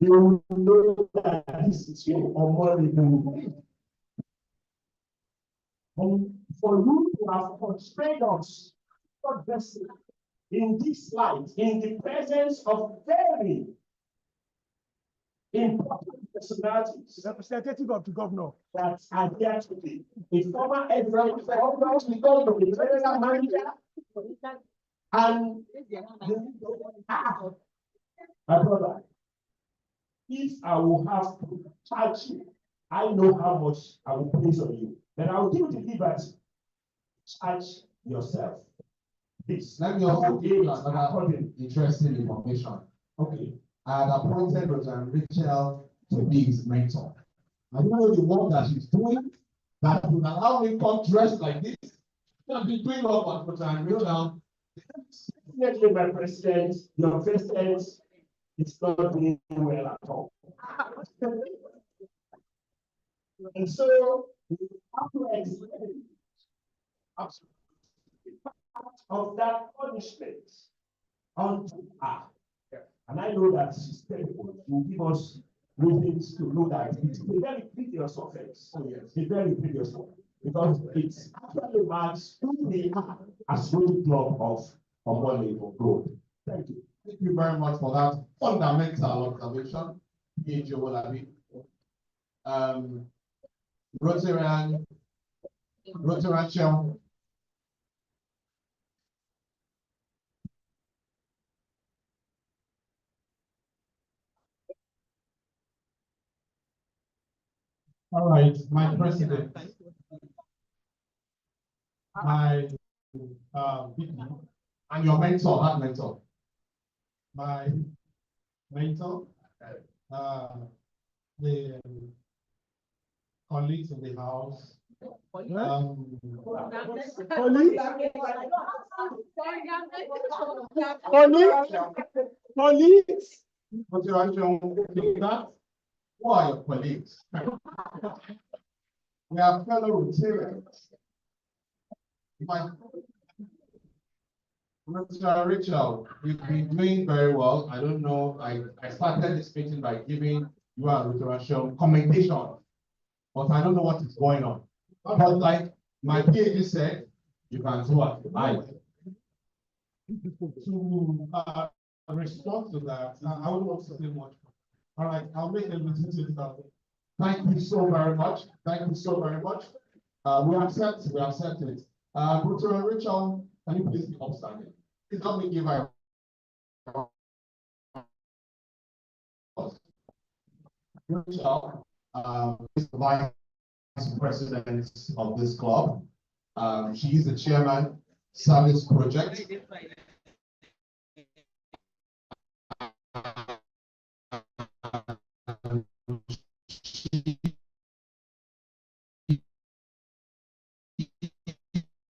they will know that this is your money. And for you to have portrayed us in this light, in the presence of very important personalities,
representative of the governor,
that are there today. A former governor, the federal manager, and my brother, if I will have to charge you, I know how much I will place on you. Then I will give you the liberty. Charge yourself. This.
Let me also give you another interesting information.
Okay.
I had appointed Roger Rachel to be his mentor. I don't know the work that she's doing that would allow me to come dressed like this. I've been doing all but I'm real now.
Definitely, my president, your president is not doing well at all. And so we have to explain of that punishment unto her. And I know that she's terrible. Will give us reasons to know that it's a very previous offense. Oh, yes. A very previous one. Because it's actually marks who we are as Road Club of Omole for growth. Thank you.
Thank you very much for that fundamental observation. PAG Olabi. Rotarian Chair.
All right, my president. My VP,
And your mentor, that mentor.
my mentor, the colleagues in the house. Colleagues.
Who are your colleagues? We are fellow Rotarians. Mr. Rachel, you've been doing very well. I don't know, I started this meeting by giving you a Rotarian commendation, but I don't know what is going on. But like my PhD said, you can do what you like.
To respond to that, I would want to say much. All right, I'll make a little bit.
Thank you so very much. Thank you so very much. We accept it. Dr. Rachel, can you please be upstanding? Please help me give her. Rachel is the vice president of this club. She is the chairman, service project.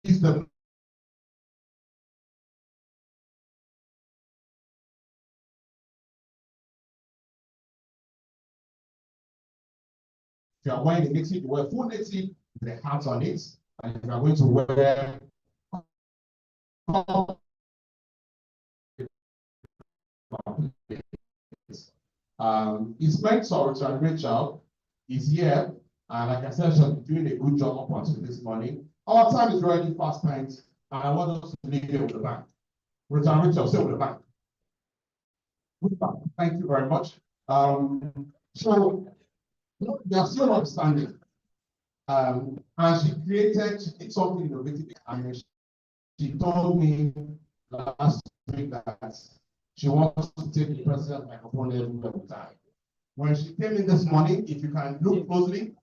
Is the if you are wearing a native, you wear full native with the hats on it, and if you are going to wear his mentor, Richard Rachel, is here, and like I said, she's doing a good job up until this morning. Our time is already fast spent, and I want us to leave here with the bank. Richard Rachel, stay with the bank. Thank you very much. So they are still not standing. And she created something innovative, and she told me last week that she wants to take the president microphone everywhere with time. When she came in this morning, if you can look closely,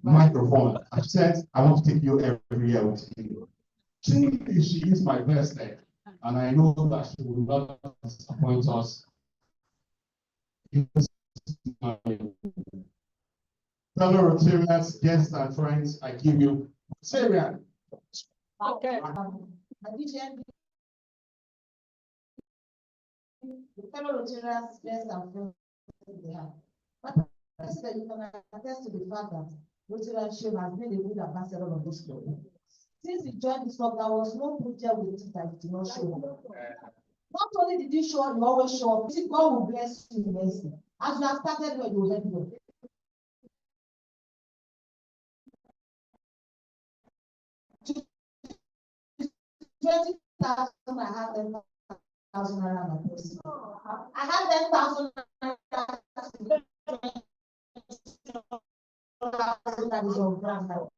microphone, I said, I want to take you everywhere with you. She is my best friend, and I know that she will not disappoint us. Fellow Rotarians, guests and friends, I give you Rotarian.
Okay. The fellow Rotarians, guests and friends they have. But President, you can attest to the fact that Rotarian Shame has been a good ambassador of this club. Since he joined this club, there was no project with it that he did not show up. Not only did he show up, he always show up. God will bless you immensely. As you have started, when you help you. 20,000, I have 10,000 around my person. I have 10,000 that is on ground now.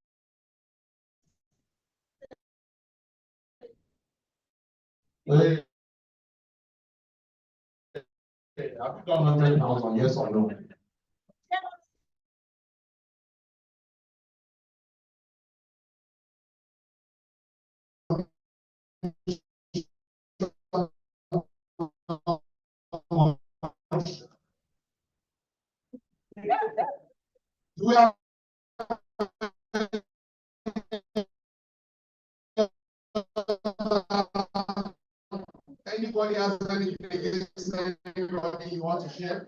Have you done 100,000? Yes or no? Do we have anybody has anything against anybody you want to share?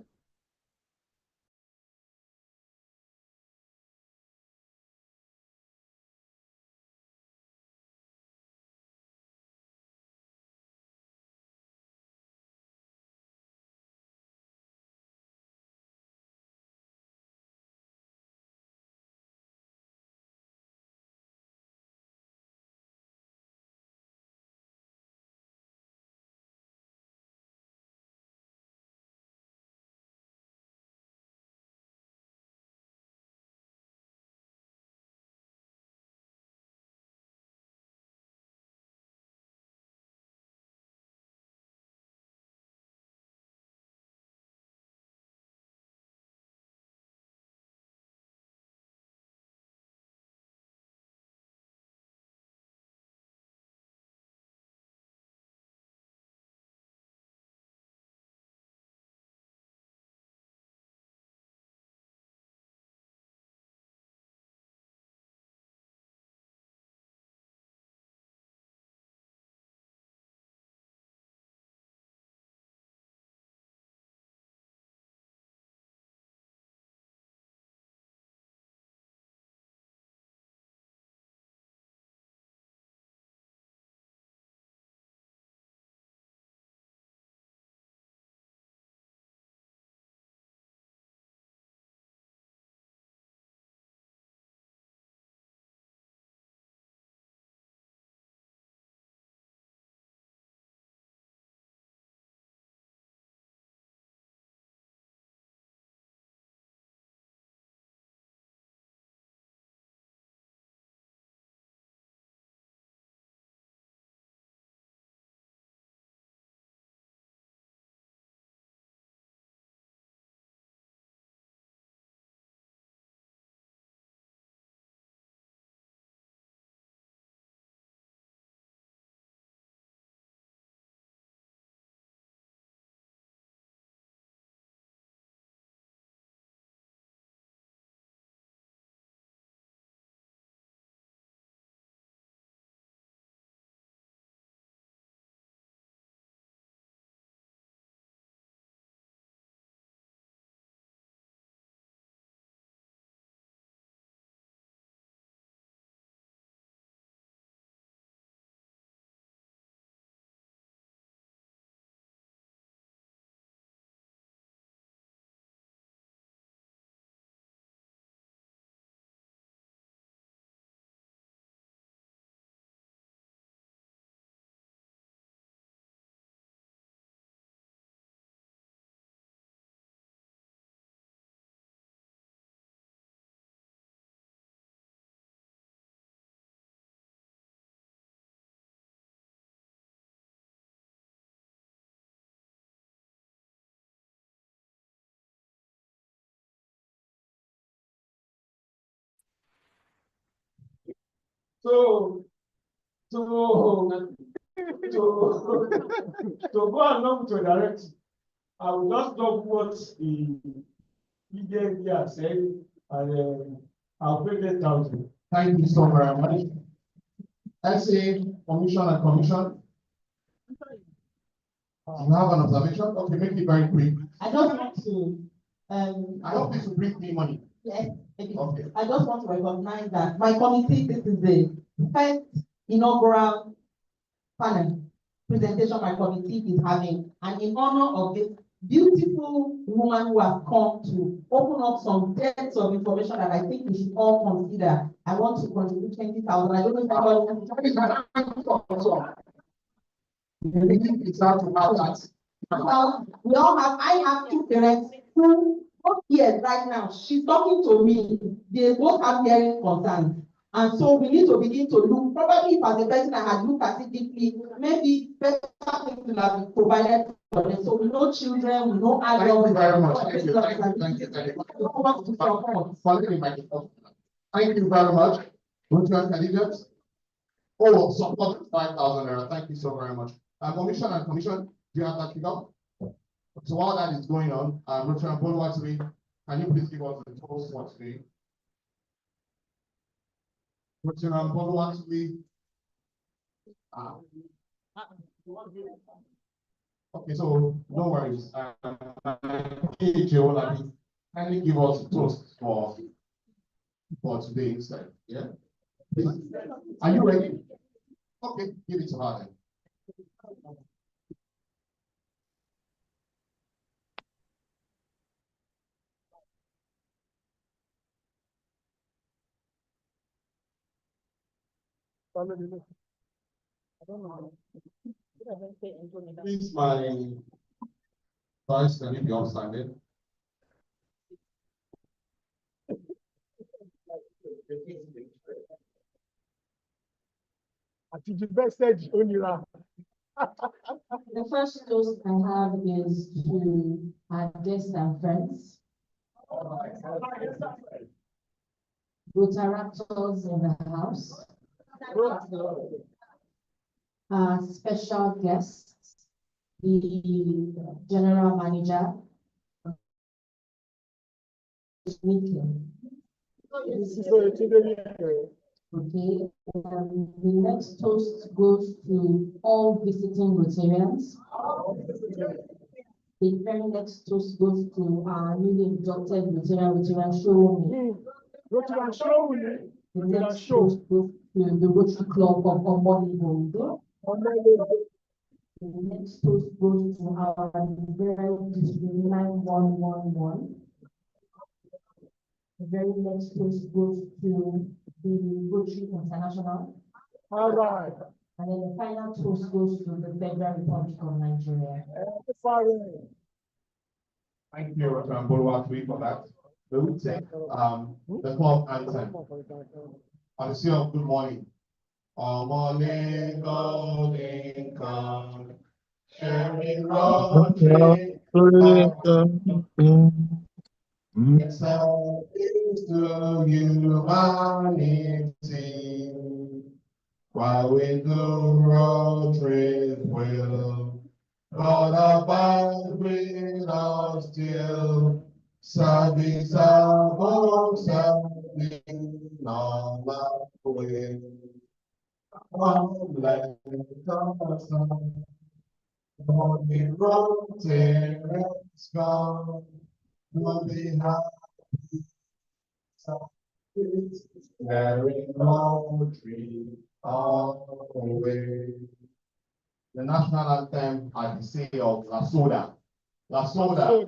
So, to go along to the directive, I will just love what the EDM has said, and I'll pay 10,000.
Thank you so very much. SA, Commission and Commission. You have an observation? Okay, make it very quick.
I just want to,
I hope this will bring me money.
yes,
Okay.
I just want to recognize that my committee, this is the first inaugural panel presentation my committee is having, and in honor of this beautiful woman who has come to open up some depths of information that I think we should all consider, I want to contribute 20,000. I don't know if
It's hard to have that.
we all have, I have two parents who, both here right now, she's talking to me, they both have hearing concerns. And so we need to begin to look, probably if as a person I had looked at it deeply, maybe better things will have been provided for them. So we know children, we know adults.
Thank you very much. Thank you. Thank you very much. Thank you very much. Rotary candidates. Oh, support 5,000 naira. Thank you so very much. Commission and Commission, do you have that figure? So while that is going on, Rotary and Boluwatibi, can you please give us the totals for today? Rotary and Boluwatibi. Okay, so no worries. Kindly give us a toast for today instead. Yeah. Are you ready? Okay, give it to her then. Please, my vice, can you be upstanding?
The first toast I have is to our guests and friends, Rotaractors in the house, our special guests, the general manager. Okay, the next toast goes to all visiting Rotarians. The very next toast goes to our newly inducted Rotarian Showroom. The next toast goes to the Rotary Club of Omonibo. The next toast goes to our very district 9111. The very next toast goes to the Rotary International.
All right.
And then the final toast goes to the Federal Republic of Nigeria.
Thank you, Rotary and Boluwatibi, for that. We will take the club anthem. On the seal of good morning. Morning, golden come, sharing Rotary. Service to humanity, while we do Rotary's will. God abide with us still, service above serving all the way. Come, let us on, morning Rotary's gone. We'll be happy, wearing Rotary all the way. The national anthem at the say of La Soda. La Soda.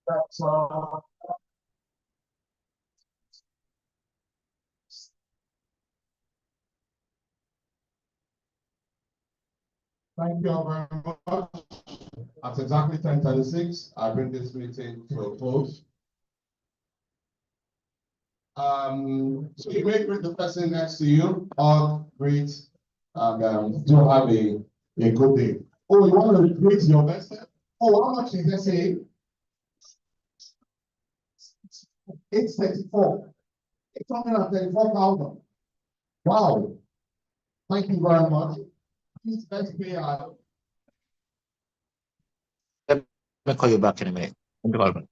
That's all. Thank you all very much. At exactly 10:36, I bring this meeting to a close. So you may greet the person next to you, or greet, and do have a good day. Oh, you want to greet your best? Oh, how much is SA? 834. 834,000. Wow. Thank you very much. Please, let's pay our.
Let me call you back in a minute. Let me call you back.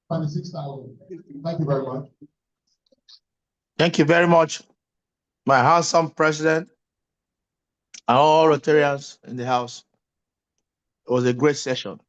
26,000. Thank you very much.
Thank you very much, my handsome president and all Rotarians in the house. It was a great session.